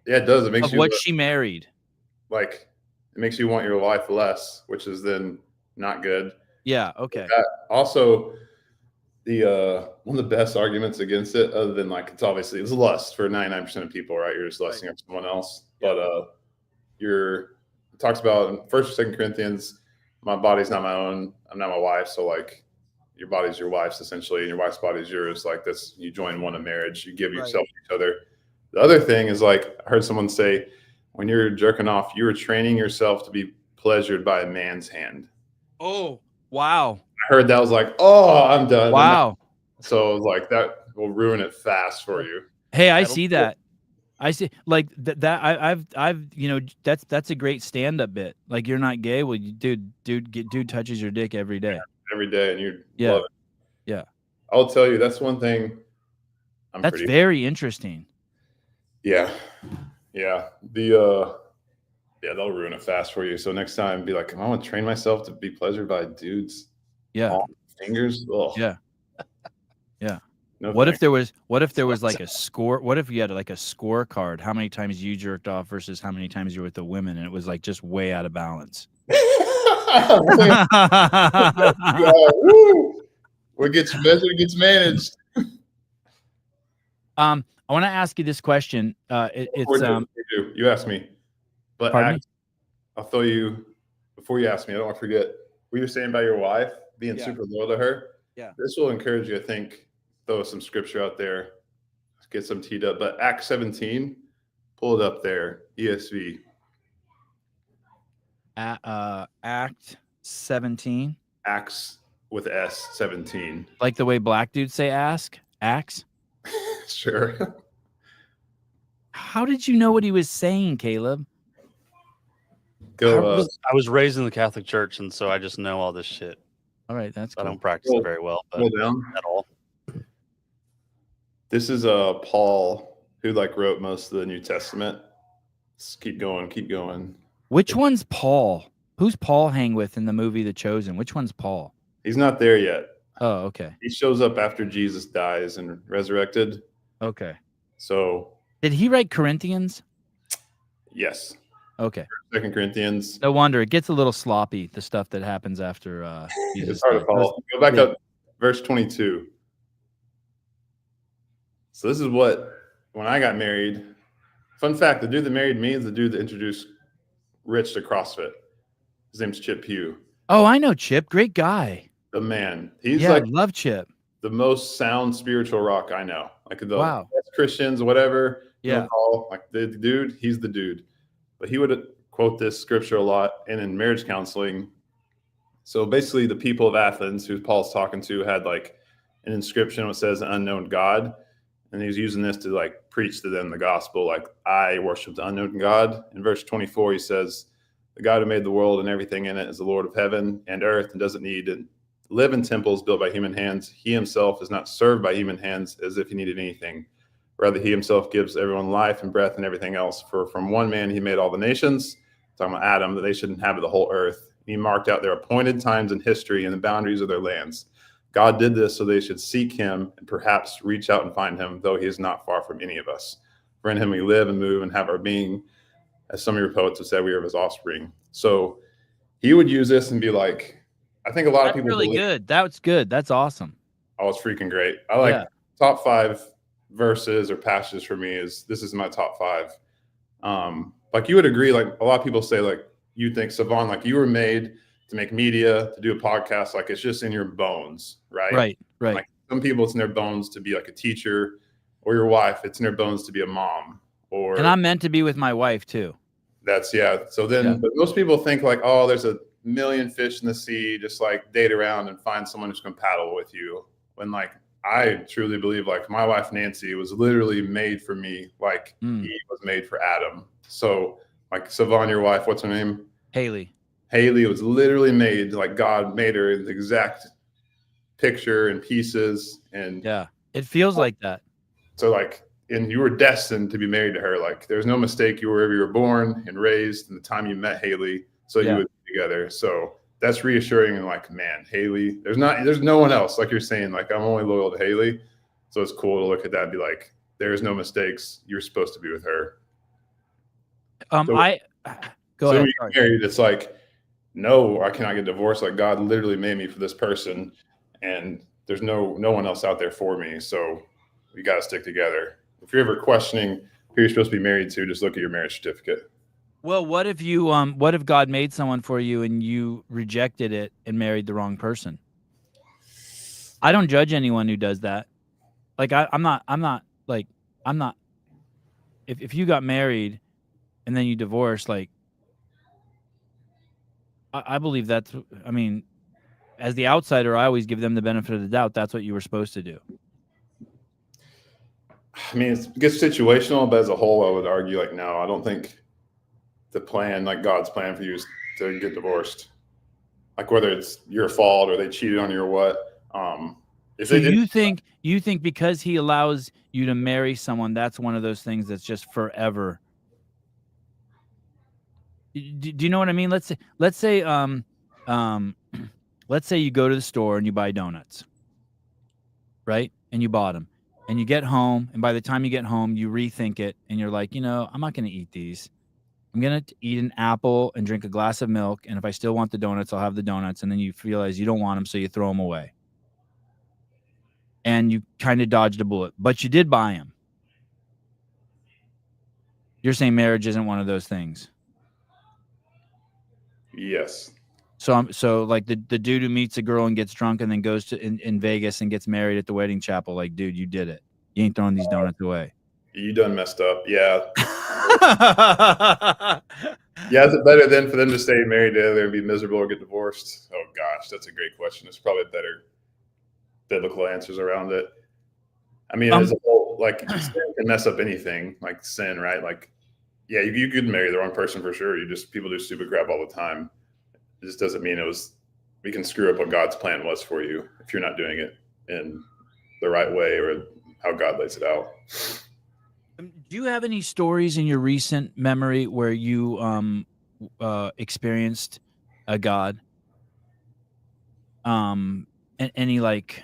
Yeah, it does. It makes of you what she married. Like it makes you want your life less, which is then not good. Yeah. Okay. Also, the one of the best arguments against it, other than like it's lust for 99% of people, right? You're just lusting after someone else. Yeah. But it talks about in 1st or 2nd Corinthians, my body's not my own. I'm not my wife. So like your body's your wife's essentially, and your wife's body's yours. Like this, you join one in marriage. You give yourself to each other. The other thing is like I heard someone say, when you're jerking off, you are training yourself to be pleasured by a man's hand. Oh, wow. I heard that. Was like, oh, I'm done. Wow. So like that will ruin it fast for you. Hey, I see that. I see like that. I've that's a great stand-up bit. Like you're not gay. Well, dude touches your dick every day. Every day, and you love it. Yeah. I'll tell you, that's one thing. That's very interesting. Yeah. Yeah. They'll ruin it fast for you. So next time, be like, I want to train myself to be pleasured by dudes. Yeah. Fingers. Ugh. Yeah. Yeah. No what if there was like a score? What if you had like a scorecard? How many times you jerked off versus how many times you were with the women, and it was like just way out of balance. What gets measured gets managed. I want to ask you this question. You asked me, but I'll throw you before you ask me. I don't want to forget. What you were saying about your wife being super loyal to her. Yeah, this will encourage you. I think throw some scripture out there, get some teed up. But Acts 17, pull it up there. ESV. Act 17. Acts with S 17. Like the way black dudes say ask? Acts? Sure. How did you know what he was saying, Caleb? I was raised in the Catholic Church, and so I just know all this shit. All right, that's cool. I don't practice it very well, but at all. This is Paul, who like wrote most of the New Testament. Let's keep going. Which one's Paul? Who's Paul hang with in the movie The Chosen? Which one's Paul? He's not there yet. Oh, okay. He shows up after Jesus dies and resurrected. Okay. So did he write Corinthians? Yes. Okay. 2 Corinthians. No wonder it gets a little sloppy, the stuff that happens after Jesus. It's hard to follow. Go back up, verse 22. So this is when I got married. Fun fact, the dude that married me is the dude that introduced Rich to CrossFit. His name's Chip Pugh. Oh, I know Chip. Great guy. The man. He's I love Chip. The most sound spiritual rock I know. Like the best Christians, whatever. Yeah. Like the dude, he's the dude. But he would quote this scripture a lot and in marriage counseling. So basically the people of Athens, who Paul's talking to, had like an inscription that says unknown God. And he was using this to like preach to them the gospel. Like, I worship the unknown God. In verse 24, he says, the God who made the world and everything in it is the Lord of heaven and earth and doesn't need to live in temples built by human hands. He himself is not served by human hands as if he needed anything. Rather, he himself gives everyone life and breath and everything else. For from one man, he made all the nations, talking about Adam, that they should inhabit the whole earth. He marked out their appointed times in history and the boundaries of their lands. God did this so they should seek him and perhaps reach out and find him, though he is not far from any of us. For in him we live and move and have our being, as some of your poets have said, we are his offspring. So he would use this and be like, I think a lot of people really good. That's good. That's awesome. Oh, it's freaking great. I like top 5 verses or passages for me this is my top 5. Like you would agree, like a lot of people say, like you think, Savon, like you were made to make media, to do a podcast, like it's just in your bones, right? Right. Like some people it's in their bones to be like a teacher, or your wife, it's in their bones to be a mom. Or And I'm meant to be with my wife too. that's So then, but most people think like, oh, there's a million fish in the sea, just like date around and find someone who's going to paddle with you. When like, I truly believe like my wife, Nancy, was literally made for me. Like Eve was made for Adam. So like Savon, your wife, what's her name? Haley. Haley was literally made like God made her in the exact picture and pieces. And yeah, it feels like that. So like, and you were destined to be married to her. Like there's no mistake. You were wherever you were born and raised and the time you met Haley. So you would be together. So that's reassuring. And like, man, Haley, there's no one else. Like you're saying, like, I'm only loyal to Haley. So it's cool to look at that and be like, there's no mistakes. You're supposed to be with her. Go ahead. When you get married, it's like, no, I cannot get divorced. Like God literally made me for this person, and there's no one else out there for me. So we got to stick together. If you're ever questioning who you're supposed to be married to, just look at your marriage certificate. Well, what if you what if God made someone for you and you rejected it and married the wrong person? I don't judge anyone who does that. Like I'm not if you got married and then you divorced, like I believe that's, I mean, as the outsider, I always give them the benefit of the doubt. That's what you were supposed to do. I mean, it gets situational, but as a whole, I would argue like, no, I don't think the plan, like God's plan for you is to get divorced. Like whether it's your fault or they cheated on you or what. So you think because he allows you to marry someone, that's one of those things that's just forever. Do you know what I mean? Let's say let's say you go to the store and you buy donuts, right? And you bought them, and you get home, and by the time you get home, you rethink it, and you're like, I'm not going to eat these. I'm going to eat an apple and drink a glass of milk, and if I still want the donuts, I'll have the donuts, and then you realize you don't want them, so you throw them away. And you kind of dodged a bullet, but you did buy them. You're saying marriage isn't one of those things. Yes. So like the dude who meets a girl and gets drunk and then goes to in Vegas and gets married at the wedding chapel, like, dude, you did it. You ain't throwing these donuts away. You done messed up. Yeah. Yeah, is it better then for them to stay married together and be miserable or get divorced? Oh gosh, that's a great question. There's probably better biblical answers around it. I mean, as a whole, like sin can mess up anything, like sin, right? Like, yeah, you could marry the wrong person for sure. People do stupid crap all the time. It just doesn't mean we can screw up what God's plan was for you if you're not doing it in the right way or how God lays it out. Do you have any stories in your recent memory where you experienced a God? Any like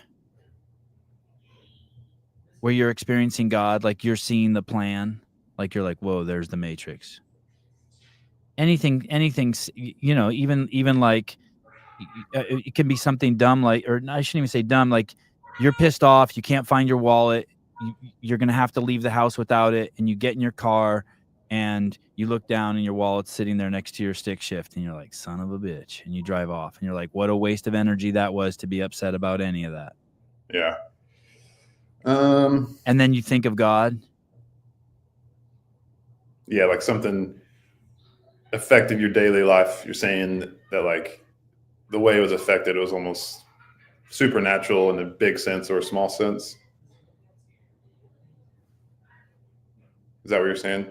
where you're experiencing God, like you're seeing the plan, like you're like, whoa, there's the Matrix. Anything, even like it can be something dumb, like, or I shouldn't even say dumb, like you're pissed off, you can't find your wallet, you're gonna have to leave the house without it, and you get in your car and you look down and your wallet's sitting there next to your stick shift, and you're like, son of a bitch, and you drive off, and you're like, what a waste of energy that was to be upset about any of that. Yeah. And then you think of God. Yeah, like something affected your daily life. You're saying that like the way it was affected, it was almost supernatural in a big sense or a small sense. Is that what you're saying?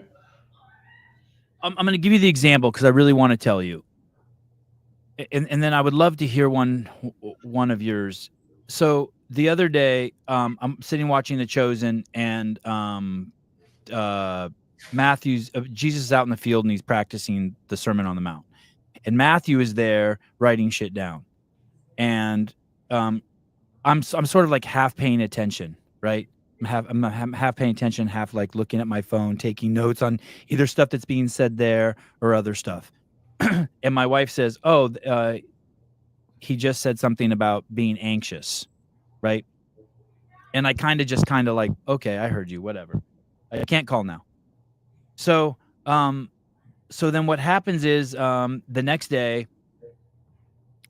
I'm going to give you the example because I really want to tell you. And then I would love to hear one of yours. So the other day, I'm sitting watching The Chosen, and Jesus is out in the field and he's practicing the Sermon on the Mount, and Matthew is there writing shit down, and I'm sort of like half paying attention, right? I'm half paying attention, half like looking at my phone, taking notes on either stuff that's being said there or other stuff. And my wife says, "Oh, he just said something about being anxious," right? And I kind of like, okay, I heard you, whatever. I can't call now. So then what happens is the next day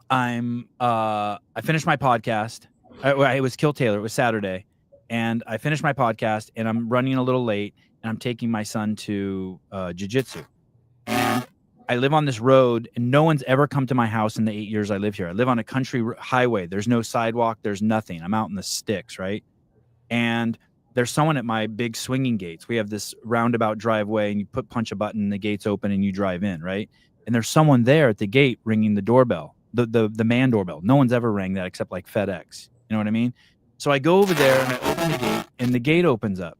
I finish my podcast It was Kill Taylor. It was Saturday, and I finished my podcast, and I'm running a little late, and I'm taking my son to jiu-jitsu. And I live on this road, and no one's ever come to my house in the 8 years I live here. I live on a country highway. There's no sidewalk. There's nothing. I'm out in the sticks, right? And there's someone at my big swinging gates. We have this roundabout driveway, and you punch a button, and the gates open, and you drive in, right? And there's someone there at the gate ringing the doorbell, the man doorbell. No one's ever rang that except like FedEx. You know what I mean? So I go over there, and I open the gate, and the gate opens up.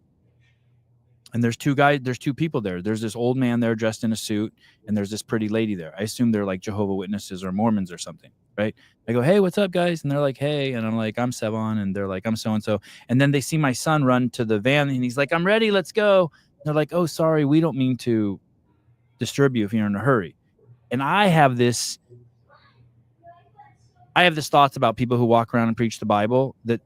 And there's two people there. There's this old man there dressed in a suit, and there's this pretty lady there. I assume they're like Jehovah's Witnesses or Mormons or something, right? I go, hey, what's up, guys? And they're like, hey. And I'm like, I'm Sevon. And they're like, I'm so-and-so. And then they see my son run to the van, and he's like, I'm ready. Let's go. And they're like, oh, sorry. We don't mean to disturb you if you're in a hurry. And I have this thoughts about people who walk around and preach the Bible that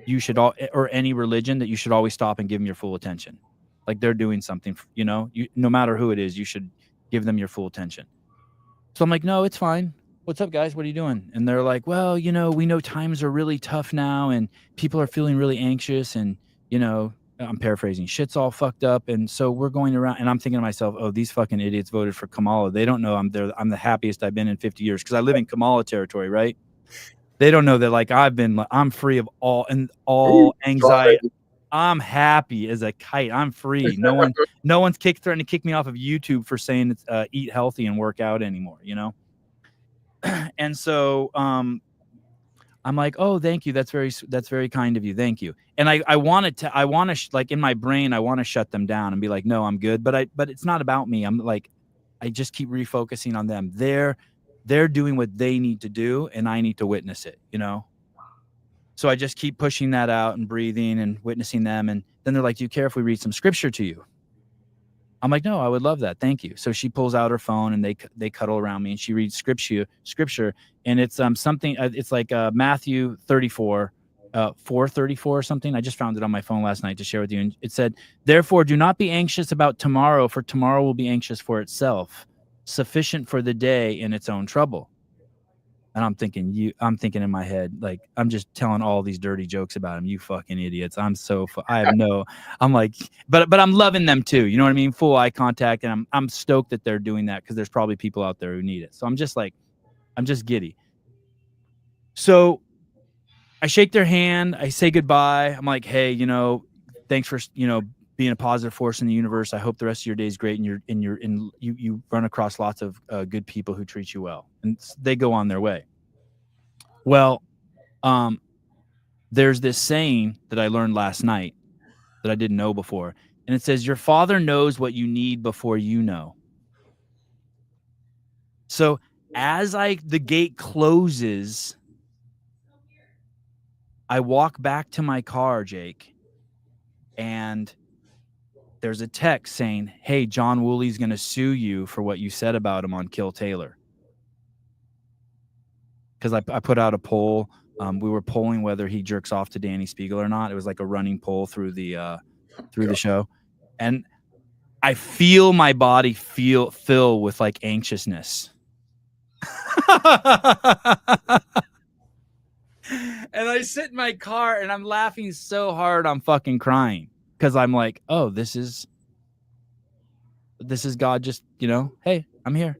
you should all, or any religion, that you should always stop and give them your full attention. Like they're doing something, no matter who it is, you should give them your full attention. So I'm like, no, it's fine. What's up, guys? What are you doing? And they're like, well, we know times are really tough now, and people are feeling really anxious, and, I'm paraphrasing, shit's all fucked up. And so we're going around, and I'm thinking to myself, oh, these fucking idiots voted for Kamala. They don't know I'm the happiest I've been in 50 years because I live in Kamala territory, right? They don't know that I'm free of all anxiety. I'm happy as a kite. I'm free. No one's threatening to kick me off of YouTube for saying it's eat healthy and work out anymore, And so I'm like, oh, thank you. That's very kind of you. Thank you. And I want to like in my brain, I want to shut them down and be like, no, I'm good. But it's not about me. I'm like, I just keep refocusing on them. They're doing what they need to do, and I need to witness it, So I just keep pushing that out and breathing and witnessing them. And then they're like, do you care if we read some scripture to you? I'm like, no, I would love that. Thank you. So she pulls out her phone, and they cuddle around me, and she reads scripture. And it's something, it's like Matthew 34, 4:34 or something. I just found it on my phone last night to share with you. And it said, therefore, do not be anxious about tomorrow, for tomorrow will be anxious for itself. Sufficient for the day in its own trouble. And I'm thinking in my head, like, I'm just telling all these dirty jokes about him. You fucking idiots. I'm like, but I'm loving them too. You know what I mean? Full eye contact. And I'm stoked that they're doing that, because there's probably people out there who need it. So I'm just giddy. So I shake their hand. I say goodbye. I'm like, hey, thanks for, being a positive force in the universe. I hope the rest of your day is great, and you run across lots of good people who treat you well, and they go on their way. Well, there's this saying that I learned last night that I didn't know before, and it says, your Father knows what you need before you know. So as the gate closes, I walk back to my car, Jake, and there's a text saying, hey, John Woolley's going to sue you for what you said about him on Kill Taylor. Because I put out a poll. We were polling whether he jerks off to Danny Spiegel or not. It was like a running poll through the show. And I feel my body fill with like anxiousness. And I sit in my car, and I'm laughing so hard I'm fucking crying. Because I'm like, oh, this is God just, hey, I'm here.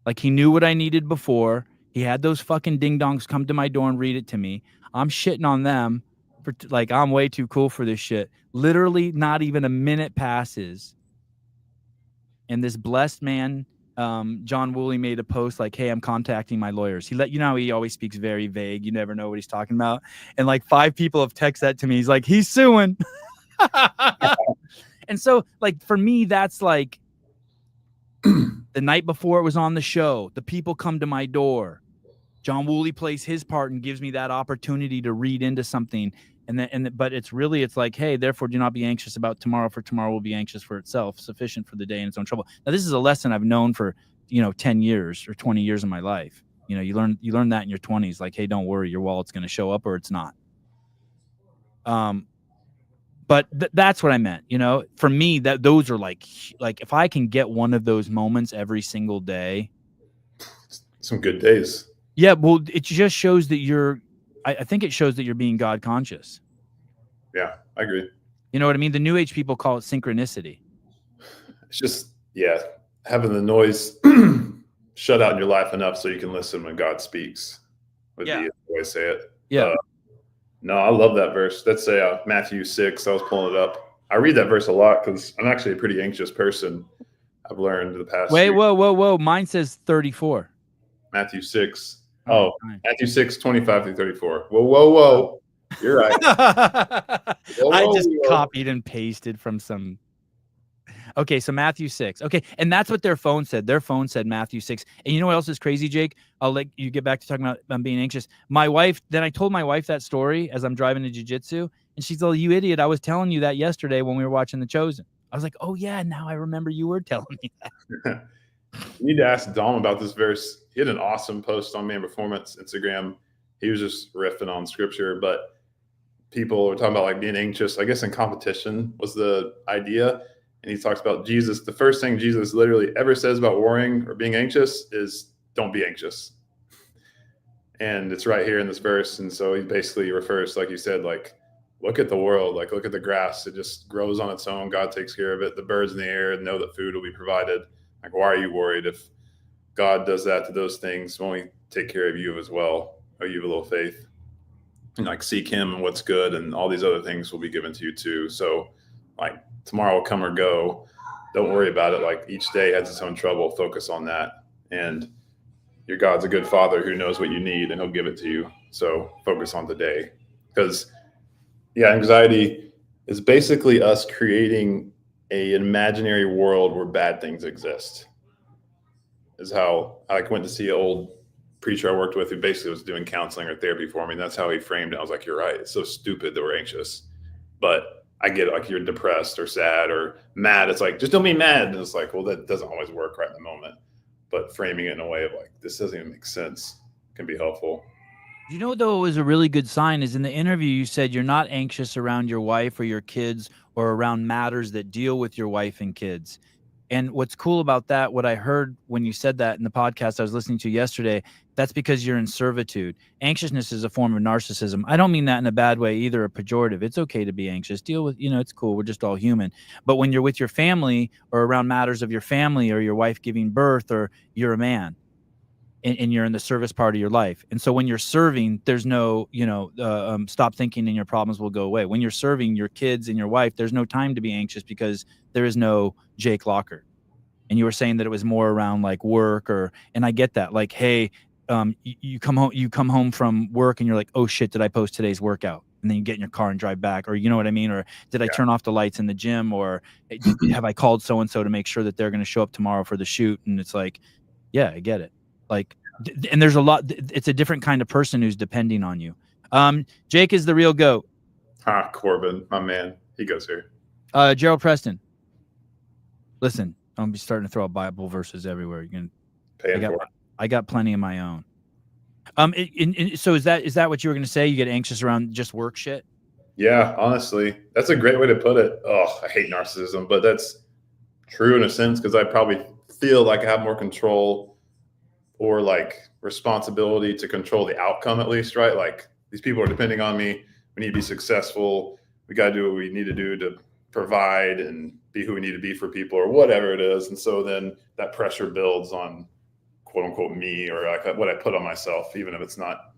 Like, he knew what I needed before. He had those fucking ding-dongs come to my door and read it to me. I'm shitting on them for like, I'm way too cool for this shit. Literally not even a minute passes. And this blessed man, John Woolley, made a post like, hey, I'm contacting my lawyers. He how he always speaks very vague. You never know what he's talking about. And like 5 people have texted that to me. He's like, he's suing. And so, like, for me, that's like the night before it was on the show, the people come to my door. John Woolley plays his part and gives me that opportunity to read into something. But it's like, hey, therefore do not be anxious about tomorrow, for tomorrow will be anxious for itself, sufficient for the day in its own trouble. Now, this is a lesson I've known for, 10 years or 20 years of my life. You learn that in your 20s, like, hey, don't worry, your wallet's going to show up or it's not. But that's what I meant. For me, that those are like if I can get one of those moments every single day. Some good days. Yeah. Well, it just shows that you're I think it shows that you're being God conscious. Yeah, I agree. You know what I mean? The New Age people call it synchronicity. It's just, yeah, having the noise shut out in your life enough so you can listen when God speaks would be the way to say it. Yeah. No, I love that verse. That's Matthew 6. I was pulling it up. I read that verse a lot because I'm actually a pretty anxious person. I've learned the past. Wait, whoa. Mine says 34. Matthew 6. Oh, Matthew 6, 25 through 34. Whoa. You're right. I just copied and pasted from some. Okay, so Matthew 6. Okay, and that's what their phone said. Their phone said Matthew 6. And you know what else is crazy, Jake? I'll let you get back to talking about being anxious. My wife, then I told my wife that story as I'm driving to jiu-jitsu, and she's like, you idiot, I was telling you that yesterday when we were watching The Chosen. I was like, oh, yeah, now I remember you were telling me that. You need to ask Dom about this verse. He had an awesome post on Man Performance Instagram. He was just riffing on scripture, but people were talking about like being anxious. I guess in competition was the idea. And he talks about Jesus. The first thing Jesus literally ever says about worrying or being anxious is don't be anxious. And it's right here in this verse. And so he basically refers, like you said, like, look at the world, like look at the grass. It just grows on its own. God takes care of it. The birds in the air know that food will be provided. Like, why are you worried if God does that to those things? Won't he take care of you as well? Oh, you have a little faith. And like seek him and what's good, and all these other things will be given to you too. So like tomorrow will come or go. Don't worry about it. Like each day has its own trouble. Focus on that. And your God's a good father who knows what you need and he'll give it to you. So focus on today. Because anxiety is basically us creating an imaginary world where bad things exist. Is how I went to see an old preacher I worked with who basically was doing counseling or therapy for me. And that's how he framed it. I was like, you're right. It's so stupid that we're anxious. But I get it. Like you're depressed or sad or mad. It's like, just don't be mad. And it's like, well, that doesn't always work right in the moment. But framing it in a way of like, this doesn't even make sense can be helpful. You know, though, it was a really good sign is in the interview, you said you're not anxious around your wife or your kids or around matters that deal with your wife and kids. And what's cool about that, what I heard when you said that in the podcast I was listening to yesterday, that's because you're in servitude. Anxiousness is a form of narcissism. I don't mean that in a bad way either, a pejorative. It's okay to be anxious. Deal with, it's cool. We're just all human. But when you're with your family or around matters of your family or your wife giving birth or you're a man and you're in the service part of your life. And so when you're serving, there's no, stop thinking and your problems will go away. When you're serving your kids and your wife, there's no time to be anxious because there is no Jake Lockert. And you were saying that it was more around like work and I get that. Like, hey, you come home from work and you're like, oh shit, did I post today's workout? And then you get in your car and drive back, or you know what I mean? Or did I turn off the lights in the gym? Or have I called so-and-so to make sure that they're going to show up tomorrow for the shoot? And it's like, yeah, I get it. Like, and there's a lot, it's a different kind of person who's depending on you. Jake is the real GOAT. Corbin, my man. He goes here. Gerald Preston. Listen, I'm gonna be starting to throw out Bible verses everywhere. You're gonna pay for it. I got plenty of my own. So is that what you were gonna say? You get anxious around just work shit? Yeah, honestly, that's a great way to put it. Oh, I hate narcissism, but that's true in a sense because I probably feel like I have more control or like responsibility to control the outcome at least, right? Like these people are depending on me. We need to be successful. We got to do what we need to do to provide and be who we need to be for people or whatever it is. And so then that pressure builds on quote unquote me or like what I put on myself, even if it's not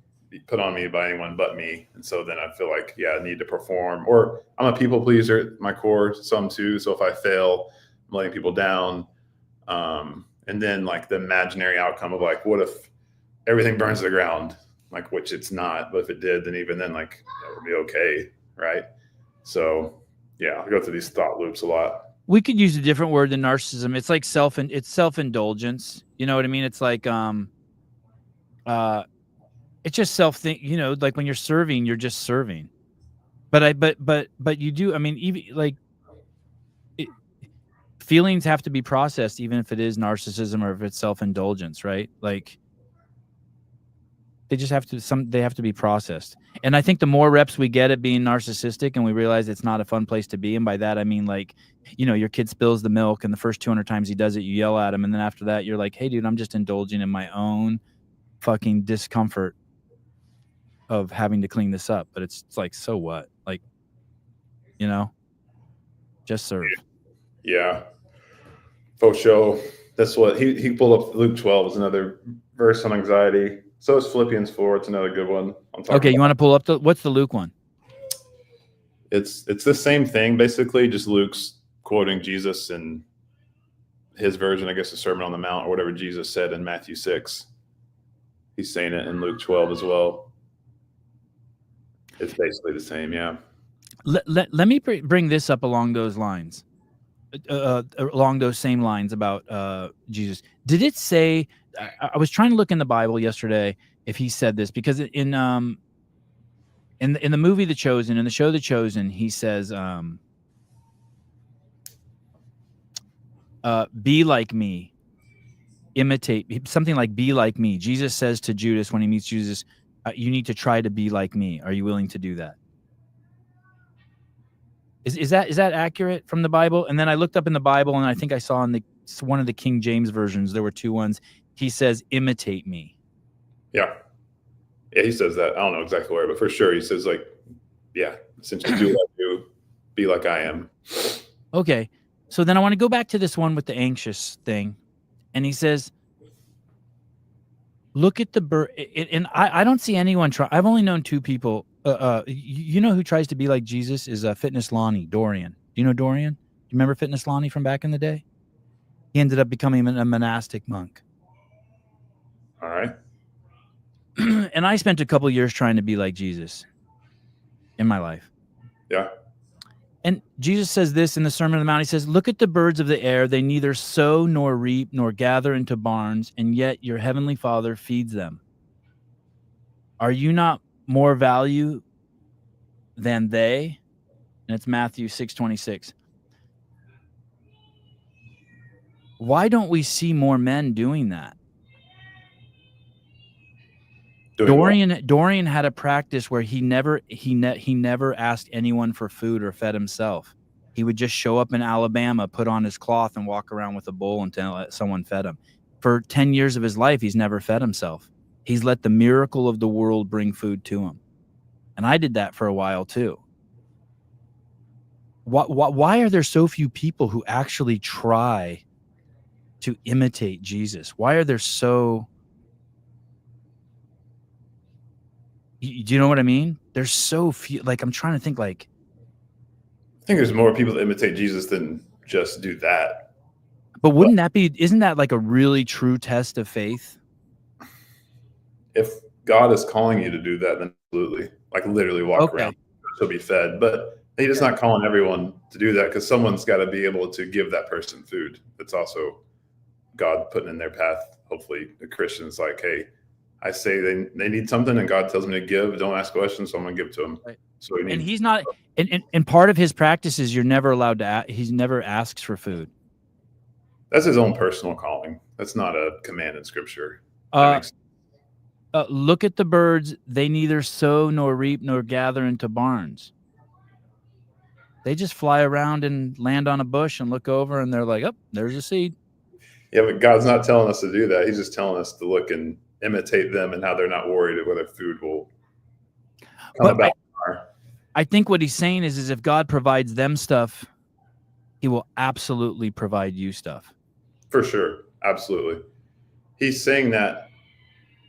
put on me by anyone but me. And so then I feel like, I need to perform, or I'm a people pleaser at my core, some too. So if I fail, I'm letting people down. And then like the imaginary outcome of like, what if everything burns to the ground? Like, which it's not, but if it did, then even then like that would be okay. Right. So I go through these thought loops a lot. We could use a different word than narcissism. It's like self-indulgence. You know what I mean? It's like, it's just like when you're serving, you're just serving. But you do, I mean, even like feelings have to be processed, even if it is narcissism or if it's self-indulgence, right? Like they just have to be processed. And I think the more reps we get at being narcissistic and we realize it's not a fun place to be. And by that, I mean, like, your kid spills the milk and the first 200 times he does it, you yell at him. And then after that, you're like, hey dude, I'm just indulging in my own fucking discomfort of having to clean this up, but it's like, so what? Like, you know, just serve. Yeah. For sure. That's what he pulled up. Luke 12 is another verse on anxiety. So is Philippians 4. It's another good one. Okay, you want to pull up what's the Luke one? It's the same thing basically. Just Luke's quoting Jesus and his version, I guess, the Sermon on the Mount or whatever Jesus said in Matthew 6. He's saying it in Luke 12 as well. It's basically the same. Yeah. Let me bring this up along those lines. Along those same lines about Jesus. Did it say? I was trying to look in the Bible yesterday if he said this, because in the movie The Chosen, in the show The Chosen, he says, "Be like me, imitate," something like "be like me." Jesus says to Judas when he meets Jesus, "You need to try to be like me. Are you willing to do that?" Is that accurate from the Bible? And then I looked up in the Bible, and I think I saw in one of the King James versions, there were two ones. He says, "Imitate me." Yeah. Yeah, he says that. I don't know exactly where, but for sure he says, like, yeah, essentially do what I do, be like I am. Okay. So then I want to go back to this one with the anxious thing. And he says, look at the bird. And I don't see anyone try. I've only known two people. You know who tries to be like Jesus is Fitness Lonnie, Dorian. Do you know Dorian? You remember Fitness Lonnie from back in the day? He ended up becoming a monastic monk. All right. And I spent a couple years trying to be like Jesus in my life. Yeah. And Jesus says this in the Sermon on the Mount. He says, look at the birds of the air. They neither sow nor reap nor gather into barns, and yet your heavenly Father feeds them. Are you not more value than they? And it's Matthew 6:26. Why don't we see more men doing that? Dorian had a practice where he never asked anyone for food or fed himself. He would just show up in Alabama, put on his cloth, and walk around with a bowl until someone fed him. For 10 years of his life, he's never fed himself. He's let the miracle of the world bring food to him. And I did that for a while too. Why are there so few people who actually try to imitate Jesus? Why are there so... Do you know what I mean? There's so few. Like, I'm trying to think, like... I think there's more people that imitate Jesus than just do that. But wouldn't that be... Isn't that like a really true test of faith? If God is calling you to do that, then absolutely. Like, literally walk around to be fed. But he's just not calling everyone to do that, because someone's got to be able to give that person food. That's also God putting in their path. Hopefully the Christian's like, hey, I say they need something and God tells me to give. Don't ask questions, so I'm going to give to them. Right. So and he's not, and part of his practice is you're never allowed to, he never asks for food. That's his own personal calling. That's not a command in Scripture. Look at the birds. They neither sow nor reap nor gather into barns. They just fly around and land on a bush and look over, and they're like, oh, there's a seed. Yeah, but God's not telling us to do that. He's just telling us to look and imitate them and how they're not worried whether food will come about. I think what he's saying is if God provides them stuff, he will absolutely provide you stuff. For sure. Absolutely. He's saying that,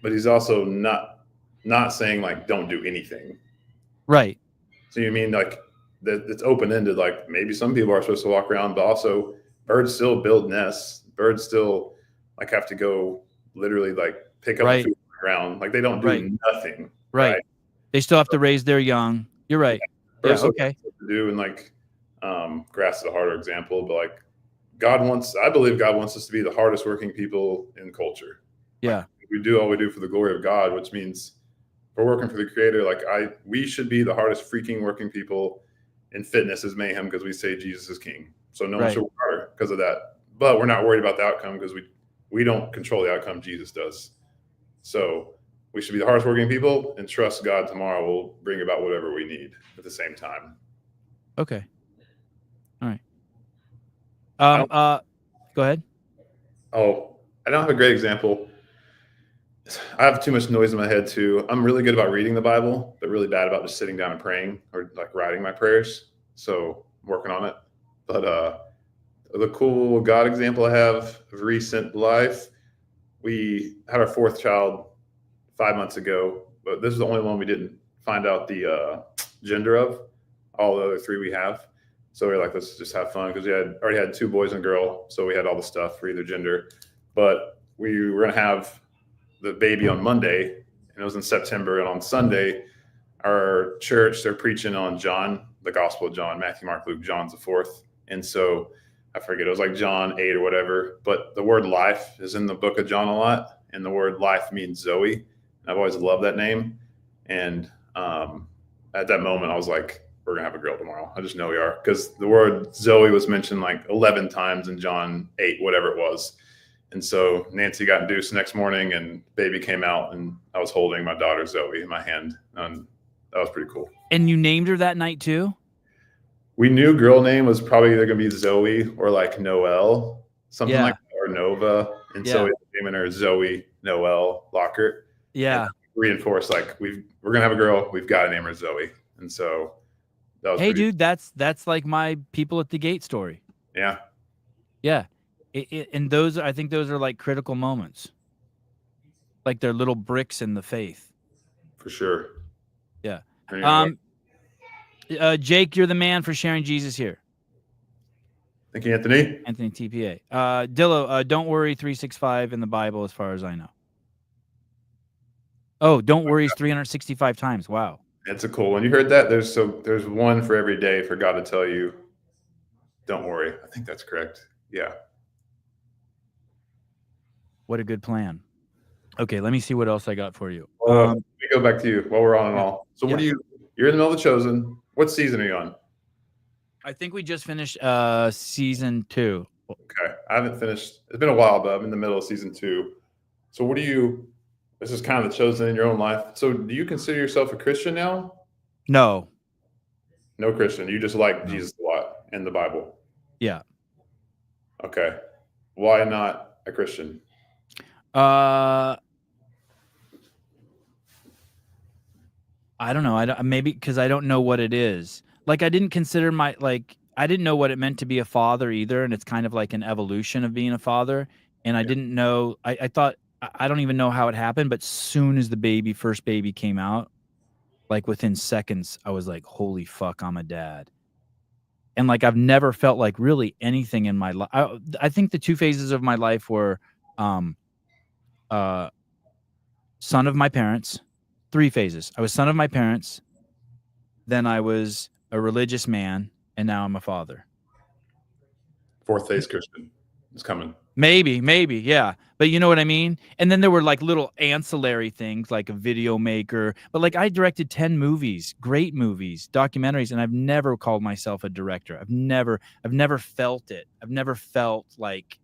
but he's also not saying, like, don't do anything. Right. So you mean, like, that it's open-ended, like maybe some people are supposed to walk around, but also birds still build nests. Birds still, like, have to go literally, like, pick up food on the ground. Like, they don't do nothing. Right. They still have to raise their young. You're right. Yeah, okay. To do, and, like, grass is a harder example, but, like, I believe God wants us to be the hardest working people in culture. Yeah. Like, we do all we do for the glory of God, which means we're working for the Creator. Like, we should be the hardest freaking working people in fitness as Mayhem, because we say Jesus is King. So no one should work harder because of that. But we're not worried about the outcome because we don't control the outcome. Jesus does. So we should be the hardest working people and trust God tomorrow will bring about whatever we need at the same time. Okay. All right. Go ahead. Oh, I don't have a great example. I have too much noise in my head too. I'm really good about reading the Bible, but really bad about just sitting down and praying or like writing my prayers. So I'm working on it. But the cool God example I have of recent life, we had our fourth child 5 months ago, but this is the only one we didn't find out the gender of. All the other three we have. So we were like, let's just have fun because we had already had 2 boys and a girl. So we had all the stuff for either gender. But we were going to have the baby on Monday, and it was in September. And on Sunday, our church, they're preaching on John, the Gospel of John, Matthew, Mark, Luke, John's the 4th. And so I forget, it was like John 8 or whatever. But the word life is in the book of John a lot. And the word life means Zoe. And I've always loved that name. And at that moment, I was like, we're going to have a girl tomorrow. I just know we are. Because the word Zoe was mentioned like 11 times in John 8, whatever it was. And so Nancy got induced the next morning and baby came out and I was holding my daughter Zoe in my hand. And that was pretty cool. And you named her that night too? We knew girl name was probably either going to be Zoe or like Noelle, something like that, or Nova. And so we named her Zoe Noelle Lockert. Yeah. And reinforced like we're going to have a girl. We've got to name her Zoe. And so that was hey, dude, that's like my people at the gate story. Yeah. Yeah. And those, I think those are like critical moments. Like they're little bricks in the faith. For sure. Yeah. Jake, you're the man for sharing Jesus here. Thank you, Anthony. Anthony TPA. Dillo, don't worry 365 in the Bible as far as I know. Oh, don't worry is 365 times. Wow. It's a cool one. You heard that? There's one for every day for God to tell you, don't worry. I think that's correct. Yeah. What a good plan. Okay, let me see what else I got for you. Let me go back to you while we're on and all. So what you're in the middle of The Chosen. What season are you on? I think we just finished season 2. Okay. I haven't finished. It's been a while, but I'm in the middle of season 2. So this is kind of The Chosen in your own life. So do you consider yourself a Christian now? No. No Christian. You just like Jesus a lot in the Bible. Yeah. Okay. Why not a Christian? I don't know. Maybe because I don't know what it is. Like I didn't consider I didn't know what it meant to be a father either, and it's kind of like an evolution of being a father. And I didn't know. I thought I don't even know how it happened, but soon as the first baby came out, like within seconds, I was like, "Holy fuck, I'm a dad." And like I've never felt like really anything in my life. I think the 2 phases of my life were, son of my parents. 3 phases. I was son of my parents, then I was a religious man, and now I'm a father. 4th phase Christian is coming. Maybe, yeah. But you know what I mean? And then there were like little ancillary things like a video maker. But like I directed 10 movies, great movies, documentaries, and I've never called myself a director. I've never felt it. I've never felt like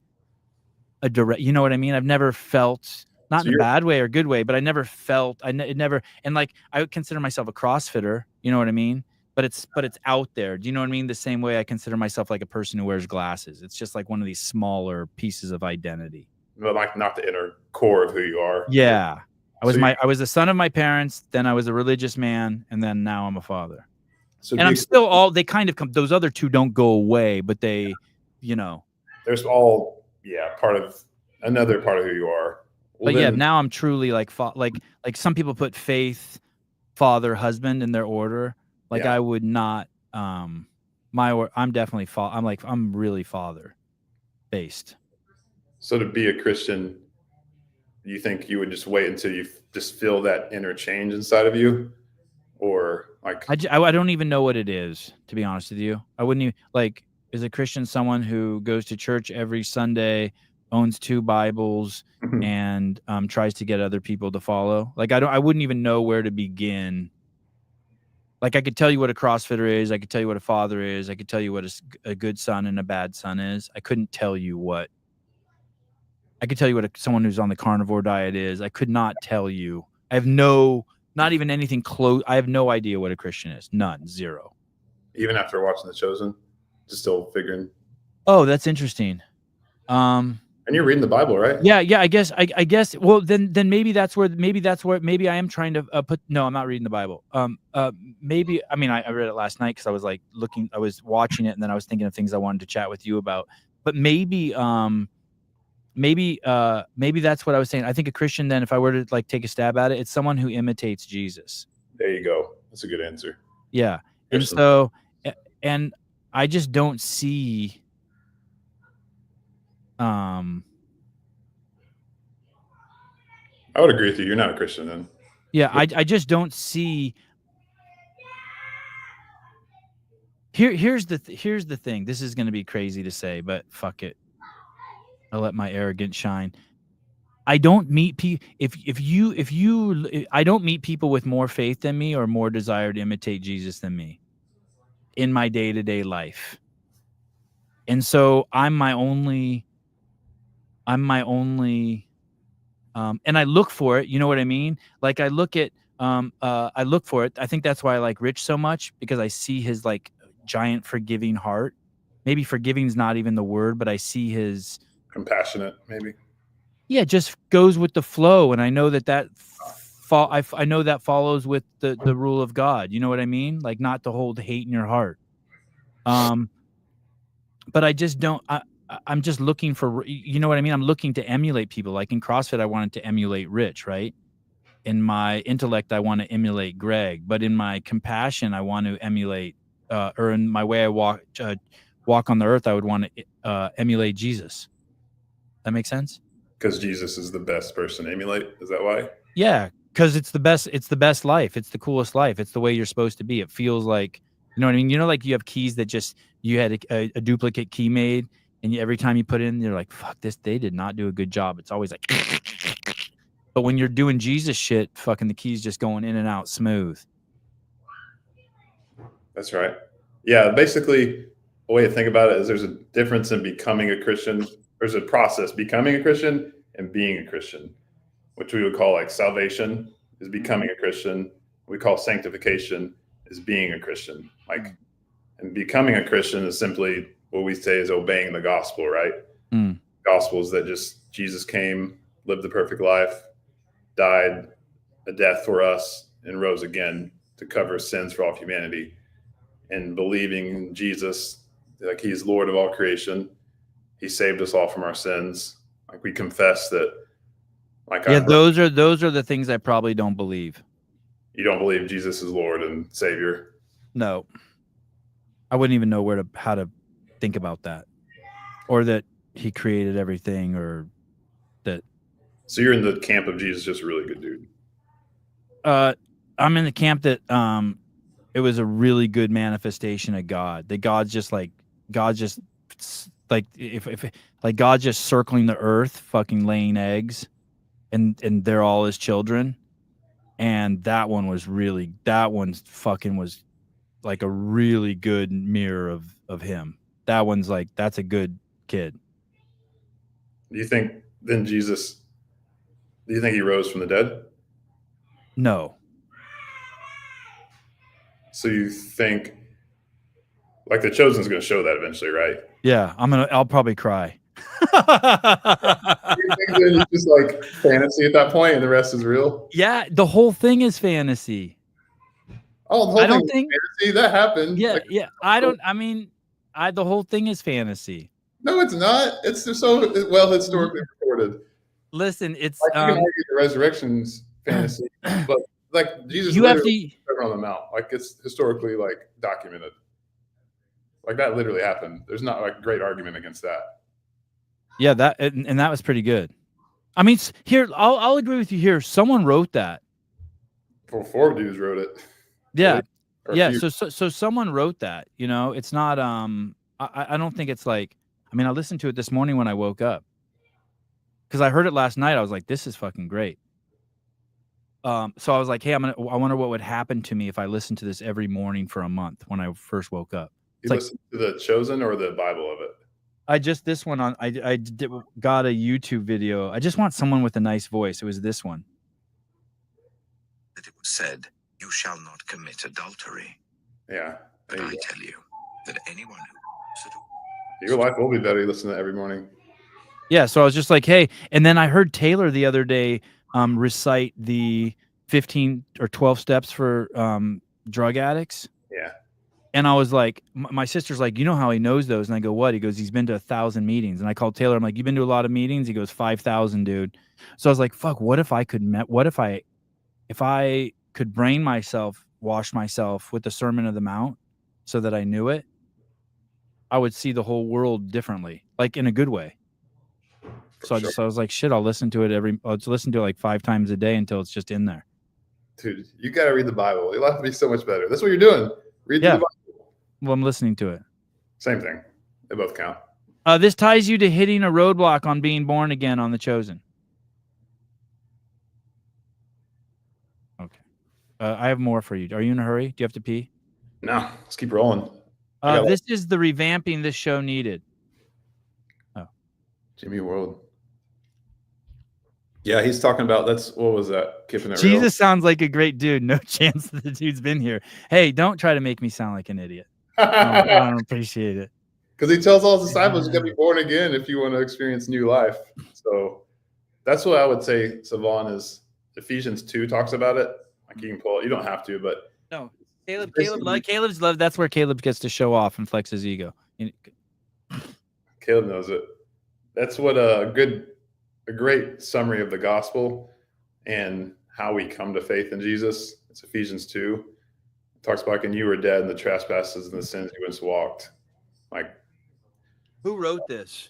a direct, you know what I mean? I've never felt, not in a bad way or good way, but I never felt, it never, and like I would consider myself a CrossFitter, you know what I mean? But it's out there. Do you know what I mean? The same way I consider myself like a person who wears glasses. It's just like one of these smaller pieces of identity. But like not the inner core of who you are. Yeah. I was the son of my parents, then I was a religious man, and then now I'm a father. So and I'm still they kind of come, those other 2 don't go away, but they, you know. There's all, another part of who you are. Well, but now I'm truly like some people put faith, father, husband in their order. Like I would not. I'm definitely I'm really father based. So to be a Christian, you think you would just wait until you just feel that inner change inside of you, or like I don't even know what it is, to be honest with you. I wouldn't even like. Is a Christian someone who goes to church every Sunday, owns 2 Bibles, and tries to get other people to follow? Like I wouldn't even know where to begin. Like I could tell you what a CrossFitter is. I could tell you what a father is. I could tell you what a good son and a bad son is. I couldn't tell you what. I could tell you what someone who's on the carnivore diet is. I could not tell you. I have not even anything close. I have no idea what a Christian is. None. 0. Even after watching The Chosen, just still figuring. Oh, that's interesting. Are And you're reading the Bible, right? Yeah, I guess. Well, then maybe that's where maybe I am trying to put. No, I'm not reading the Bible. Maybe I mean I read it last night because I was like I was watching it, and then I was thinking of things I wanted to chat with you about. But maybe that's what I was saying. I think a Christian, then, if I were to like take a stab at it, it's someone who imitates Jesus. There you go. That's a good answer. Yeah, and so, and I just don't see. I would agree with you. You're not a Christian then. Yeah, I just don't see. Here's the thing. This is going to be crazy to say, but fuck it. I'll let my arrogance shine. I don't meet people. I don't meet people with more faith than me or more desire to imitate Jesus than me in my day-to-day life. And so I'm my only. And I look for it. You know what I mean? Like I look for it. I think that's why I like Rich so much, because I see his like giant forgiving heart. Maybe forgiving is not even the word, but I see his compassionate, maybe. Yeah, just goes with the flow, and I know I know that follows with the rule of God. You know what I mean? Like not to hold hate in your heart. But I just don't. I'm just looking for, you know what I mean? I'm looking to emulate people. Like in CrossFit, I wanted to emulate Rich, right? In my intellect, I want to emulate Greg, but in my compassion, I want to emulate, or in my way I walk on the earth, I would want to emulate Jesus. That makes sense? Because Jesus is the best person to emulate. Is that why? Yeah, because it's the best. It's the best life. It's the coolest life. It's the way you're supposed to be. It feels like, you know what I mean? You know, like you have keys that just, you had a duplicate key made, and every time you put in, you're like, fuck this, they did not do a good job. It's always like, but when you're doing Jesus shit, fucking the keys just going in and out smooth. That's right. Yeah, basically, the way to think about it is there's a difference in becoming a Christian. There's a process, becoming a Christian and being a Christian, which we would call like salvation is becoming a Christian. We call sanctification is being a Christian. Like, and becoming a Christian is simply what we say is obeying the gospel, right? Gospel is that just Jesus came, lived the perfect life, died a death for us, and rose again to cover sins for all humanity. And believing in Jesus, like he's Lord of all creation, he saved us all from our sins. Like we confess that. Like yeah, those are the things I probably don't believe. You don't believe Jesus is Lord and Savior? No, I wouldn't even know how to think about that, or that he created everything, or that. So you're in the camp of Jesus, just a really good dude. I'm in the camp that it was a really good manifestation of God. That God's just like God's circling the earth, fucking laying eggs, and they're all his children. And that one was like a really good mirror of him. That one's like, that's a good kid. Do you think he rose from the dead? No. So you think like The Chosen's going to show that eventually, right? Yeah, I'll probably cry. You think that it's just like fantasy at that point and the rest is real? Yeah, the whole thing is fantasy. Oh, the whole thing is fantasy? That happened. Yeah, yeah. The whole thing is fantasy. No, it's not. It's just so well historically recorded. Listen, it's like, you can argue the resurrection's fantasy, but like Jesus you have to on the mount. Like it's historically like documented. Like that literally happened. There's not like a great argument against that. Yeah, and that was pretty good. I mean, here I'll agree with you here. Someone wrote that. Well, 4 dudes wrote it. Yeah. Yeah. So someone wrote that, you know, it's not, I don't think it's like, I mean, I listened to it this morning when I woke up because I heard it last night. I was like, this is fucking great. So I was like, hey, I wonder what would happen to me if I listened to this every morning for a month when I first woke up. You listened to The Chosen or the Bible of it? I got a YouTube video. I just want someone with a nice voice. It was this one. That it was said, you shall not commit adultery. Yeah. But I tell you that anyone who your life will be better. You listen to it every morning. Yeah, so I was just like, hey, and then I heard Taylor the other day recite the 15 or 12 steps for drug addicts. Yeah. And I was like, my sister's like, you know how he knows those? And I go, what? He goes, he's been to 1,000 meetings. And I called Taylor. I'm like, you've been to a lot of meetings? He goes, 5,000, dude. So I was like, fuck, what if I could brain myself, wash myself with the Sermon of the Mount so that I knew it, I would see the whole world differently, like in a good way. So I was like, shit, I'll listen to it listen to it like 5 times a day until it's just in there. Dude, you got to read the Bible. It'll have to be so much better. That's what you're doing. Read the Bible. Well, I'm listening to it. Same thing. They both count. This ties you to hitting a roadblock on being born again on The Chosen. Okay. I have more for you. Are you in a hurry? Do you have to pee? No, let's keep rolling. This is the revamping this show needed. Oh. Jimmy World. Yeah, he's talking about what was that? Keeping it Jesus real. sounds like a great dude. No chance that the dude's been here. Hey, don't try to make me sound like an idiot. I don't appreciate it. Because he tells all his disciples you got to be born again if you want to experience new life. So that's what I would say, Savon, is Ephesians 2 talks about it. Like you can pull it. You don't have to, but no. Caleb's love. That's where Caleb gets to show off and flex his ego. Caleb knows it. That's what a great summary of the gospel and how we come to faith in Jesus. It's Ephesians 2. It talks about, and you were dead in the trespasses and the sins you once walked. Like, who wrote this?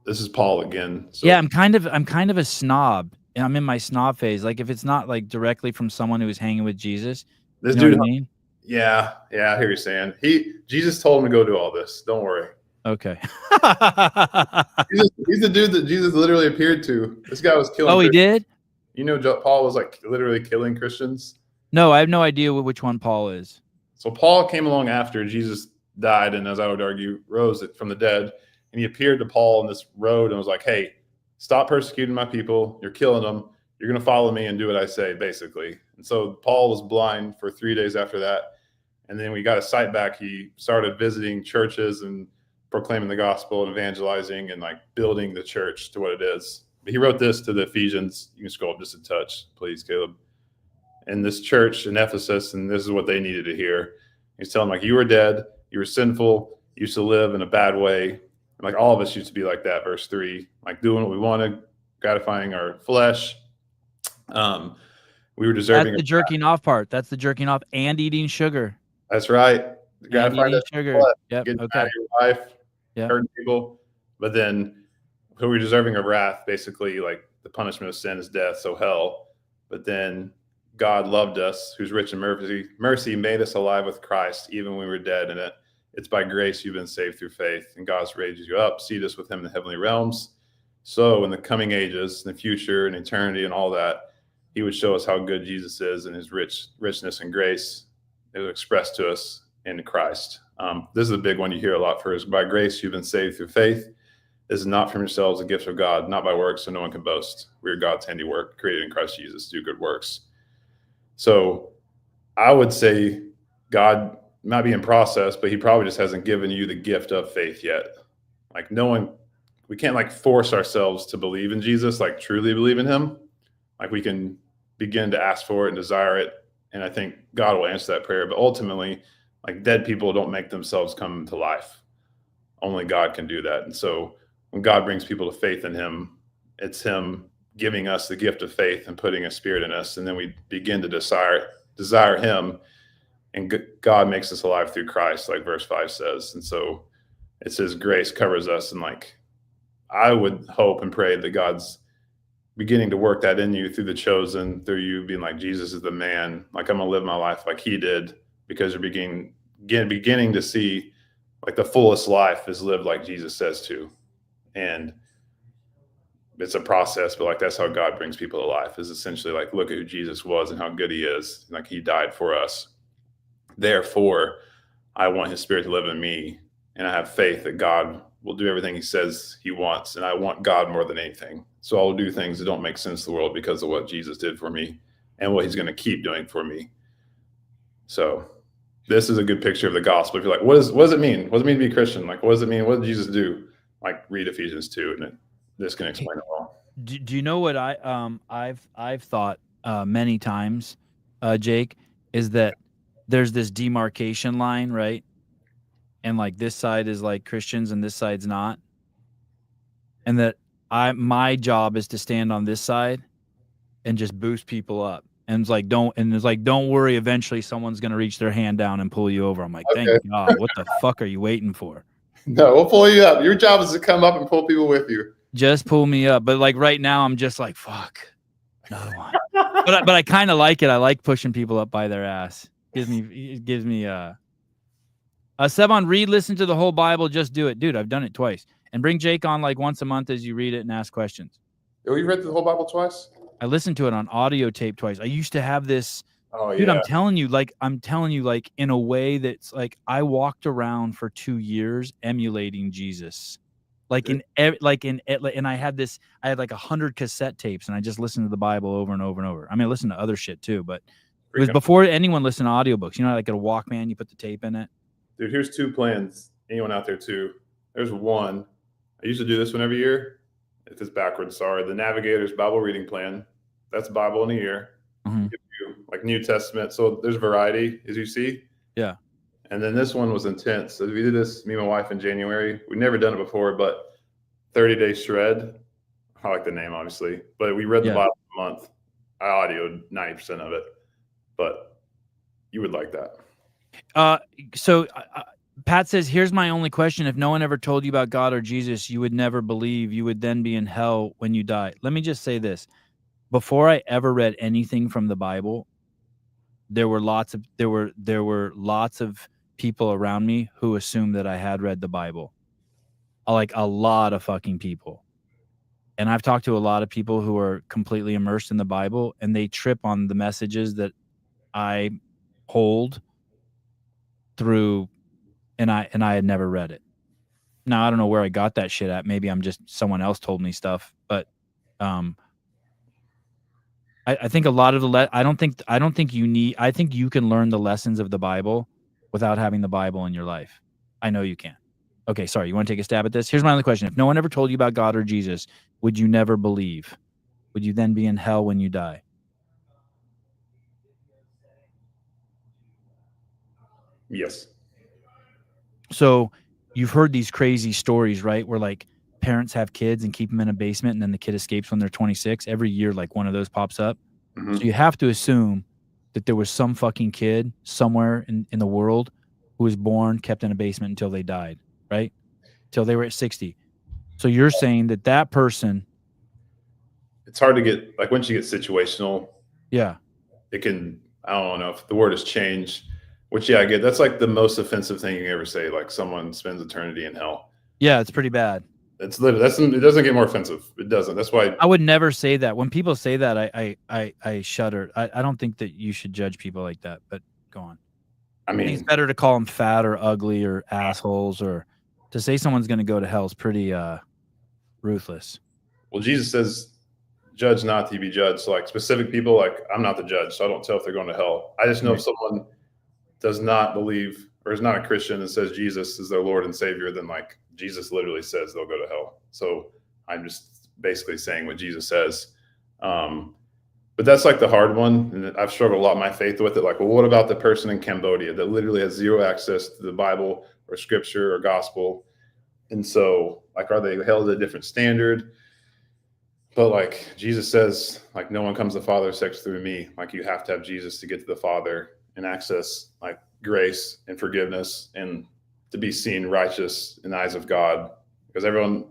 This is Paul again. So. Yeah, I'm kind of a snob, and I'm in my snob phase. Like, if it's not like directly from someone who was hanging with Jesus, this you know dude. What I mean? Yeah, I hear you saying. Jesus told him to go do all this. Don't worry. Okay. He's the dude that Jesus literally appeared to. This guy was killing. Oh, he did? You know, Paul was like literally killing Christians. No, I have no idea which one Paul is. So Paul came along after Jesus died, and as I would argue, rose from the dead. And he appeared to Paul on this road and was like, hey, stop persecuting my people. You're killing them. You're going to follow me and do what I say, basically. And so Paul was blind for 3 days after that. And then we got his sight back. He started visiting churches and proclaiming the gospel and evangelizing and like building the church to what it is. But he wrote this to the Ephesians. You can scroll up just a touch, please, Caleb. And this church in Ephesus, and this is what they needed to hear. He's telling them, like, you were dead, you were sinful, you used to live in a bad way. And like all of us used to be like that, verse 3, like doing what we wanted, gratifying our flesh. We were deserving. That's the jerking off part. That's the jerking off and eating sugar. That's right. Gratifying that sugar. Yep. Getting out of your life, hurting people. But then who were deserving of wrath, basically like the punishment of sin is death, so hell. But then God loved us, who's rich in mercy made us alive with Christ, even when we were dead in it. It's by grace you've been saved through faith, and God's raised you up, seated us with him in the heavenly realms. So in the coming ages, in the future, and eternity, and all that, he would show us how good Jesus is and his richness and grace is expressed to us in Christ. This is a big one you hear a lot first. By grace you've been saved through faith. This is not from yourselves, a gift of God, not by works, so no one can boast. We are God's handiwork, created in Christ Jesus to do good works. So I would say God might be in process, but he probably just hasn't given you the gift of faith yet. Like we can't like force ourselves to believe in Jesus, like truly believe in him. Like we can begin to ask for it and desire it. And I think God will answer that prayer. But ultimately, like dead people don't make themselves come to life. Only God can do that. And so when God brings people to faith in him, it's him giving us the gift of faith and putting a spirit in us. And then we begin to desire him, and God makes us alive through Christ, like verse 5 says. And so it's his grace covers us. And like, I would hope and pray that God's beginning to work that in you through the chosen, through you being like, Jesus is the man. Like I'm gonna live my life like he did, because you're beginning to see like the fullest life is lived like Jesus says to. And it's a process, but like that's how God brings people to life, is essentially like, look at who Jesus was and how good he is. Like he died for us. Therefore, I want his spirit to live in me. And I have faith that God will do everything he says he wants. And I want God more than anything. So I'll do things that don't make sense to the world because of what Jesus did for me and what he's going to keep doing for me. So this is a good picture of the gospel. If you're like, what does it mean? What does it mean to be a Christian? Like, what does it mean? What did Jesus do? Like read Ephesians 2 and This can explain it well. Do you know what I've thought many times, Jake, is that there's this demarcation line, right? And like this side is like Christians and this side's not. And that my job is to stand on this side and just boost people up. And it's like don't worry, eventually someone's gonna reach their hand down and pull you over. I'm like, thank God. What the fuck are you waiting for? No, we'll pull you up. Your job is to come up and pull people with you. Just pull me up. But like right now, I'm just like, fuck, another one. but I kind of like it. I like pushing people up by their ass. It gives me Sevon, listen to the whole Bible. Just do it, dude. I've done it twice. And bring Jake on like once a month as you read it and ask questions. Oh, you read the whole Bible twice? I listened to it on audio tape twice. I used to have this. Oh, Dude, yeah. I'm telling you, like in a way that's like I walked around for 2 years emulating Jesus. And I had like 100 cassette tapes and I just listened to the Bible over and over and over. I mean, I listened to other shit too, but it was before anyone listened to audiobooks. You know, like a Walkman, you put the tape in it. Dude, here's 2 plans. Anyone out there too? There's one. I used to do this one every year. If it's backwards, sorry. The Navigator's Bible reading plan. That's Bible in a year. Mm-hmm. Give you like New Testament. So there's variety, as you see. Yeah. And then this one was intense. So we did this, me and my wife, in January. We'd never done it before, but 30-day shred. I like the name, obviously. But we read the Bible a month. I audioed 90% of it. But you would like that. So Pat says, here's my only question. If no one ever told you about God or Jesus, you would never believe. You would then be in hell when you die. Let me just say this. Before I ever read anything from the Bible, there were lots of people around me who assumed that I had read the Bible. Like a lot of fucking people. And I've talked to a lot of people who are completely immersed in the Bible, and they trip on the messages that I hold through, and I had never read it. Now I don't know where I got that shit at. Maybe I'm just someone else told me stuff, but I think a lot of I don't think you need. I think you can learn the lessons of the Bible without having the Bible in your life. I know you can. Okay, sorry. You want to take a stab at this? Here's my only question. If no one ever told you about God or Jesus, would you never believe? Would you then be in hell when you die? Yes. So you've heard these crazy stories, right? Where like parents have kids and keep them in a basement and then the kid escapes when they're 26. Every year, like one of those pops up. Mm-hmm. So you have to assume that there was some fucking kid somewhere in the world who was born, kept in a basement until they died, right? Till they were at 60. So you're saying that person. It's hard to get, like once you get situational. Yeah. It can, I don't know if the word has changed. Which, yeah, I get. That's like the most offensive thing you can ever say. Like someone spends eternity in hell. Yeah, it's pretty bad. It's literally, it doesn't get more offensive. It doesn't. That's why I would never say that. When people say that, I shudder. I don't think that you should judge people like that. But go on. I mean, it's better to call them fat or ugly or assholes, or to say someone's going to go to hell is pretty ruthless. Well, Jesus says, "Judge not, to be judged." So, like specific people, like I'm not the judge, so I don't tell if they're going to hell. I just know if someone does not believe or is not a Christian and says Jesus is their Lord and Savior, then like Jesus literally says they'll go to hell. So I'm just basically saying what Jesus says. But that's like the hard one. And I've struggled a lot in my faith with it. Like, well, what about the person in Cambodia that literally has zero access to the Bible or scripture or gospel? And so like, are they held at a different standard? But like Jesus says, like no one comes to the Father except through me. Like you have to have Jesus to get to the Father and access like grace and forgiveness and to be seen righteous in the eyes of God. Because everyone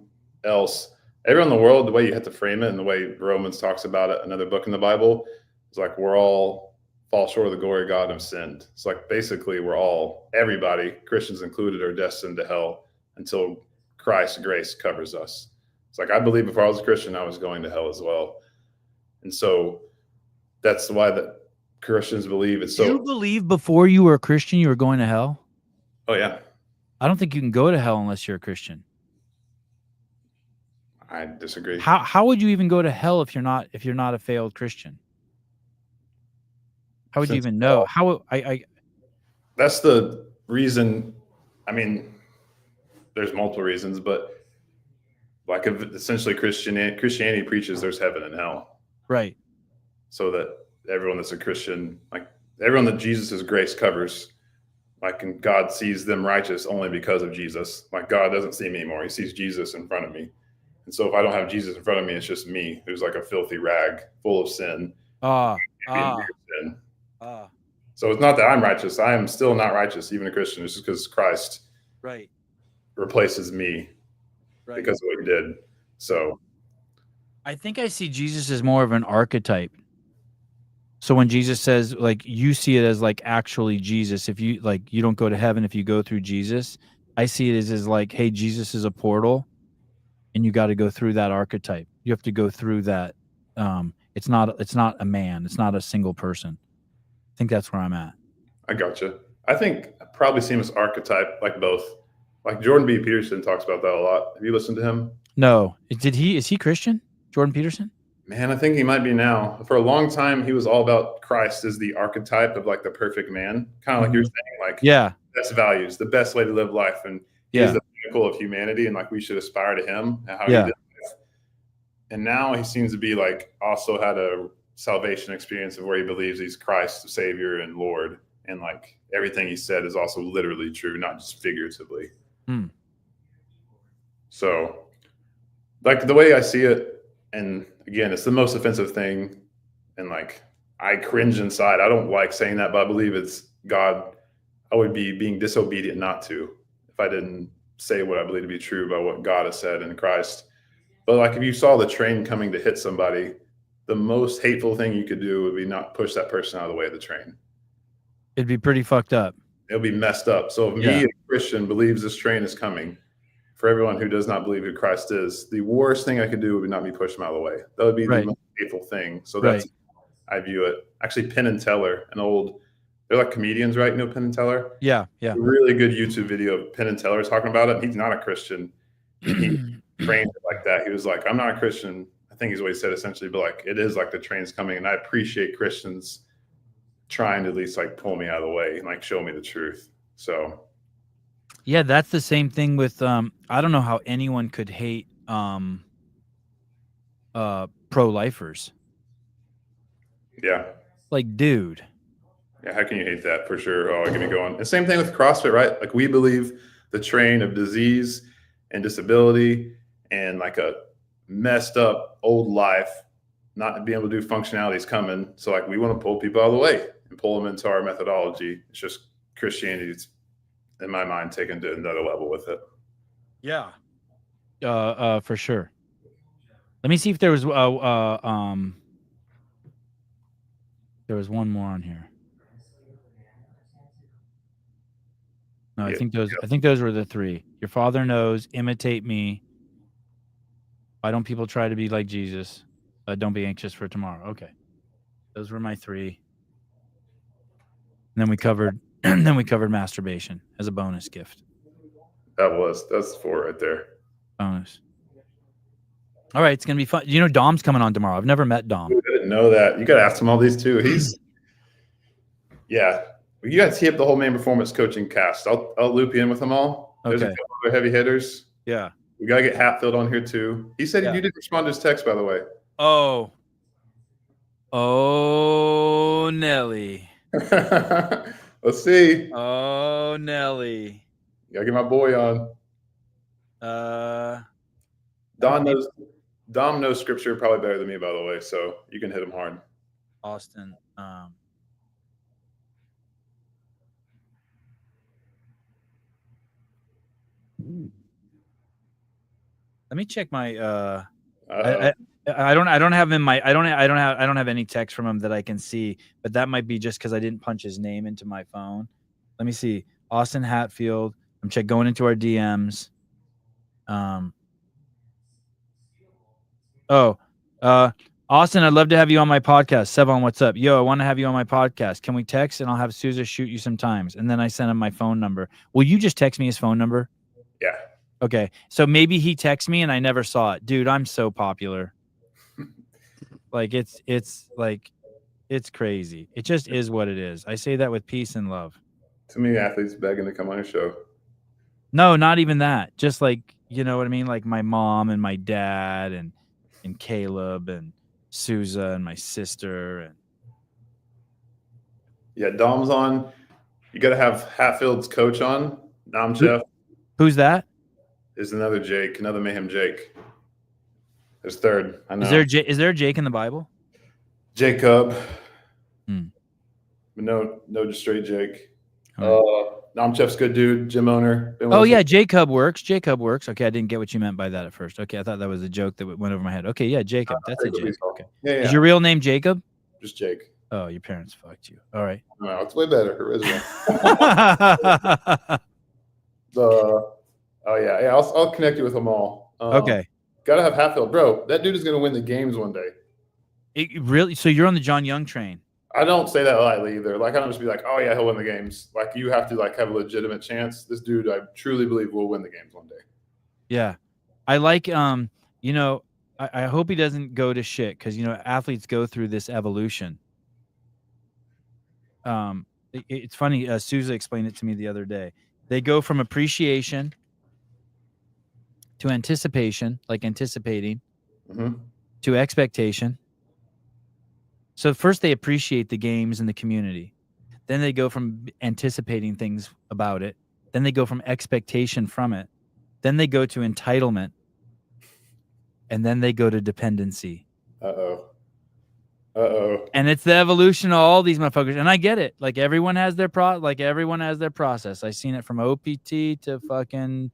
in the world, the way you have to frame it and the way Romans talks about it, another book in the Bible, is like we're all fall short of the glory of God and have sinned. It's like basically everybody, Christians included, are destined to hell until Christ's grace covers us. It's like I believe before I was a Christian, I was going to hell as well. And so that's why that Christians believe it's so. You believe before you were a Christian, you were going to hell? Oh yeah. I don't think you can go to hell unless you're a Christian. I disagree. How would you even go to hell if you're not a failed Christian? How would you even know? That's the reason. I mean, there's multiple reasons, but like essentially Christianity preaches there's heaven and hell, Right. so that everyone that's a Christian, like everyone that Jesus' grace covers, like, and God sees them righteous only because of Jesus. Like, God doesn't see me anymore; He sees Jesus in front of me. And so, if I don't have Jesus in front of me, it's just me who's like a filthy rag, full of sin. Sin. So it's not that I'm righteous; I am still not righteous, even a Christian. It's just because Christ Right. replaces me because of what He did. So I think I see Jesus as more of an archetype. So when Jesus says, like, you see it as like actually Jesus, if you like, you don't go to heaven if you go through Jesus. I see it as like, hey, Jesus is a portal, and you got to go through that archetype. You have to go through that. It's not a man. It's not a single person. I think that's where I'm at. I gotcha. I think I probably see him as archetype, like both. Like Jordan B. Peterson talks about that a lot. Have you listened to him? No, is he Christian? Jordan Peterson? Man, I think he might be now. For a long time, he was all about Christ as the archetype of like the perfect man, kind of like you're saying, like Yeah. best values, the best way to live life, and he's the pinnacle of humanity, and like we should aspire to him and how he did life. And now he seems to be like also had a salvation experience of where he believes he's Christ, Savior and Lord, and like everything he said is also literally true, not just figuratively. So, like the way I see it. And again, it's the most offensive thing. And like, I cringe inside. I don't like saying that, but I believe it's God. I would be being disobedient not to if I didn't say what I believe to be true about what God has said in Christ. But like, if you saw the train coming to hit somebody, the most hateful thing you could do would be not push that person out of the way of the train. It'd be pretty fucked up. It'll be messed up. So if me, a Christian, believes this train is coming, for everyone who does not believe who Christ is, the worst thing I could do would not be push him out of the way. That would be the most hateful thing. So that's I view it. Actually, Penn and Teller, they're like comedians, right? You know Penn and Teller? Yeah. A really good YouTube video of Penn and Teller talking about it. He's not a Christian. He framed it like that. He was like, I'm not a Christian. I think he's what he said essentially, but like, it is like the train's coming. And I appreciate Christians trying to at least like pull me out of the way and like show me the truth. So yeah, that's the same thing with I don't know how anyone could hate pro-lifers. Yeah. Like, dude. Yeah, how can you hate that? For sure. Oh, get me going. The same thing with CrossFit, right? Like, we believe the train of disease and disability and like a messed up old life, not being able to do functionality is coming. So like, we want to pull people out of the way and pull them into our methodology. It's just Christianity's, in my mind, taken to another level with it. Yeah. For sure. Let me see if there was there was one more on here. No, I think those were the three. Your Father knows, imitate me. Why don't people try to be like Jesus? Don't be anxious for tomorrow. Okay. Those were my three. And then we covered masturbation as a bonus gift. That's four right there. Bonus. All right, it's gonna be fun. You know, Dom's coming on tomorrow. I've never met Dom. I didn't know that. You gotta ask him all these too. You gotta tee up the whole main performance coaching cast. I'll loop you in with them all. There's a couple other heavy hitters. Yeah. We gotta get Hatfield on here too. He said you didn't respond to his text, by the way. Oh, Nelly. Let's see. Oh, Nelly. Gotta get my boy on. Dom knows scripture probably better than me, by the way, so you can hit him hard. Austin. Let me check my I don't have him in my I don't have any text from him that I can see, but that might be just because I didn't punch his name into my phone. Let me see. Austin Hatfield. I'm going into our DMs. Austin, I'd love to have you on my podcast. Sevon, what's up? Yo, I want to have you on my podcast. Can we text and I'll have Sousa shoot you some times? And then I sent him my phone number. Will you just text me his phone number? Yeah. Okay. So maybe he texted me and I never saw it. Dude, I'm so popular. Like it's crazy. It just is what it is. I say that with peace and love. Too many athletes begging to come on your show. No, not even that. Just like, you know what I mean? Like my mom and my dad and Caleb and Souza and my sister. And Yeah, Dom's on. You got to have Hatfield's coach on. Dom Chef who's that? is another Jake, another Mayhem Jake. There's third. I know. Is there a Jake in the Bible? Jacob. Hmm. But no, just straight Jake. All Dom Chef's good dude, gym owner. Oh yeah, Jacob works. Jacob works. Okay, I didn't get what you meant by that at first. Okay, I thought that was a joke that went over my head. Okay, yeah, Jacob. That's a Jacob. Okay. Yeah, Is your real name Jacob? Just Jake. Oh, your parents fucked you. All right. No, it's way better. Original. Yeah. I'll connect you with them all. Okay. Gotta have Hatfield, bro. That dude is gonna win the games one day. Really? So you're on the John Young train? I don't say that lightly either. Like I don't just be like, oh yeah, he'll win the games. Like you have to like have a legitimate chance. This dude, I truly believe, will win the games one day. Yeah, I like. You know, I hope he doesn't go to shit because you know athletes go through this evolution. It's funny. Souza explained it to me the other day. They go from appreciation to anticipation, like anticipating, to expectation. So first they appreciate the games and the community. Then they go from anticipating things about it. Then they go from expectation from it. Then they go to entitlement. And then they go to dependency. And it's the evolution of all these motherfuckers. And I get it. Like everyone has their process. I've seen it from OPT to fucking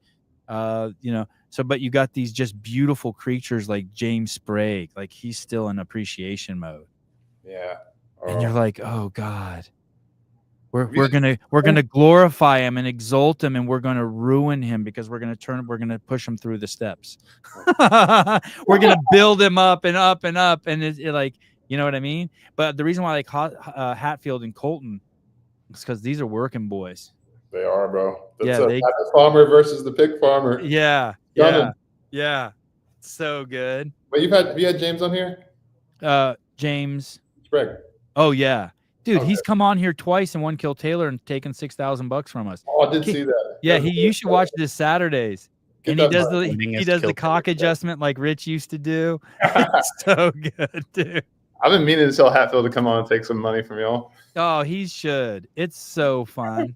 you know. So but you got these just beautiful creatures like James Sprague. Like he's still in appreciation mode. Yeah. And you're like, oh God. We're gonna glorify him and exalt him, and we're gonna ruin him because we're gonna push him through the steps. We're gonna build him up and up and up, and it like, you know what I mean. But the reason why I like Hatfield and Colton is because these are working boys. They are, bro. That's the farmer versus the pig farmer. Yeah. So good. But have you had James on here? James Sprague. Oh yeah. Dude, Okay. He's come on here twice and won Kill Taylor and taken $6,000 from us. Oh, I did see that. Yeah, you should watch this Saturdays. And he does the cock Taylor. adjustment like Rich used to do. It's so good, dude. I've been meaning to tell Hatfield to come on and take some money from y'all. Oh, he should. It's so fun.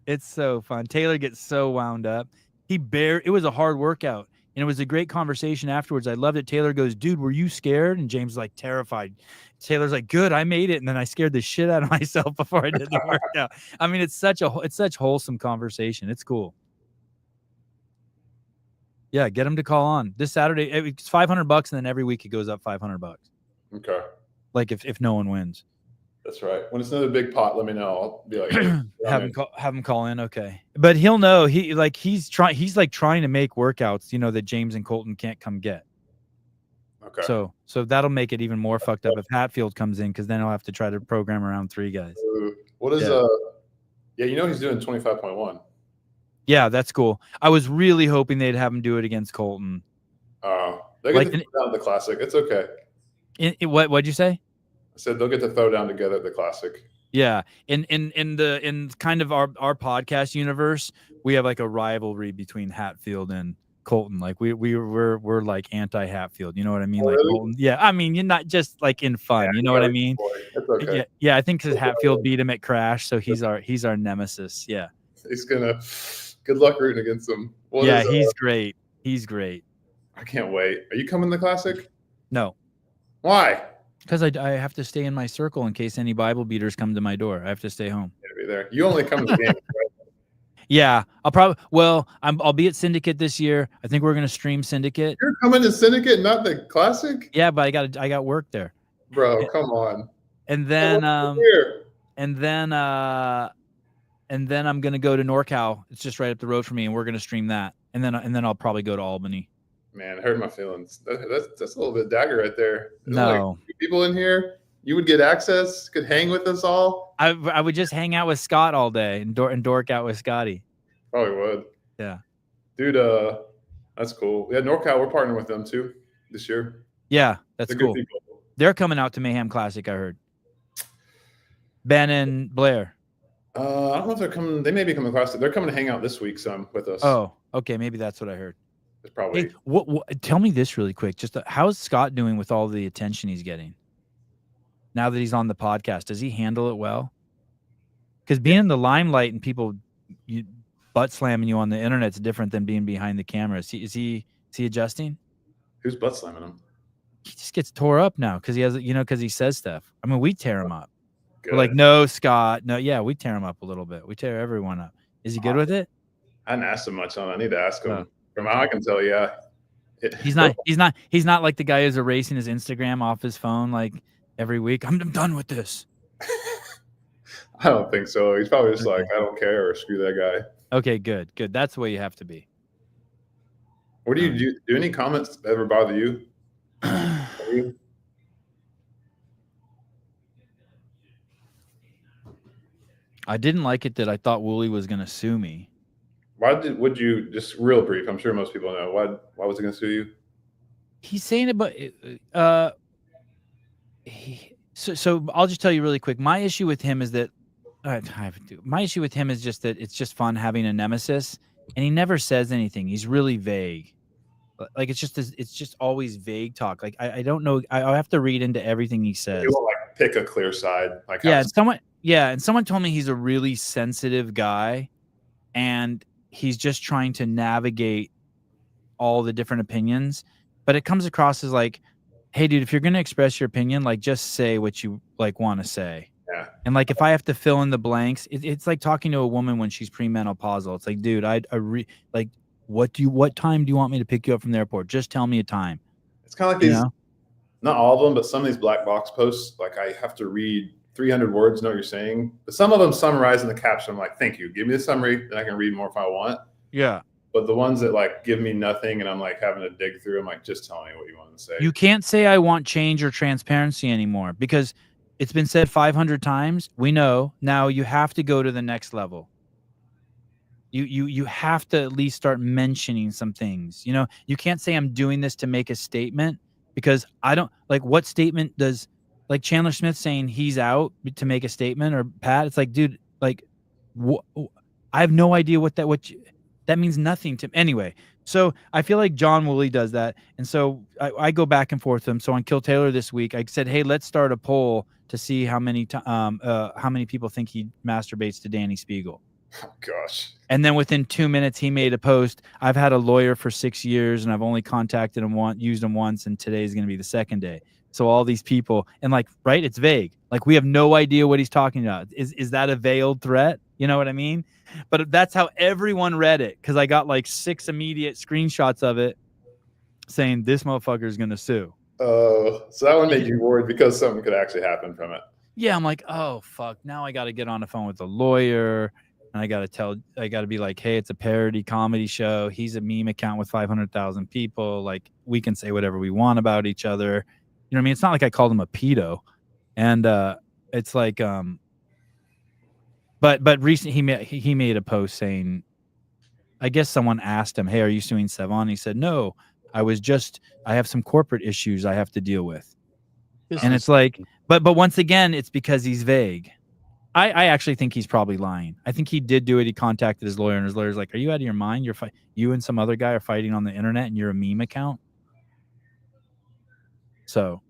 It's so fun. Taylor gets so wound up. It was a hard workout. And it was a great conversation afterwards. I loved it. Taylor goes, dude, were you scared? And James like terrified. Taylor's like, good, I made it. And then I scared the shit out of myself before I did the workout. I mean, it's such wholesome conversation. It's cool. Yeah, get him to call on this Saturday. It's $500, and then every week it goes up $500. Okay. Like if no one wins. That's right. When it's another big pot, let me know. I'll be like, hey, have him call in. Okay. But he'll know he's trying to make workouts, you know, that James and Colton can't come get. Okay. So that'll make it even more fucked up if Hatfield comes in, because then he'll have to try to program around 3 guys. What is you know he's doing 25.1. Yeah, that's cool. I was really hoping they'd have him do it against Colton. They get to throw down the classic. It's okay. What'd you say? I said they'll get to throw down together at the classic. Yeah. In kind of our podcast universe, we have like a rivalry between Hatfield and Colton. Like we're like anti-Hatfield. You know what I mean? Oh, like really? Colton. Yeah. I mean, you're not just like in fun. You know what I mean? It's okay. Yeah. I think because Hatfield beat him at Crash, so he's our nemesis. Yeah. He's gonna. Good luck rooting against him. He's great. He's great. I can't wait. Are you coming to the classic? No. Why? Because I have to stay in my circle in case any Bible beaters come to my door. I have to stay home. You're gonna be there. You only come to the game, right? Yeah, I'll be at Syndicate this year. I think we're gonna stream Syndicate. You're coming to Syndicate, not the classic? Yeah, but I got work there. Bro, come on. And then and then I'm gonna go to NorCal. It's just right up the road from me, and we're gonna stream that. And then I'll probably go to Albany. Man, it hurt my feelings. That's a little bit dagger right there. No, like people in here, you would get access, could hang with us all. I would just hang out with Scott all day and dork out with Scotty. Probably would. Yeah, dude. That's cool. Yeah, NorCal, we're partnering with them too this year. Yeah, that's cool. They're coming out to Mayhem Classic. I heard. Ben and Blair. I don't know if they're coming. They may be coming across. They're coming to hang out this week some with us. Oh, okay, maybe that's what I heard. It's probably. Hey, what? Tell me this really quick. Just how's Scott doing with all the attention he's getting? Now that he's on the podcast, does he handle it well? Because being in the limelight and people butt slamming you on the internet is different than being behind the camera. Is he adjusting? Who's butt slamming him? He just gets tore up now because he has, because he says stuff. I mean, we tear him up. Good. We're like, no, Scott, no, yeah, we tear him up a little bit. We tear everyone up. Is he good with it? I hadn't asked him much on it. I need to ask him. Oh. From how I can tell, yeah. He's not like the guy who's erasing his Instagram off his phone like every week. I'm done with this. I don't think so. He's probably just Okay. like, I don't care, or screw that guy. Okay, good. That's the way you have to be. What do you do? Do any comments ever bother you? I didn't like it that I thought Wooly was going to sue me. Would you, just real brief, I'm sure most people know, why was he going to sue you? He's saying about so I'll just tell you really quick. My issue with him is that my issue with him is just that it's just fun having a nemesis, and he never says anything. He's really vague. Like it's just always vague talk. Like I don't know. I have to read into everything he says. You won't like pick a clear side. Like And someone told me he's a really sensitive guy, and he's just trying to navigate all the different opinions. But it comes across as like, hey, dude, if you're going to express your opinion, like just say what you like want to say. Yeah. And like if I have to fill in the blanks, it's like talking to a woman when she's premenopausal. It's like, dude, like, what time do you want me to pick you up from the airport? Just tell me a time. It's kind of like these, not all of them, but some of these black box posts, like I have to read 300 words, know what you're saying. But some of them summarize in the caption. I'm like, thank you. Give me the summary, then I can read more if I want. Yeah. But the ones that like give me nothing and I'm like having to dig through, I'm like, just tell me what you want to say. You can't say I want change or transparency anymore because it's been said 500 times. We know. Now you have to go to the next level. You have to at least start mentioning some things. You can't say I'm doing this to make a statement because I don't like what statement does like Chandler Smith saying he's out to make a statement or Pat. It's like, dude, like I have no idea that means nothing to anyway. So I feel like John Woolley does that. And so I go back and forth with him. So on Kill Taylor this week, I said, hey, let's start a poll to see how many people think he masturbates to Danny Spiegel. Oh, gosh. And then within 2 minutes, he made a post. I've had a lawyer for 6 years and I've only contacted him used him once. And today is going to be the second day. So all these people and like, right. It's vague. Like we have no idea what he's talking about. Is that a veiled threat? You know what I mean? But that's how everyone read it. Cause I got like 6 immediate screenshots of it saying this motherfucker is going to sue. Oh, so that would make you worried because something could actually happen from it. Yeah. I'm like, oh fuck. Now I got to get on the phone with the lawyer. And I got to be like, hey, it's a parody comedy show. He's a meme account with 500,000 people. Like we can say whatever we want about each other. You know what I mean? It's not like I called him a pedo. And it's like, but recently he made a post saying, I guess someone asked him, hey, are you suing Sevon? He said, no, I have some corporate issues I have to deal with. And it's like, but once again, it's because he's vague. I actually think he's probably lying. I think he did do it. He contacted his lawyer and his lawyer's like, are you out of your mind? You and some other guy are fighting on the internet and you're a meme account. So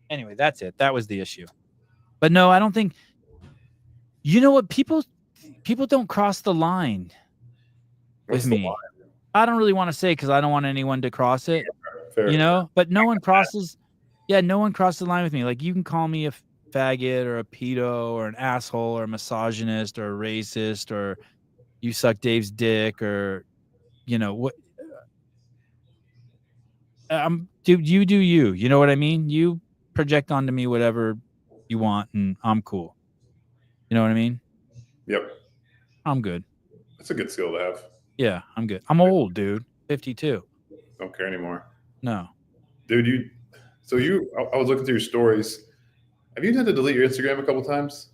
anyway, that's it. That was the issue. But no, I don't think, you know what? People don't cross the line with me. I don't really want to say, cause I don't want anyone to cross it, Fair. but no one crosses. Yeah. No one crosses the line with me. Like you can call me a faggot or a pedo or an asshole or a misogynist or a racist or you suck Dave's dick or what dude, you do you know what I mean? You project onto me whatever you want and I'm cool. You know what I mean? Yep. I'm good. That's a good skill to have. Yeah, I'm good. I'm old, dude. 52. Don't care anymore. No. Dude, I was looking through your stories. Have you had to delete your Instagram a couple times?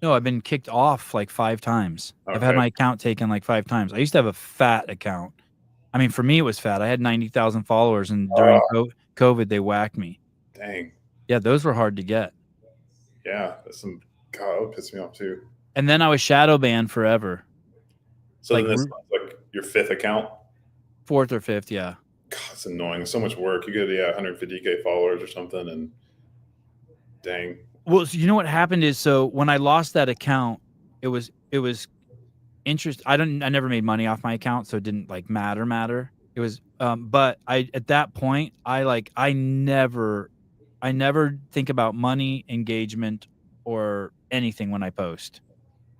No, I've been kicked off like 5 times. Okay. I've had my account taken like 5 times. I used to have a fat account. I mean, for me, it was fat. I had 90,000 followers, and during COVID, they whacked me. Dang. Yeah, those were hard to get. Yeah, that's some God, that would piss me off too. And then I was shadow banned forever. So Like, then this is like your 5th account. 4th or 5th, yeah. God, it's annoying. It's so much work. You get 150K followers or something, and dang. Well, so you know what happened is, so when I lost that account, it was interest. I never made money off my account, so it didn't like matter. It was, but at that point, I never think about money, engagement, or anything when I post.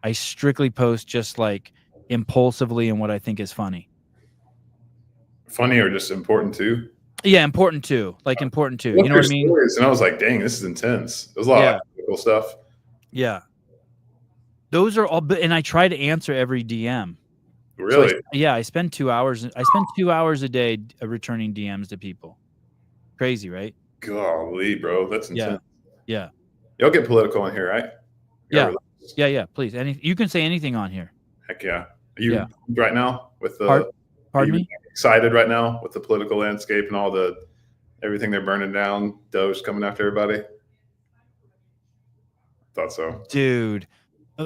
I strictly post just like impulsively and what I think is funny. Funny or just important too? Yeah, important too. Like important too. Look, You know what I mean? stories, and I was like, dang, this is intense. There's a lot of cool stuff. Yeah. Those are all, and I try to answer every DM. Really? So I spend 2 hours. I spend 2 hours a day returning DMs to people. Crazy, right? Golly, bro, that's intense. Yeah. Y'all get political in here, right? Yeah. Please, you can say anything on here. Heck yeah. Are you right now with the? Pardon me? Excited right now with the political landscape and all everything they're burning down. Doge coming after everybody. Thought so, dude.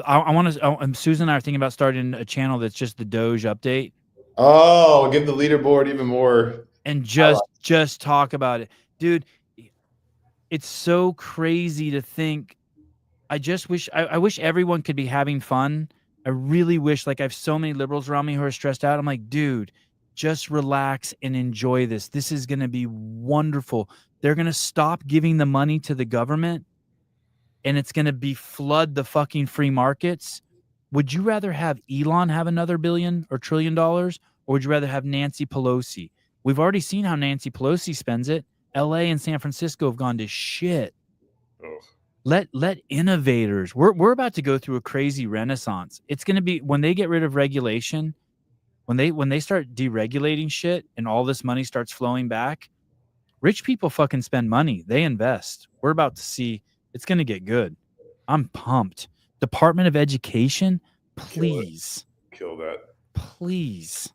I want to. Susan and I are thinking about starting a channel that's just the Doge update. Oh, give the leaderboard even more, and just talk about it, dude. It's so crazy to think. I just wish I wish everyone could be having fun. I really wish, like, I have so many liberals around me who are stressed out. I'm like, dude, just relax and enjoy this. This is going to be wonderful. They're going to stop giving the money to the government, and it's going to be flood the fucking free markets. Would you rather have Elon have another $1 or $1 trillion, or would you rather have Nancy Pelosi? We've already seen how Nancy Pelosi spends it. LA and San Francisco have gone to shit. Oh. Let innovators. We're about to go through a crazy renaissance. It's going to be when they get rid of regulation, when they start deregulating shit and all this money starts flowing back, rich people fucking spend money. They invest. We're about to see, it's going to get good. I'm pumped. Department of Education, please. Kill that. Please.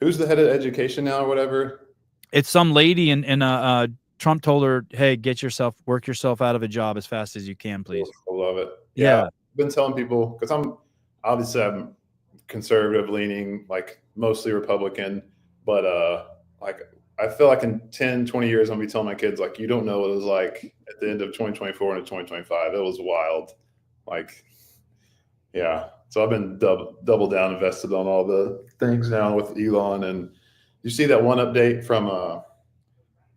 Who's the head of education now or whatever? It's some lady in Trump told her, hey, work yourself out of a job as fast as you can, please. I love it. Yeah. I've been telling people, because I'm conservative leaning, like mostly Republican, but like I feel like in 10, 20 years, I'm gonna be telling my kids, like, you don't know what it was like at the end of 2024 and 2025. It was wild. Like, yeah. So I've been double down invested on all the things now with Elon. And you see that one update from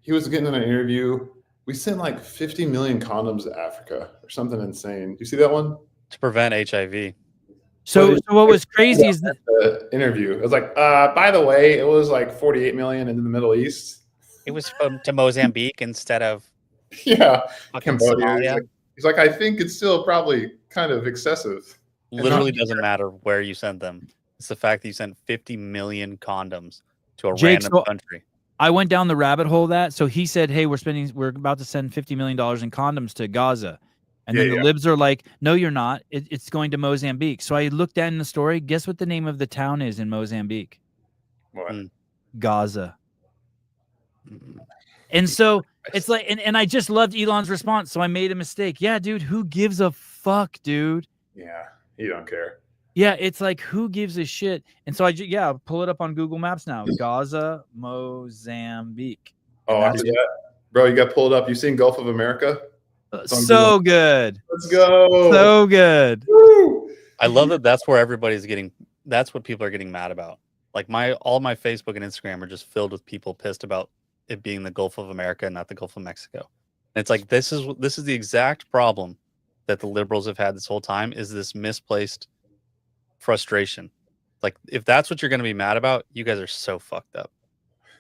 he was getting in an interview. We sent like 50 million condoms to Africa or something insane. You see that one? To prevent HIV. So what was crazy is that the interview. It was like, by the way, it was like 48 million in the Middle East. It was to Mozambique instead of Cambodia. He's like, I think it's still probably kind of excessive. Literally doesn't matter where you send them. It's the fact that you sent 50 million condoms to a Jake, random country. I went down the rabbit hole of that. So he said, hey, we're about to send $50 million in condoms to Gaza. And then the libs are like, no, you're not. It's going to Mozambique. So I looked down in the story. Guess what the name of the town is in Mozambique? What? Gaza. And so it's like, and I just loved Elon's response. So I made a mistake. Yeah, dude, who gives a fuck, dude? Yeah, you don't care. Yeah, it's like, who gives a shit? And so pull it up on Google Maps now. Gaza, Mozambique. Oh, I see that. Bro, you got pulled up. You seen Gulf of America? So good. Let's go. So good. Woo! I love that that's where everybody's that's what people are getting mad about. Like all my Facebook and Instagram are just filled with people pissed about it being the Gulf of America and not the Gulf of Mexico. And it's like, this is the exact problem that the liberals have had this whole time, is this misplaced frustration. Like, if that's what you're going to be mad about, you guys are so fucked up.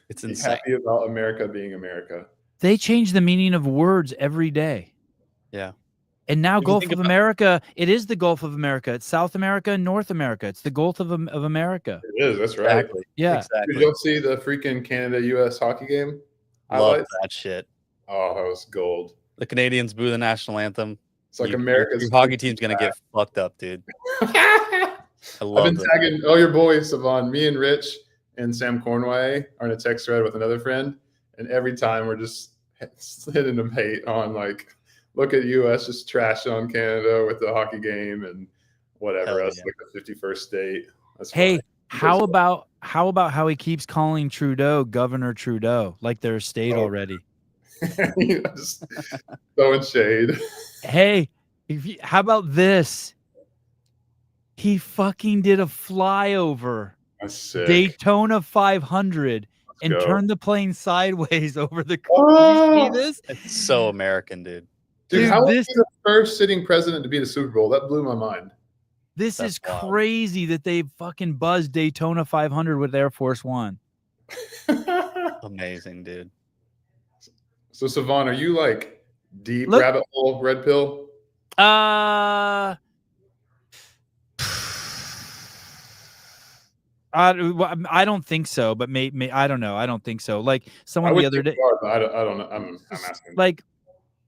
It's insane. Happy about America being America. They change the meaning of words every day. Yeah. And now Gulf of America, it is the Gulf of America. It's South America and North America. It's the Gulf of America. It is. That's right. Exactly. Yeah. Exactly. Did you see the freaking Canada-U.S. hockey game? Love that shit. Oh, that was gold. The Canadians boo the national anthem. It's like America's your hockey team's gonna get fucked up, dude. I love I've been tagging your boy Savon, me and Rich and Sam Cornway are in a text thread with another friend, and every time we're just hitting them hate on like look at U.S. just trash on Canada with the hockey game and whatever Hell else, yeah. like the 51st state. That's Hey, fine. how about how he keeps calling Trudeau Governor Trudeau like they're a state Oh. already? You know, just throwing shade. Hey, how about this? He fucking did a flyover That's sick. Daytona 500 and go. turned the plane sideways over the. Oh! Did you see this? It's so American, dude. Dude, Dude, how was this- he the first sitting president to beat a Super Bowl? That blew my mind. This That's is wild. crazy that they fucking buzzed Daytona 500 with Air Force One. Amazing, dude. So, Savon, are you like deep Look- rabbit hole red pill? I don't think so, but may I don't know. I don't think so. Like I someone would the other think day, you are, but I don't know. I'm asking.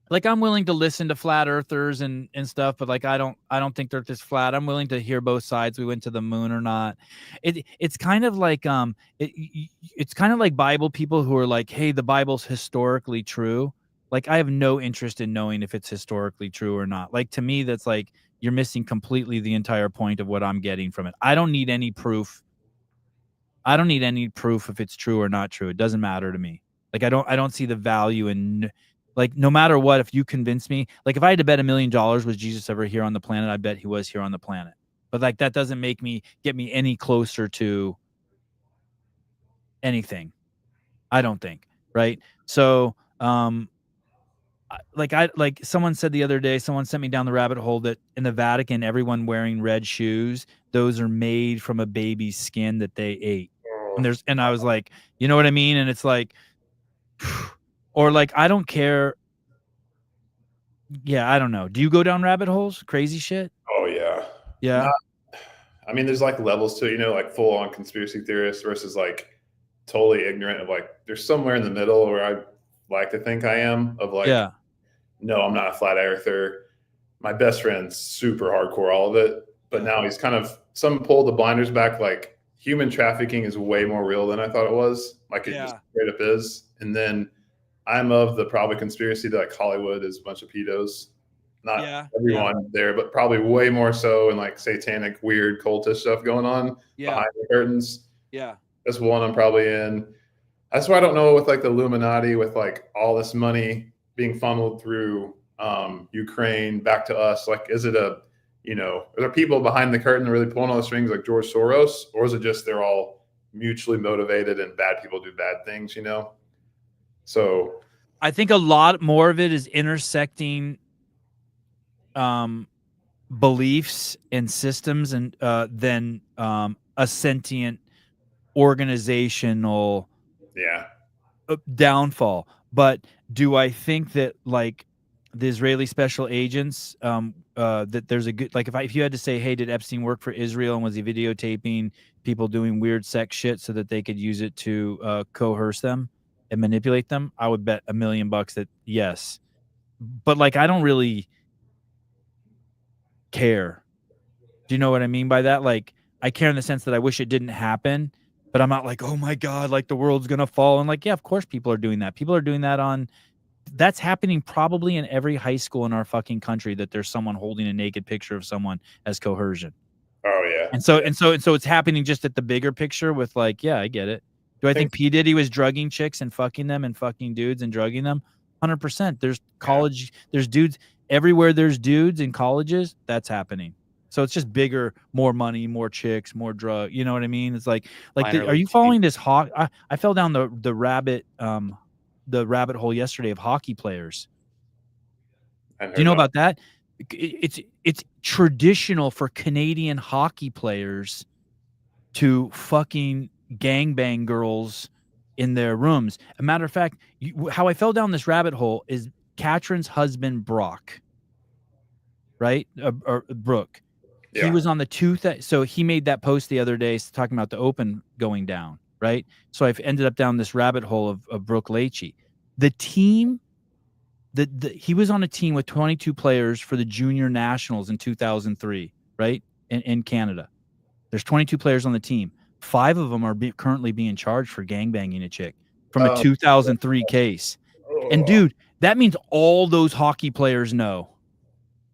like I'm willing to listen to flat earthers and stuff, but like I don't think they're this flat. I'm willing to hear both sides. We went to the moon or not. It's kind of like it's kind of like Bible people who are like, hey, the Bible's historically true. Like I have no interest in knowing if it's historically true or not. Like to me, that's like you're missing completely the entire point of what I'm getting from it. I don't need any proof. I don't need any proof if it's true or not true. It doesn't matter to me. Like I don't see the value in, like, no matter what, if you convince me, like if I had to bet $1 million was Jesus ever here on the planet, I bet he was here on the planet. But like that doesn't get me any closer to anything. I don't think. Right. So like someone said the other day, someone sent me down the rabbit hole that in the Vatican, everyone wearing red shoes, those are made from a baby's skin that they ate. And I was like, you know what I mean? And it's like, or like, I don't care. Yeah, I don't know. Do you go down rabbit holes? Crazy shit? Oh yeah. Yeah. I mean, there's like levels to it, you know, like full on conspiracy theorists versus like totally ignorant of like there's somewhere in the middle where I like to think I am of like, yeah. no, I'm not a flat earther. My best friend's super hardcore, all of it. But now he's kind of, some pulled the blinders back. Like human trafficking is way more real than I thought it was. Like it just straight up is. And then I'm of the probably conspiracy that like Hollywood is a bunch of pedos. Not everyone there, but probably way more so, and like satanic, weird, cultish stuff going on behind the curtains. Yeah. That's one I'm probably in. That's why I don't know with like the Illuminati, with like all this money being funneled through Ukraine back to us. Like, is it are there people behind the curtain really pulling all the strings like George Soros, or is it just they're all mutually motivated and bad people do bad things, you know? So I think a lot more of it is intersecting beliefs and systems and than a sentient organizational downfall. But do I think that like the Israeli special agents that there's a good, like if you had to say, hey, did Epstein work for Israel and was he videotaping people doing weird sex shit so that they could use it to coerce them and manipulate them, I would bet $1 million that yes. But like I don't really care. Do you know what I mean by that? Like I care in the sense that I wish it didn't happen, but I'm not like, oh my God, like the world's gonna fall. And like, yeah, of course people are doing that. People are doing that that's happening probably in every high school in our fucking country, that there's someone holding a naked picture of someone as coercion. Oh yeah. And so it's happening just at the bigger picture with like, yeah, I get it. Do I think P. Diddy was drugging chicks and fucking them and fucking dudes and drugging them? 100%. There's college, there's dudes everywhere. There's dudes in colleges. That's happening. So it's just bigger, more money, more chicks, more drug. You know what I mean? It's like are you following this hawk? I fell down the rabbit hole yesterday of hockey players. Do you know about that? It's traditional for Canadian hockey players to fucking gangbang girls in their rooms. A matter of fact, how I fell down this rabbit hole is Catherine's husband, Brock, right? Or Brooke. Yeah. He was on the so he made that post the other day talking about the Open going down, right? So I've ended up down this rabbit hole of Brooke Leachy. The team, he was on a team with 22 players for the Junior Nationals in 2003, right? In Canada. There's 22 players on the team. 5 of them are currently being charged for gangbanging a chick from a 2003 case. And dude, that means all those hockey players know.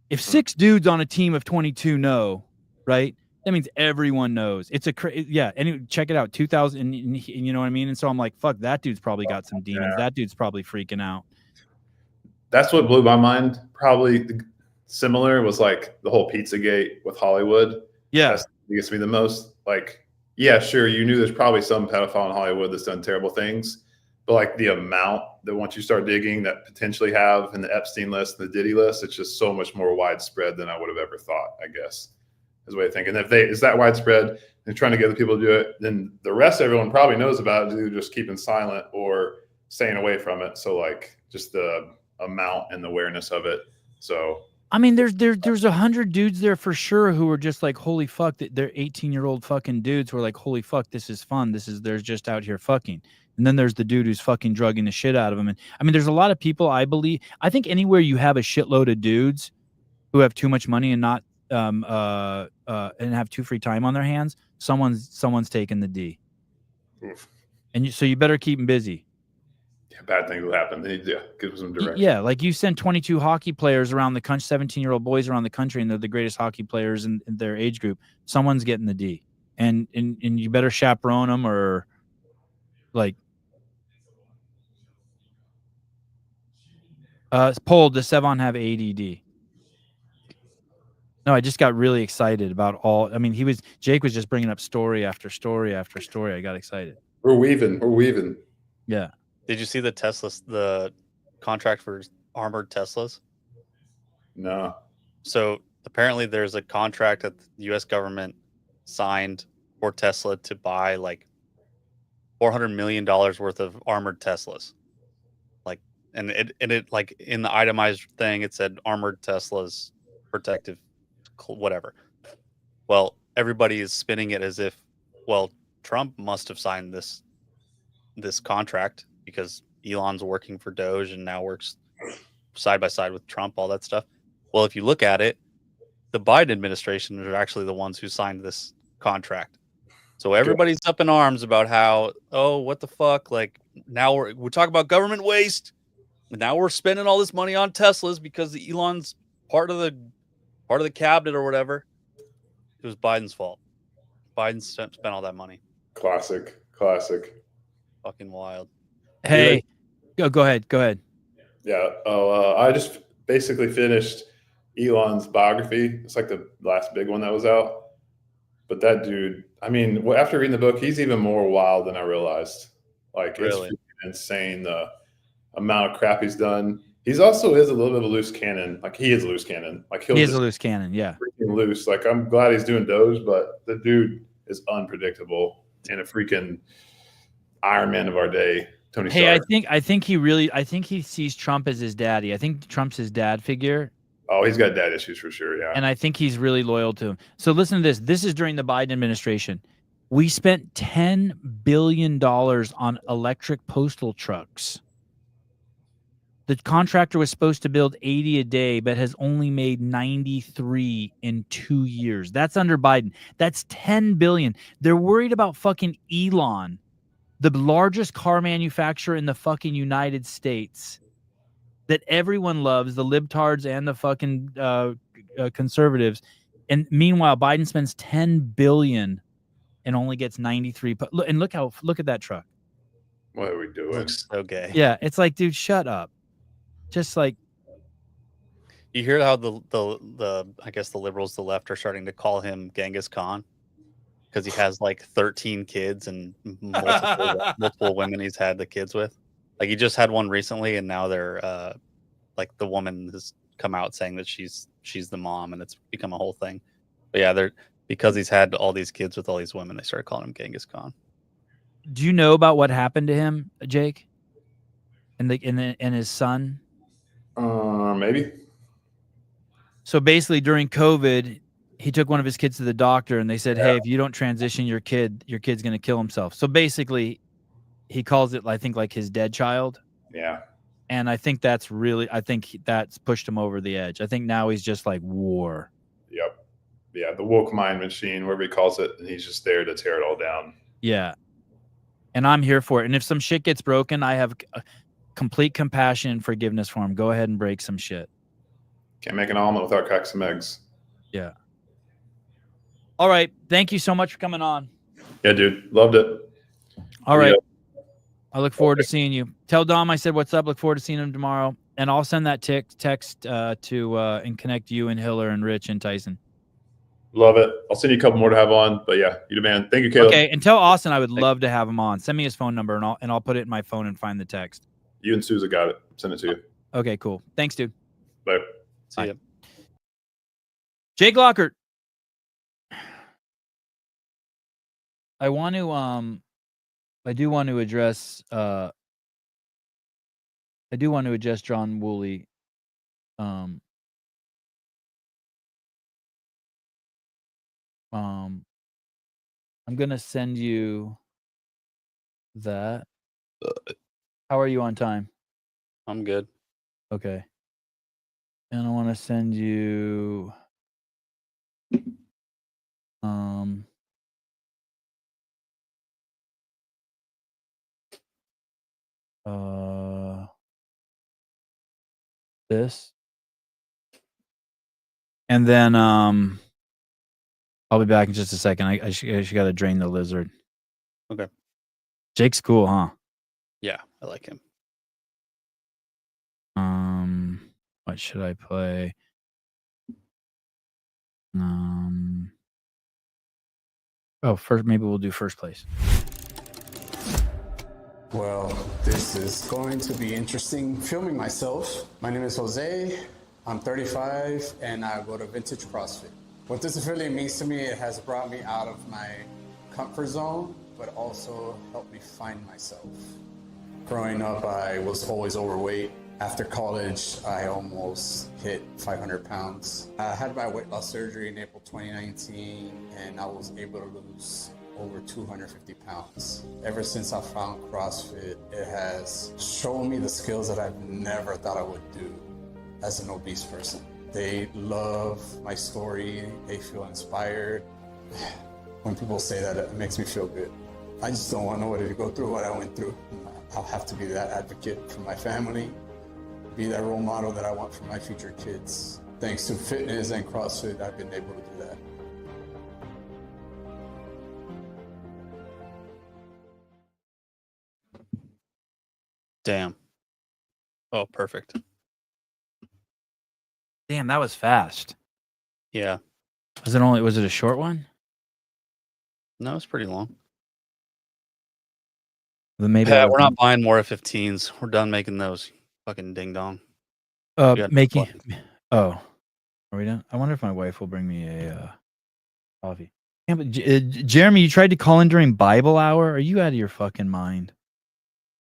If 6 dudes on a team of 22 know, right? That means everyone knows. It's and check it out. 2000, and you know what I mean? And so I'm like, fuck, that dude's probably got some demons. Yeah. That dude's probably freaking out. That's what blew my mind. Probably similar was like the whole Pizzagate with Hollywood. Yeah. That's gets me the most. Like, yeah, sure, you knew there's probably some pedophile in Hollywood that's done terrible things, but like the amount that once you start digging that potentially have in the Epstein list, the Diddy list, it's just so much more widespread than I would have ever thought, I guess, is the way I think. And if is that widespread and trying to get the people to do it, then the rest everyone probably knows about it, they're just keeping silent or staying away from it. So like just the amount and the awareness of it. So I mean, there's 100 dudes there for sure who are just like, holy fuck, they're 18-year-old fucking dudes who are like, holy fuck, this is fun. They're just out here fucking. And then there's the dude who's fucking drugging the shit out of them. And I mean, there's a lot of people, I think anywhere you have a shitload of dudes who have too much money and not and have too free time on their hands, someone's taking the D. Oof. And so you better keep them busy. Yeah, bad things will happen. They need to give them some direction. Yeah, like you send 22 hockey players around the country, 17-year-old boys around the country, and they're the greatest hockey players in their age group. Someone's getting the D. And you better chaperone them or like Paul, does Sevon have ADD? No, I just got really excited about all. I mean, Jake was just bringing up story after story after story. I got excited. We're weaving. Yeah. Did you see the contract for armored Teslas? No. So apparently there's a contract that the U.S. government signed for Tesla to buy like $400 million worth of armored Teslas. Like, and it like in the itemized thing, it said armored Teslas, protective, whatever. Well, everybody is spinning it as if, well, Trump must have signed this contract because Elon's working for Doge and now works side by side with Trump, all that stuff. Well, if you look at it, the Biden administration are actually the ones who signed this contract. So everybody's up in arms about how, oh, what the fuck? Like now we're talking about government waste. And now we're spending all this money on Teslas because the Elon's part of the cabinet or whatever. It was Biden's fault. Biden spent all that money. Classic. Fucking wild. Hey, go ahead. Yeah. I just basically finished Elon's biography. It's like the last big one that was out. But that dude, I mean, after reading the book, he's even more wild than I realized. Like, really? It's insane the amount of crap he's done. He's also is a little bit of a loose cannon. Like, he is a loose cannon. Like, he is a loose cannon, yeah. Freaking loose. Like, I'm glad he's doing Doge, but the dude is unpredictable and a freaking Iron Man of our day. Tony Stark. I think he sees Trump as his daddy. I think Trump's his dad figure. Oh, he's got dad issues for sure, yeah. And I think he's really loyal to him. So listen to this. This is during the Biden administration. We spent $10 billion on electric postal trucks. The contractor was supposed to build 80 a day, but has only made 93 in 2 years. That's under Biden. That's $10 billion. They're worried about fucking Elon, the largest car manufacturer in the fucking United States that everyone loves, the libtards and the fucking conservatives. And meanwhile, Biden spends $10 billion and only gets 93. And look at that truck. What are we doing? It looks so gay. Yeah, it's like, dude, shut up. Just like, you hear how the I guess the liberals, the left, are starting to call him Genghis Khan because he has like 13 kids and multiple women he's had the kids with. Like, he just had one recently, and now they're like the woman has come out saying that she's the mom, and it's become a whole thing. But yeah, because he's had all these kids with all these women, they started calling him Genghis Khan. Do you know about what happened to him, Jake, and his son? Maybe. So basically, during COVID, he took one of his kids to the doctor, and they said, "Hey, if you don't transition your kid's going to kill himself." So basically, he calls it, I think, like his dead child. Yeah. And I think that's pushed him over the edge. I think now he's just like war. Yep. Yeah, the woke mind machine, whatever he calls it, and he's just there to tear it all down. Yeah. And I'm here for it. And if some shit gets broken, complete compassion and forgiveness for him. Go ahead and break some shit. Can't make an omelet without cracking some eggs. Yeah. All right. Thank you so much for coming on. Yeah, dude. Loved it. All right. I look forward to seeing you. Tell Dom I said what's up. Look forward to seeing him tomorrow. And I'll send that text to and connect you and Hiller and Rich and Tyson. Love it. I'll send you a couple more to have on. But yeah, you the man. Thank you, Caleb. Okay. And tell Austin I would love to have him on. Send me his phone number and I'll put it in my phone and find the text. You and Sousa got it. Send it to you. Okay, cool. Thanks, dude. Bye. See ya. Jake Lockert. I do want to address John Woolley. I'm gonna send you that. How are you on time? I'm good. Okay. And I want to send you this. And then I'll be back in just a second. I just got to drain the lizard. Okay. Jake's cool, huh? Yeah, I like him. What should I play? First, maybe we'll do first place. Well, this is going to be interesting filming myself. My name is Jose. I'm 35 and I go to Vintage CrossFit. What this affiliate means to me, it has brought me out of my comfort zone, but also helped me find myself. Growing up, I was always overweight. After college, I almost hit 500 pounds. I had my weight loss surgery in April 2019, and I was able to lose over 250 pounds. Ever since I found CrossFit, it has shown me the skills that I've never thought I would do as an obese person. They love my story. They feel inspired. When people say that, it makes me feel good. I just don't want nobody to go through what I went through. I'll have to be that advocate for my family, be that role model that I want for my future kids. Thanks to fitness and CrossFit, I've been able to do that. Damn. Oh, perfect. Damn, that was fast. Yeah. Was it a short one? No, it's pretty long. Then maybe We're not buying more F-15s. We're done making those. Fucking ding dong. making. Oh, are we done? I wonder if my wife will bring me a coffee. Yeah, but Jeremy, you tried to call in during Bible hour. Are you out of your fucking mind?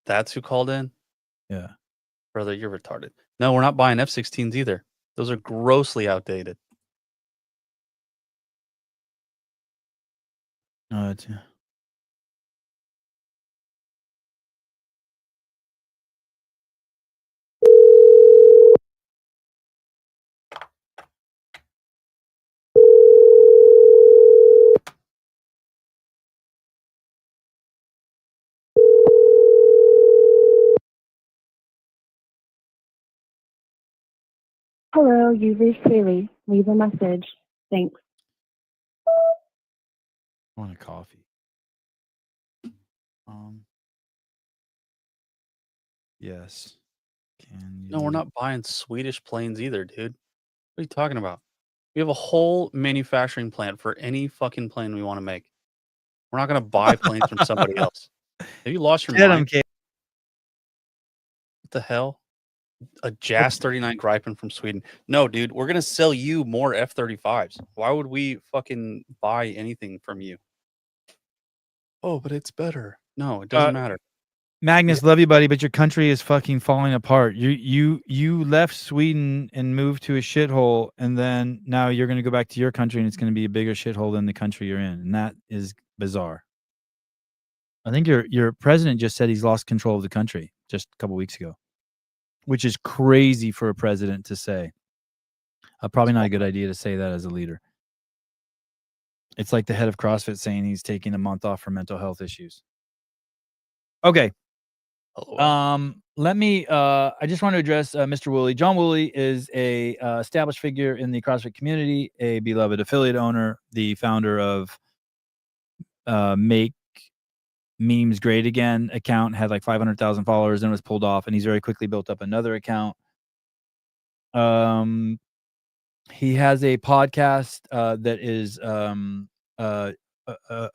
That's who called in? Yeah. Brother, you're retarded. No, we're not buying F-16s either. Those are grossly outdated. Oh, it's. Hello, you've reached Haley. Leave a message. Thanks. I want a coffee. Yes. Can you? No, we're not buying Swedish planes either, dude. What are you talking about? We have a whole manufacturing plant for any fucking plane we want to make. We're not going to buy planes from somebody else. Have you lost your mind? What the hell? A JAS 39 Gripen from Sweden. No, dude, we're going to sell you more F-35s. Why would we fucking buy anything from you? Oh, but it's better. No, it doesn't matter. Magnus, love you, buddy, but your country is fucking falling apart. You left Sweden and moved to a shithole, and then now you're going to go back to your country, and it's going to be a bigger shithole than the country you're in, and that is bizarre. I think your president just said he's lost control of the country just a couple weeks ago, which is crazy for a president to say. Probably not a good idea to say that as a leader. It's like the head of CrossFit saying he's taking a month off for mental health issues. Okay. Let me I just want to address Mr. Woolley. John Woolley is a established figure in the CrossFit community, a beloved affiliate owner, the founder of Make Memes Great Again account, had like 500,000 followers and was pulled off, and he's very quickly built up another account. He has a podcast that is a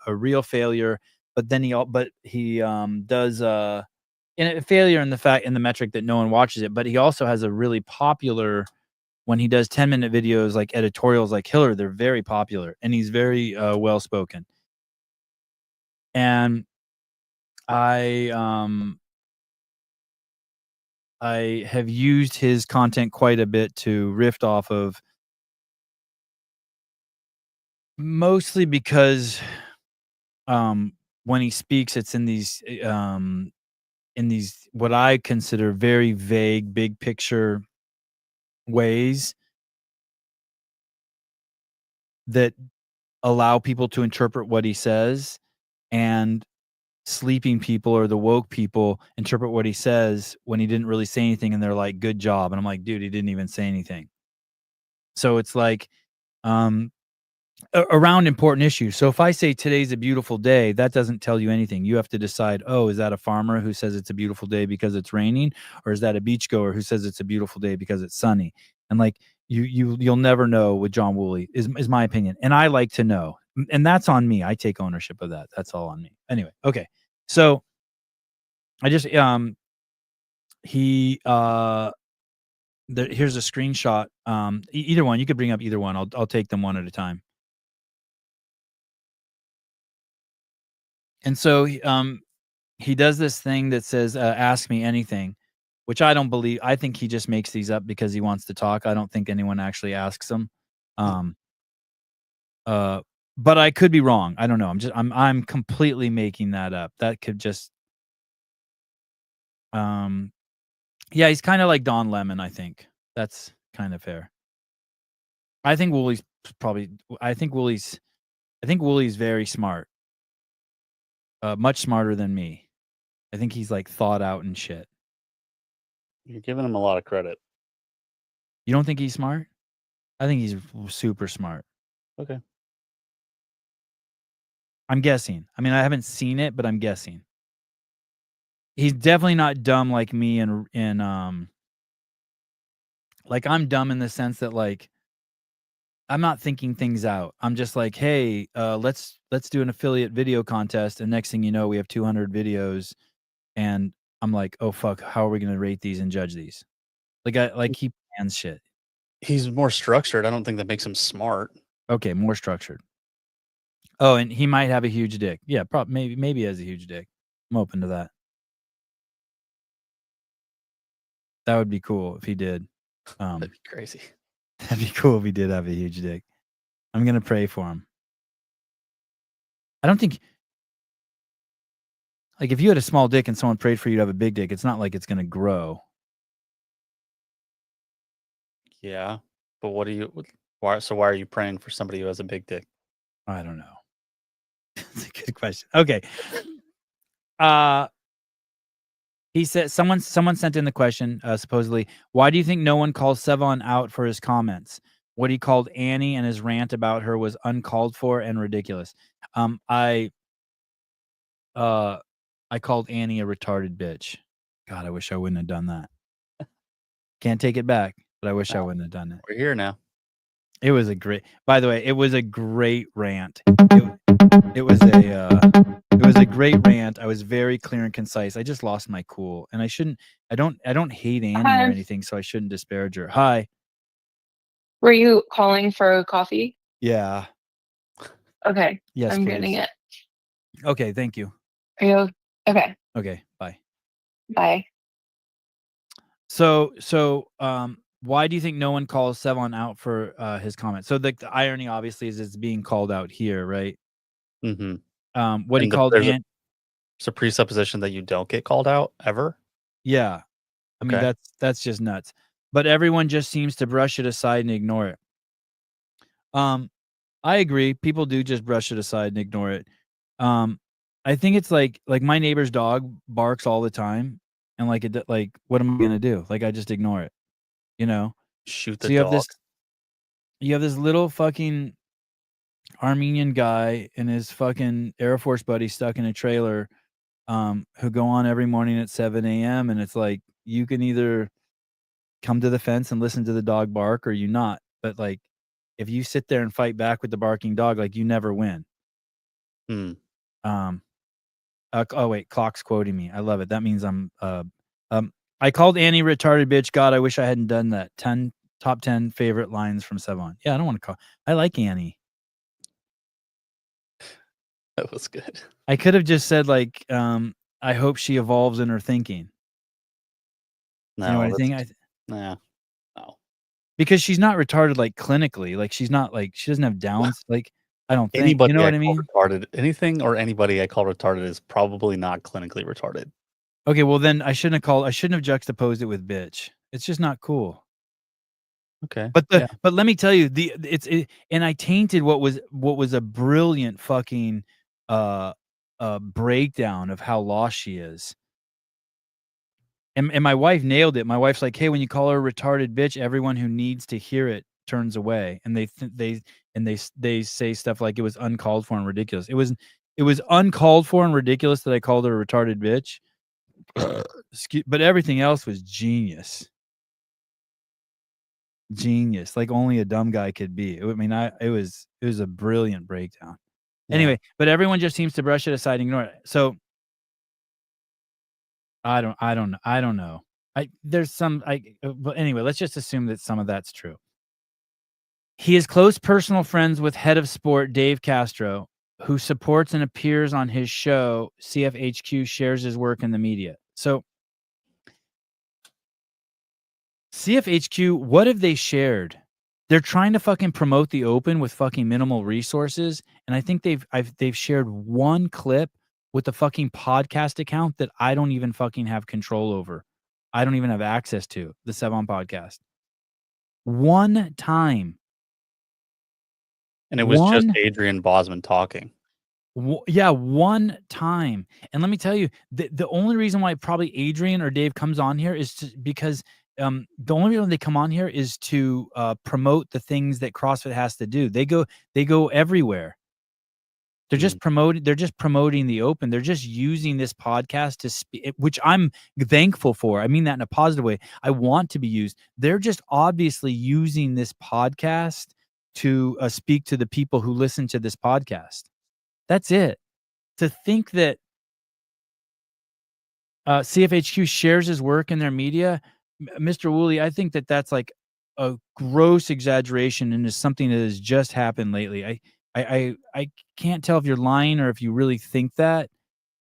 real failure, but then he does in a failure in the metric that no one watches it, but he also has a really popular when he does 10-minute videos like editorials like Hiller, they're very popular, and he's very well spoken. And I have used his content quite a bit to riff off of, mostly because when he speaks, it's in these what I consider very vague, big picture ways that allow people to interpret what he says, and sleeping people or the woke people interpret what he says when he didn't really say anything, and they're like, good job. And I'm like, dude, he didn't even say anything. So it's like around important issues. So if I say today's a beautiful day, that doesn't tell you anything. You have to decide, oh, is that a farmer who says it's a beautiful day because it's raining, or is that a beachgoer who says it's a beautiful day because it's sunny? And like you'll never know with John Woolley, is my opinion. And I like to know. And that's on me. I take ownership of that. That's all on me. Anyway, okay. So I just here's a screenshot. Either one. You could bring up either one. I'll take them one at a time. And so he does this thing that says, ask me anything, which I don't believe. I think he just makes these up because he wants to talk. I don't think anyone actually asks him. But I could be wrong. I don't know. I'm completely making that up. That could just yeah, he's kind of like Don Lemon, I think. That's kind of fair. I think Woolley's very smart. Much smarter than me. I think he's like thought out and shit. You're giving him a lot of credit. You don't think he's smart? I think he's super smart. Okay. I'm guessing. I mean, I haven't seen it, but I'm guessing. He's definitely not dumb like me, and like I'm dumb in the sense that like I'm not thinking things out. I'm just like, hey, let's do an affiliate video contest, and next thing you know, we have 200 videos, and I'm like, oh fuck, how are we gonna rate these and judge these? Like he plans shit. He's more structured. I don't think that makes him smart. Okay, more structured. Oh, and he might have a huge dick. Yeah, maybe he has a huge dick. I'm open to that. That would be cool if he did. That'd be crazy. That'd be cool if he did have a huge dick. I'm gonna pray for him. I don't think, like, if you had a small dick and someone prayed for you to have a big dick, it's not like it's gonna grow. Yeah, but why are you praying for somebody who has a big dick? I don't know. That's a good question. Okay. He said someone sent in the question, supposedly, why do you think no one calls Sevon out for his comments? What he called Annie and his rant about her was uncalled for and ridiculous. I called Annie a retarded bitch. God, I wish I wouldn't have done that. Can't take it back, but I wish I wouldn't have done it. We're here now. It was a great, by the way, it was a great rant. It was a great rant. I was very clear and concise. I just lost my cool, and I don't hate Annie or anything, so I shouldn't disparage her. Hi. Were you calling for coffee? Yeah. Okay. Yes, I'm please. getting it. Okay, thank you. Are you okay? Okay, bye. Bye. So, why do you think no one calls Sevon out for his comment? So the irony, obviously, is it's being called out here, right? Mm-hmm. What he called there's a presupposition that you don't get called out ever. Yeah, I mean that's just nuts. But everyone just seems to brush it aside and ignore it. I agree. People do just brush it aside and ignore it. I think it's like my neighbor's dog barks all the time, and like like what am I gonna do? Like I just ignore it, you know. Shoot So the you have dog. this little fucking Armenian guy and his fucking Air Force buddy stuck in a trailer, who go on every morning at 7 a.m. and it's like you can either come to the fence and listen to the dog bark or you not. But like if you sit there and fight back with the barking dog, like you never win. Hmm. Oh wait, clock's quoting me. I love it. That means I called Annie retarded bitch. God, I wish I hadn't done that. Top 10 favorite lines from Sevon. Yeah, I don't want to call. I like Annie. That was good. I could have just said like, I hope she evolves in her thinking. No, You know what I think? Nah. No. Because she's not retarded like clinically. Like she's not like she doesn't have Downs. Like I don't think. Anybody You know what I call mean? retarded, anything or anybody I call retarded is probably not clinically retarded. Okay, well then I shouldn't have juxtaposed it with bitch. It's just not cool. Okay. But but let me tell you, and I tainted what was a brilliant fucking breakdown of how lost she is. And my wife nailed it. My wife's like, "Hey, when you call her a retarded bitch, everyone who needs to hear it turns away." And they say stuff like it was uncalled for and ridiculous. It was uncalled for and ridiculous that I called her a retarded bitch. But everything else was genius. Genius, like only a dumb guy could be. I mean, it was a brilliant breakdown. Yeah. Anyway, but everyone just seems to brush it aside and ignore it. So I don't know. But anyway, let's just assume that some of that's true. He is close personal friends with head of sport Dave Castro, who supports and appears on his show. CFHQ shares his work in the media. So CFHQ, what have they shared? They're trying to fucking promote the Open with fucking minimal resources, and I think they've shared one clip with the fucking podcast account that I don't even fucking have control over. I don't even have access to the Sevon podcast. One time. And it was just Adrian Bosman talking. Yeah, one time. And let me tell you, the only reason why probably Adrian or Dave comes on here is because the only reason they come on here is to promote the things that CrossFit has to do. They go everywhere. They're just promoting the Open. They're just using this podcast to speak, which I'm thankful for. I mean that in a positive way. I want to be used. They're just obviously using this podcast to speak to the people who listen to this podcast. That's it. To think that CFHQ shares his work in their media, Mr. Woolley, I think that that's like a gross exaggeration and is something that has just happened lately. I can't tell if you're lying or if you really think that.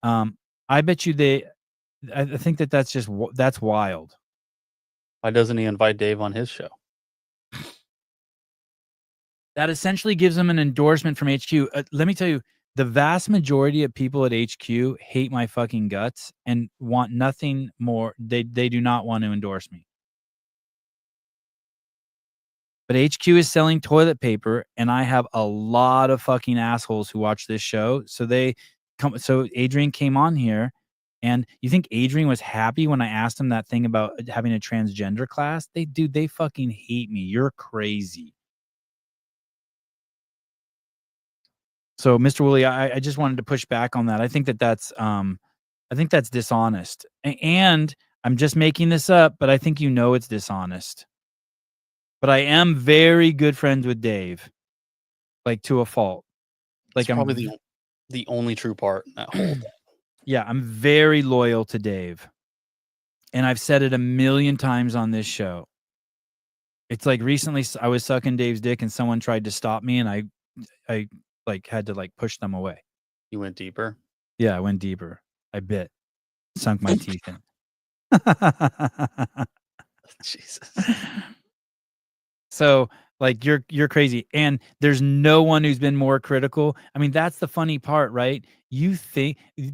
I bet you I think that that's wild. Why doesn't he invite Dave on his show? That essentially gives him an endorsement from HQ. Let me tell you, the vast majority of people at HQ hate my fucking guts and want nothing more. They do not want to endorse me. But HQ is selling toilet paper, and I have a lot of fucking assholes who watch this show. So so Adrian came on here, and you think Adrian was happy when I asked him that thing about having a transgender class? They fucking hate me. You're crazy. So, Mr. Woolley, I just wanted to push back on that. I think that's dishonest. And I'm just making this up, but I think it's dishonest. But I am very good friends with Dave, like to a fault. Like It's probably the only true part. Yeah, I'm very loyal to Dave. And I've said it a million times on this show. It's like recently I was sucking Dave's dick and someone tried to stop me and I like had to like push them away. You went deeper? Yeah, I went deeper. I bit. Sunk my teeth in. Jesus. So like you're crazy. And there's no one who's been more critical. I mean, that's the funny part, right?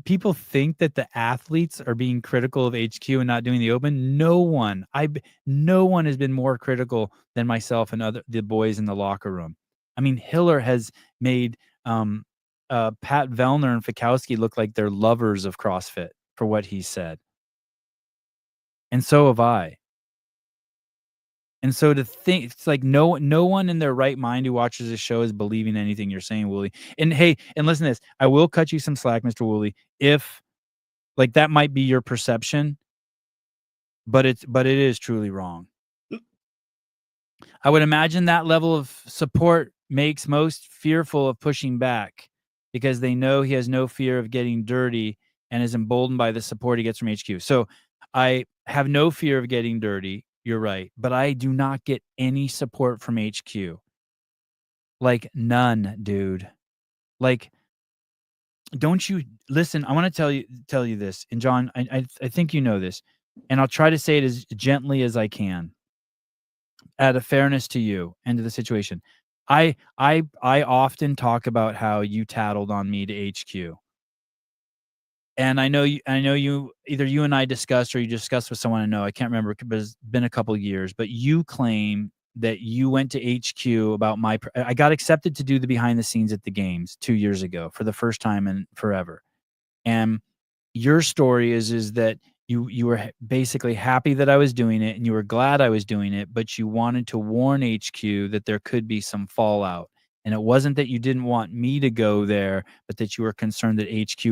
People think that the athletes are being critical of HQ and not doing the Open. No one has been more critical than myself and the boys in the locker room. I mean, Hiller has made Pat Vellner and Fikowski look like they're lovers of CrossFit for what he said. And so have I. And so to think, it's like no one in their right mind who watches this show is believing anything you're saying, Wooly. And hey, and listen to this. I will cut you some slack, Mr. Wooly, if like that might be your perception, but it is truly wrong. I would imagine that level of support makes most fearful of pushing back because they know he has no fear of getting dirty and is emboldened by the support he gets from HQ. So I have no fear of getting dirty. You're right. But I do not get any support from HQ. Like none, dude. Like, don't you listen? I want to tell you this. And John, I think you know this. And I'll try to say it as gently as I can. Out of fairness to you and to the situation. I often talk about how you tattled on me to HQ. And I know you either you and I discussed or you discussed with someone I know. I can't remember, but it's been a couple of years. But you claim that you went to HQ about I got accepted to do the behind the scenes at the games 2 years ago for the first time in forever. And your story is that you were basically happy that I was doing it and you were glad I was doing it, but you wanted to warn HQ that there could be some fallout. And it wasn't that you didn't want me to go there, but that you were concerned that HQ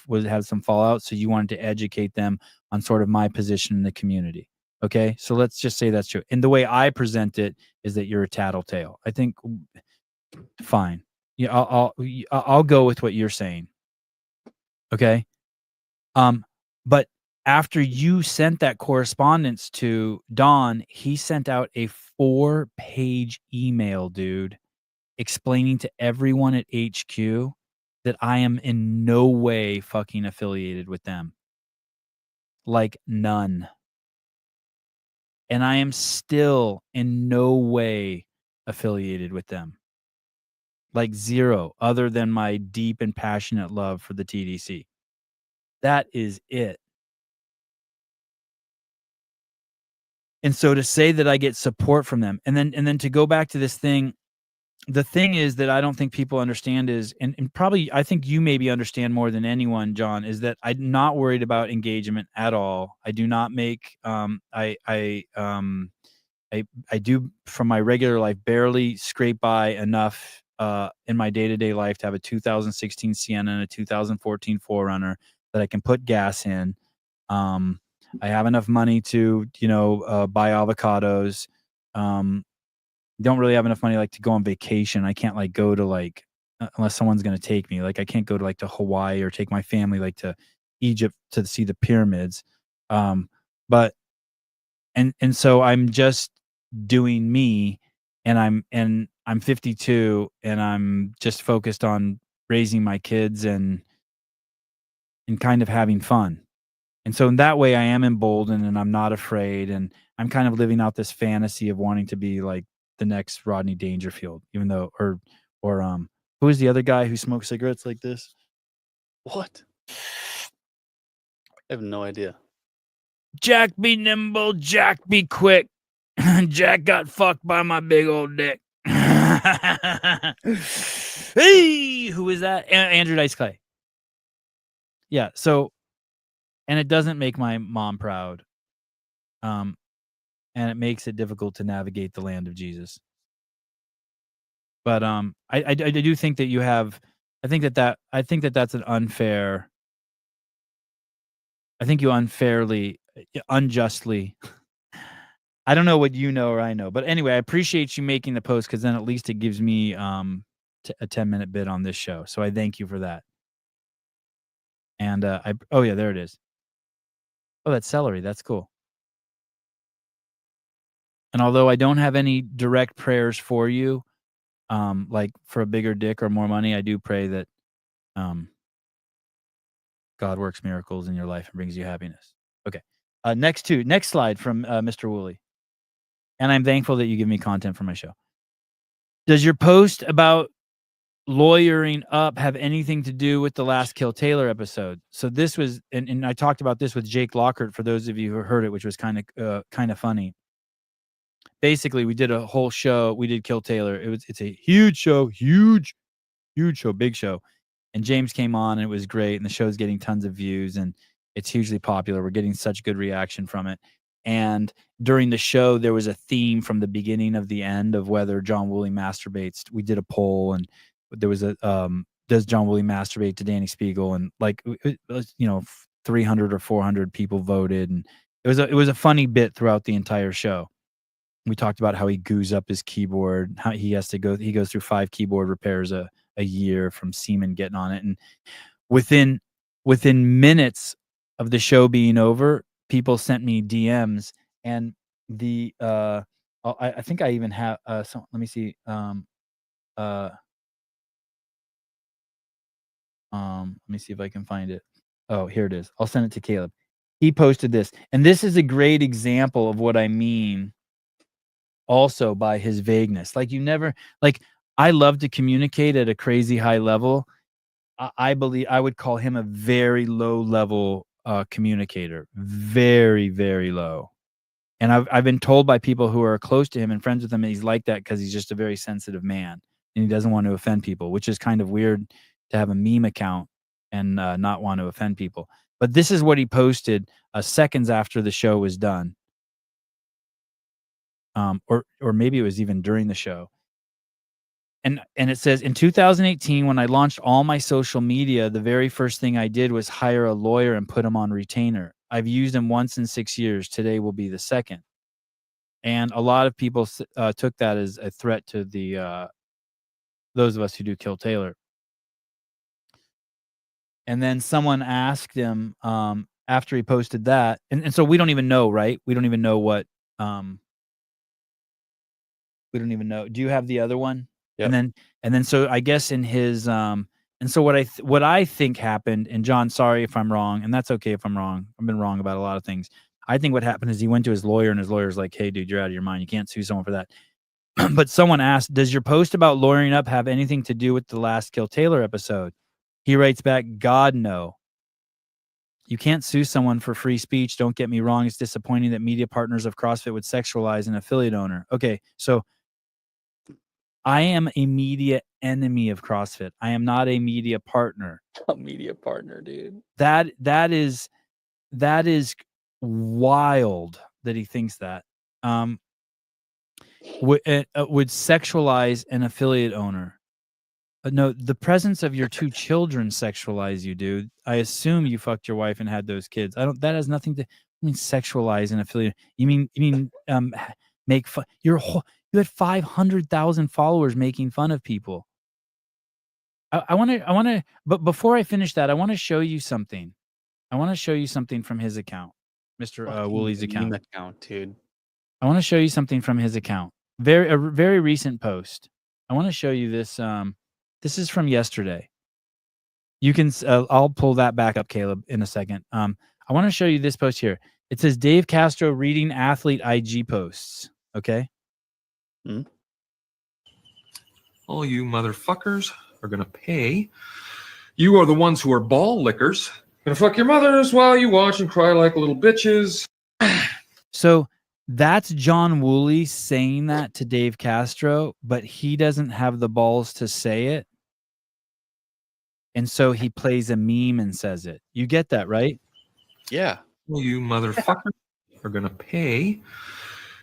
would have some fallout. So you wanted to educate them on sort of my position in the community. Okay. So let's just say that's true. And the way I present it is that you're a tattletale. I think fine. Yeah. I'll go with what you're saying. Okay. But after you sent that correspondence to Don, he sent out a 4-page email, dude, explaining to everyone at HQ that I am in no way fucking affiliated with them. Like none. And I am still in no way affiliated with them. Like zero, other than my deep and passionate love for the TDC. That is it. And so to say that I get support from them, and then to go back to this thing, the thing is that I don't think people understand is, and probably I think you maybe understand more than anyone, John, is that I'm not worried about engagement at all. I do not make I do from my regular life barely scrape by enough in my day-to-day life to have a 2016 Sienna and a 2014 4Runner that I can put gas in. I have enough money to, buy avocados. Don't really have enough money like to go on vacation. I can't like go to like unless someone's going to take me. Like I can't go to like to Hawaii or take my family like to Egypt to see the pyramids. But so I'm just doing me, and I'm 52 and I'm just focused on raising my kids and kind of having fun. And so in that way I am emboldened and I'm not afraid, and I'm kind of living out this fantasy of wanting to be like the next Rodney Dangerfield, even though, or who is the other guy who smokes cigarettes like this? What? I have no idea. Jack be nimble, Jack be quick. Jack got fucked by my big old dick. Hey, who is that? Andrew Dice Clay. Yeah, so, and it doesn't make my mom proud. And it makes it difficult to navigate the land of Jesus. But I do think that you have, I think that that's an unfair. I think you unjustly. I don't know what you know or I know, but anyway, I appreciate you making the post because then at least it gives me a 10-minute bit on this show. So I thank you for that. And oh yeah, there it is. Oh, that's celery. That's cool. And although I don't have any direct prayers for you, like for a bigger dick or more money, I do pray that God works miracles in your life and brings you happiness. Okay. Next slide from Mr. Woolley. And I'm thankful that you give me content for my show. Does your post about lawyering up have anything to do with the last Kill Taylor episode? So this was, and I talked about this with Jake Lockert for those of you who heard it, which was kind of funny. Basically, we did a whole show. We did Kill Taylor. It's a huge show, huge show, big show. And James came on and it was great. And the show's getting tons of views and it's hugely popular. We're getting such good reaction from it. And during the show, there was a theme from the beginning of the end of whether John Woolley masturbates. We did a poll, and there was a does John Woolley masturbate to Danny Spiegel? And like it was, 300 or 400 people voted, and it was a funny bit throughout the entire show. We talked about how he goos up his keyboard, how he goes through 5 keyboard repairs a year from semen getting on it, and within minutes of the show being over, people sent me DMs, and the I think I even have let me see let me see if I can find it. Oh, here it is. I'll send it to Caleb. He posted this, and this is a great example of what I mean also by his vagueness. Like I love to communicate at a crazy high level. I believe I would call him a very low level communicator, very, very low. And I've been told by people who are close to him and friends with him that he's like that because he's just a very sensitive man and he doesn't want to offend people, which is kind of weird to have a meme account and not want to offend people. But this is what he posted seconds after the show was done, or maybe it was even during the show. And it says, in 2018, when I launched all my social media, the very first thing I did was hire a lawyer and put him on retainer. I've used him once in 6 years. Today will be the second. And a lot of people took that as a threat to the those of us who do Kill Taylor. And then someone asked him after he posted that, and so we don't even know, right? We don't even know what. We don't even know. Do you have the other one? Yep. And then so I guess in his and so what I think happened, and John, sorry if I'm wrong, and that's okay if I'm wrong. I've been wrong about a lot of things. I think what happened is he went to his lawyer, and his lawyer's like, "Hey, dude, you're out of your mind. You can't sue someone for that." But someone asked, "Does your post about lawyering up have anything to do with the last Kill Taylor episode?" He writes back, "God, no. You can't sue someone for free speech. Don't get me wrong. It's disappointing that media partners of CrossFit would sexualize an affiliate owner." Okay, so I am a media enemy of CrossFit. I am not a media partner. A media partner, dude. That is wild that he thinks that. Would sexualize an affiliate owner. No, the presence of your 2 children sexualize you, dude. I assume you fucked your wife and had those kids. That has nothing to sexualize an affiliate. You mean make fun. You had 500,000 followers making fun of people. I want to, but before I finish that, I want to show you something. I want to show you something from his account, Mr. Woolley's account. Dude. I want to show you something from his account. A very recent post. I want to show you this. This is from yesterday. You can. I'll pull that back up, Caleb, in a second. I want to show you this post here. It says Dave Castro reading athlete IG posts. Okay. Hmm? All you motherfuckers are going to pay. You are the ones who are ball lickers. Gonna fuck your mothers while you watch and cry like little bitches. So that's John Woolley saying that to Dave Castro, but he doesn't have the balls to say it. And so he plays a meme and says it. You get that, right? Yeah. All you motherfuckers are going to pay.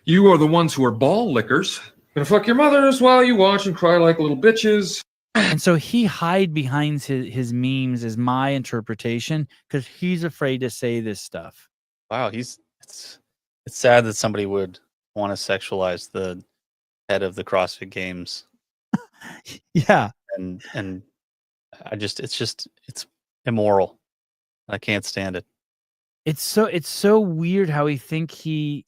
You are the ones who are ball lickers. Gonna fuck your mothers while you watch and cry like little bitches. And so he hide behind his memes is my interpretation because he's afraid to say this stuff. Wow, it's sad that somebody would want to sexualize the head of the CrossFit Games. Yeah. And it's immoral. I can't stand it. It's so weird how he thinks he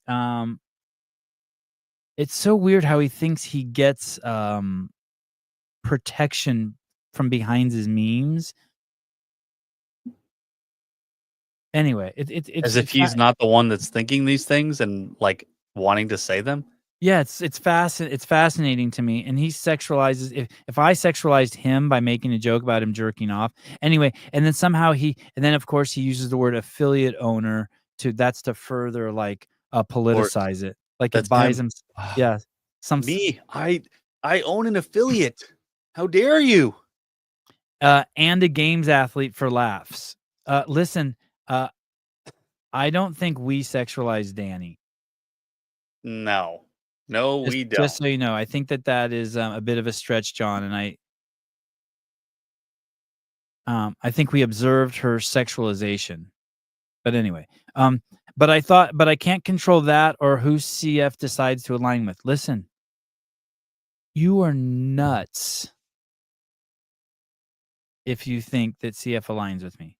gets protection from behind his memes. Anyway, it's as if he's not the one that's thinking these things and like wanting to say them. Yeah, it's fascinating to me. And he sexualizes. If I sexualized him by making a joke about him jerking off, anyway, and then somehow of course he uses the word affiliate owner to further like politicize it. Like it buys him. Yeah, I own an affiliate. How dare you? And a games athlete for laughs. Listen, I don't think we sexualize Danny. No, we don't. Just so you know, I think that is a bit of a stretch, John, and I think we observed her sexualization. But anyway, but I can't control that or who CF decides to align with. Listen, you are nuts if you think that CF aligns with me.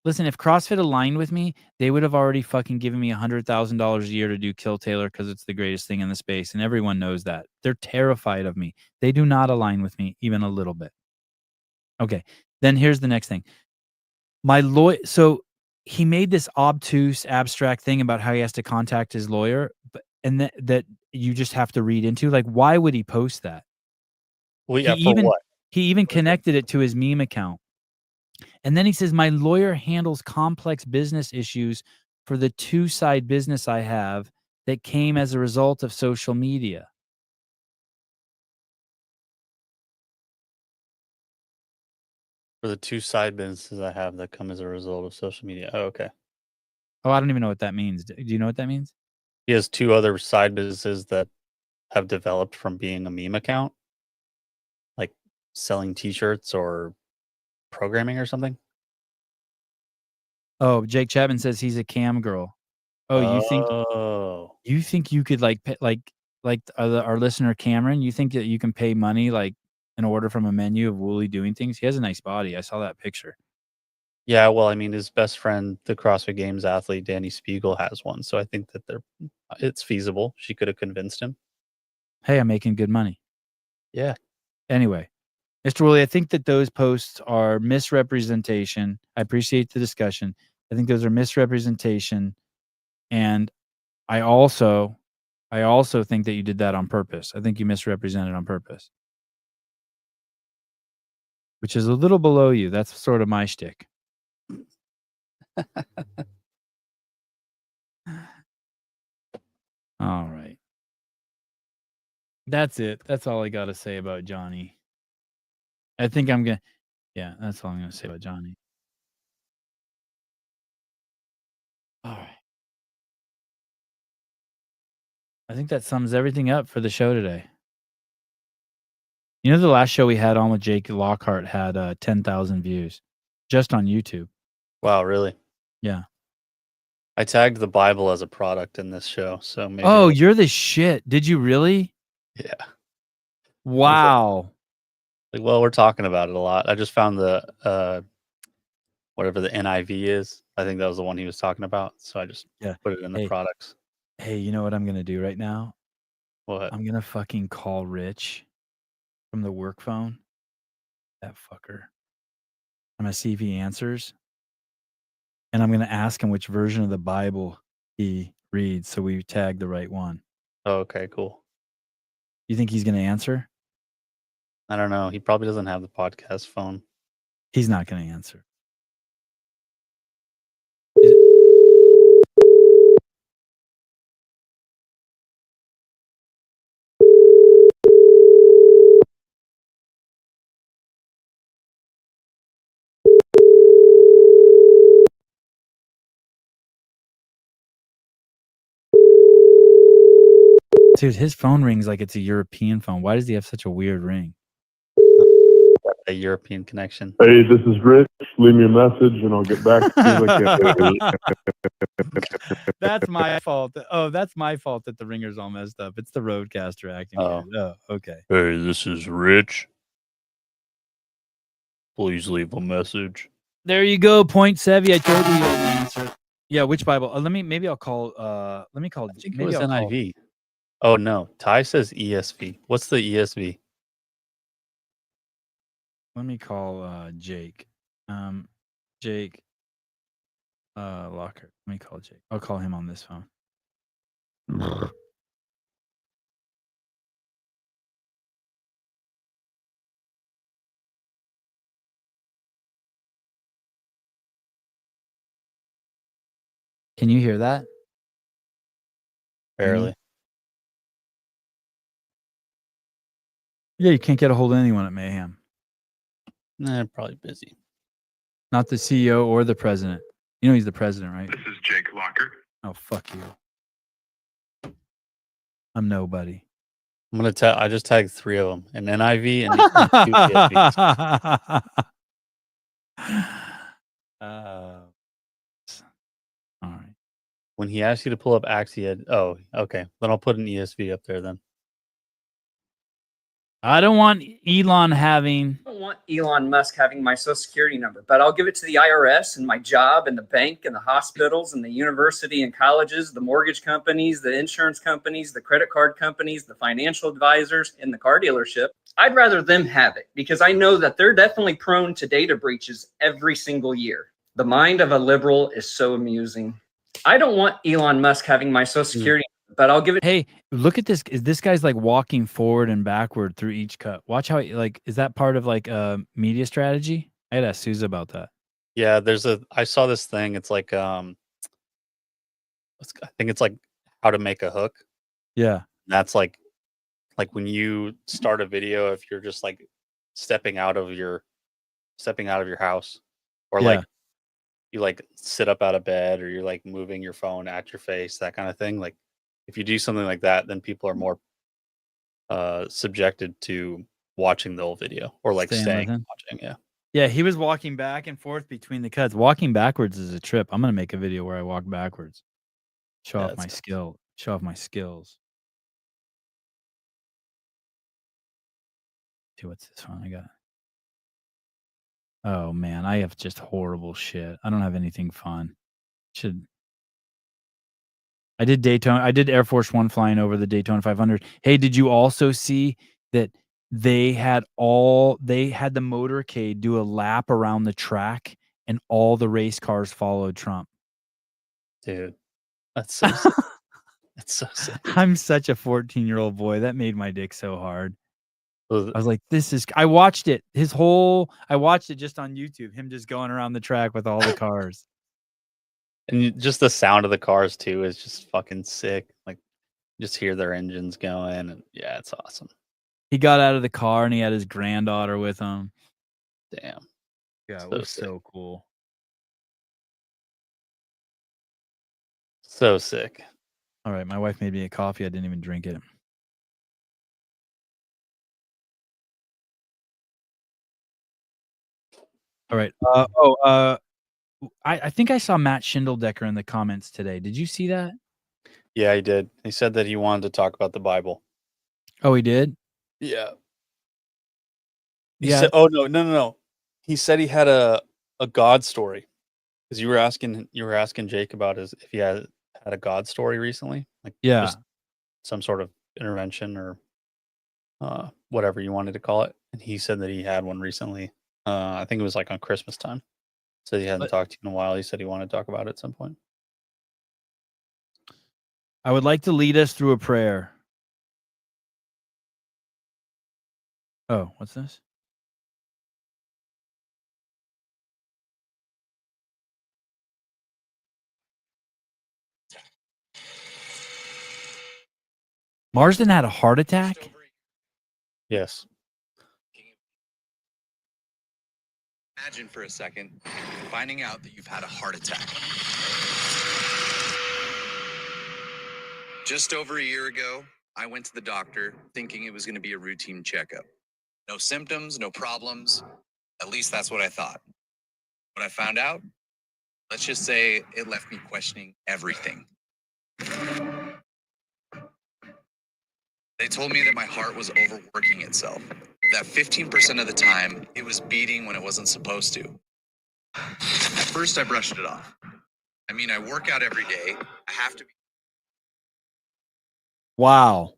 Listen, if CrossFit aligned with me, they would have already fucking given me $100,000 a year to do Kill Taylor because it's the greatest thing in the space, and everyone knows that. They're terrified of me. They do not align with me even a little bit. Okay, then here's the next thing. My lawyer, so he made this obtuse, abstract thing about how he has to contact his lawyer, and that you just have to read into. Like, why would he post that? Well, yeah, for what? He even connected it to his meme account. And then he says, my lawyer handles complex business issues for the two-side business I have that came as a result of social media. For the two side businesses I have that come as a result of social media. Oh, okay. Oh, I don't even know what that means. Do you know what that means? He has two other side businesses that have developed from being a meme account, like selling T-shirts or programming or something. Oh, Jake Chapman says he's a cam girl. Oh, you think you could like our listener Cameron? You think that you can pay money like an order from a menu of Wooly doing things? He has a nice body. I saw that picture. Yeah, well, I mean, his best friend, the CrossFit Games athlete Danny Spiegel, has one, so I think that it's feasible. She could have convinced him. Hey, I'm making good money. Yeah. Anyway, Mr. Woolley, I think that those posts are misrepresentation. I appreciate the discussion. I think those are misrepresentation, and I also think that you did that on purpose. I think you misrepresented on purpose, which is a little below you. That's sort of my shtick. All right. That's it. That's all I got to say about Johnny. I think I'm going to, yeah, that's all I'm going to say about Johnny. All right. I think that sums everything up for the show today. You know, the last show we had on with Jake Lockert had 10,000 views just on YouTube. Wow, really? Yeah. I tagged the Bible as a product in this show, so maybe. Oh, you're the shit. Did you really? Yeah. Wow. Like, well, we're talking about it a lot. I just found the whatever the NIV is. I think that was the one he was talking about. So I just put it in the products. Hey, you know what I'm gonna do right now? What? I'm gonna fucking call Rich from the work phone. That fucker. I'm gonna see if he answers. And I'm gonna ask him which version of the Bible he reads so we tag the right one. Oh, okay, cool. You think he's gonna answer? I don't know. He probably doesn't have the podcast phone. He's not gonna answer. Dude, his phone rings like it's a European phone. Why does he have such a weird ring? A European connection. Hey, this is Rich. Leave me a message and I'll get back to you. That's my fault. Oh, that's my fault that the ringer's all messed up. It's the roadcaster acting weird. Oh, okay. Hey, this is Rich. Please leave a message. There you go. Point Sevy. I told you you'd answer. Yeah, which Bible? Maybe I'll call let me call I think it maybe was I'll NIV. Oh no. Ty says ESV. What's the ESV? Let me call Jake. Jake Lockert. Let me call Jake. I'll call him on this phone. Can you hear that? Barely. Yeah, you can't get a hold of anyone at Mayhem. Nah, probably busy. Not the CEO or the president. You know he's the president, right? This is Jake Lockert. Oh, fuck you. I'm nobody. I'm gonna tell. I just tagged 3 of them: an NIV and 2 ESVs. All right. When he asked you to pull up Axia, oh, okay. Then I'll put an ESV up there then. I don't want Elon having. I don't want Elon Musk having my social security number, but I'll give it to the IRS and my job and the bank and the hospitals and the university and colleges, the mortgage companies, the insurance companies, the credit card companies, the financial advisors, and the car dealership. I'd rather them have it because I know that they're definitely prone to data breaches every single year. The mind of a liberal is so amusing. I don't want Elon Musk having my social security number, but I'll give it. Hey, look at this. This guy's like walking forward and backward through each cut. Watch how is that part of like a media strategy? I had to ask Suze about that. Yeah, I saw this thing. It's like I think it's like how to make a hook. Yeah. That's like when you start a video, if you're just like stepping out of your house, or like you like sit up out of bed, or you're like moving your phone at your face, that kind of thing. Like if you do something like that, then people are more subjected to watching the whole video, or like staying watching. Yeah. Yeah, he was walking back and forth between the cuts. Walking backwards is a trip. I'm gonna make a video where I walk backwards. Show off my skill. Show off my skills. See what's this one I got? Oh man, I have just horrible shit. I don't have anything fun. I did Daytona. I did Air Force One flying over the Daytona 500. Hey, did you also see that they had the motorcade do a lap around the track and all the race cars followed Trump? Dude, that's so sick. That's so sick. I'm such a 14-year-old boy. That made my dick so hard. I was like, I watched it. I watched it just on YouTube. Him just going around the track with all the cars. And just the sound of the cars too is just fucking sick. Like, just hear their engines going, and yeah, it's awesome. He got out of the car and he had his granddaughter with him. Damn. Yeah, it was so cool. So sick. All right, my wife made me a coffee. I didn't even drink it. All right. I think I saw Matt Schindeldecker in the comments today. Did you see that? Yeah, he did. He said that he wanted to talk about the Bible. Oh, he did? Yeah. He said, oh no. He said he had a God story. Because you were asking Jake about if he had a God story recently. Like just some sort of intervention or whatever you wanted to call it. And he said that he had one recently. I think it was like on Christmas time. So he hadn't talked to you in a while. He said he wanted to talk about it at some point. I would like to lead us through a prayer. Oh, what's this? Marsden had a heart attack? Yes. Imagine for a second finding out that you've had a heart attack. Just over a year ago, I went to the doctor thinking it was going to be a routine checkup. No symptoms, no problems. At least that's what I thought. What I found out, let's just say it left me questioning everything. They told me that my heart was overworking itself. That 15% of the time, it was beating when it wasn't supposed to. At first, I brushed it off. I mean, I work out every day. I have to be. Wow.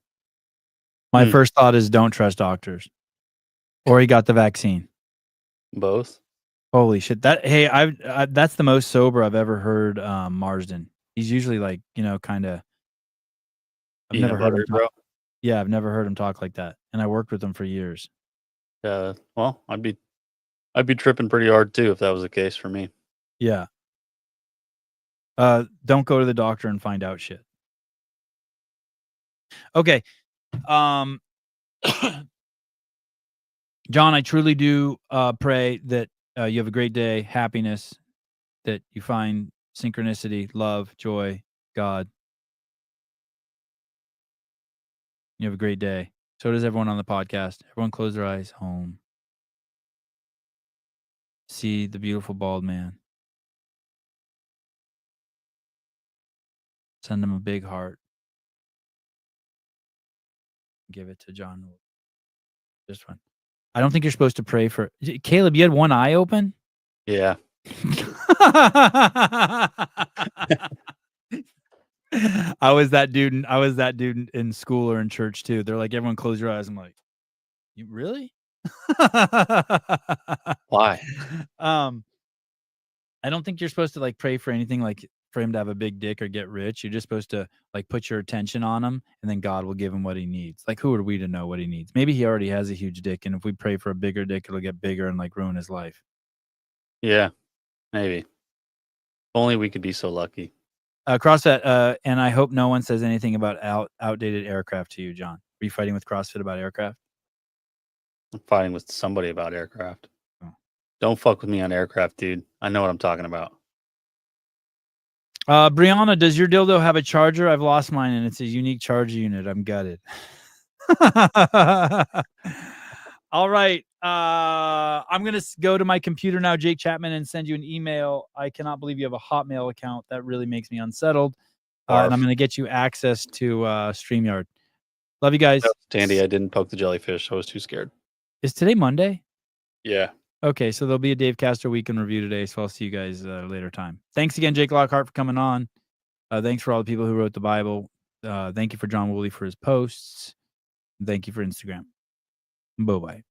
My first thought is don't trust doctors. Or he got the vaccine. Both. Holy shit. That's the most sober I've ever heard Marsden. He's usually like, kind of. I've never heard him talk. Yeah, I've never heard him talk like that. And I worked with him for years. Well, I'd be tripping pretty hard too if that was the case for me. Yeah. Don't go to the doctor and find out shit. Okay. John, I truly do pray that you have a great day, happiness, that you find synchronicity, love, joy, God. You have a great day. So does everyone on the podcast. Everyone close their eyes. Home. See the beautiful bald man. Send him a big heart. Give it to John. This one. I don't think you're supposed to pray for Caleb. You had one eye open. Yeah. I was that dude in school or in church too. They're like, everyone close your eyes. I'm like, you really? Why? I don't think you're supposed to like pray for anything like for him to have a big dick or get rich. You're just supposed to like put your attention on him, and then God will give him what he needs. Like, who are we to know what he needs? Maybe he already has a huge dick, and if we pray for a bigger dick, it'll get bigger and like ruin his life. Yeah, maybe. Only we could be so lucky. CrossFit, and I hope no one says anything about outdated aircraft to you, John. Are you fighting with CrossFit about aircraft? I'm fighting with somebody about aircraft. Oh. Don't fuck with me on aircraft, dude. I know what I'm talking about. Brianna, does your dildo have a charger? I've lost mine, and it's a unique charger unit. I'm gutted. All right. I'm going to go to my computer now, Jake Chapman, and send you an email. I cannot believe you have a Hotmail account. That really makes me unsettled. And I'm going to get you access to StreamYard. Love you guys. No, Tandy, I didn't poke the jellyfish. I was too scared. Is today Monday? Yeah. Okay, so there'll be a Dave Castor weekend review today, so I'll see you guys later time. Thanks again, Jake Lockhart, for coming on. Thanks for all the people who wrote the Bible. Thank you for John Woolley for his posts. Thank you for Instagram. Bye-bye.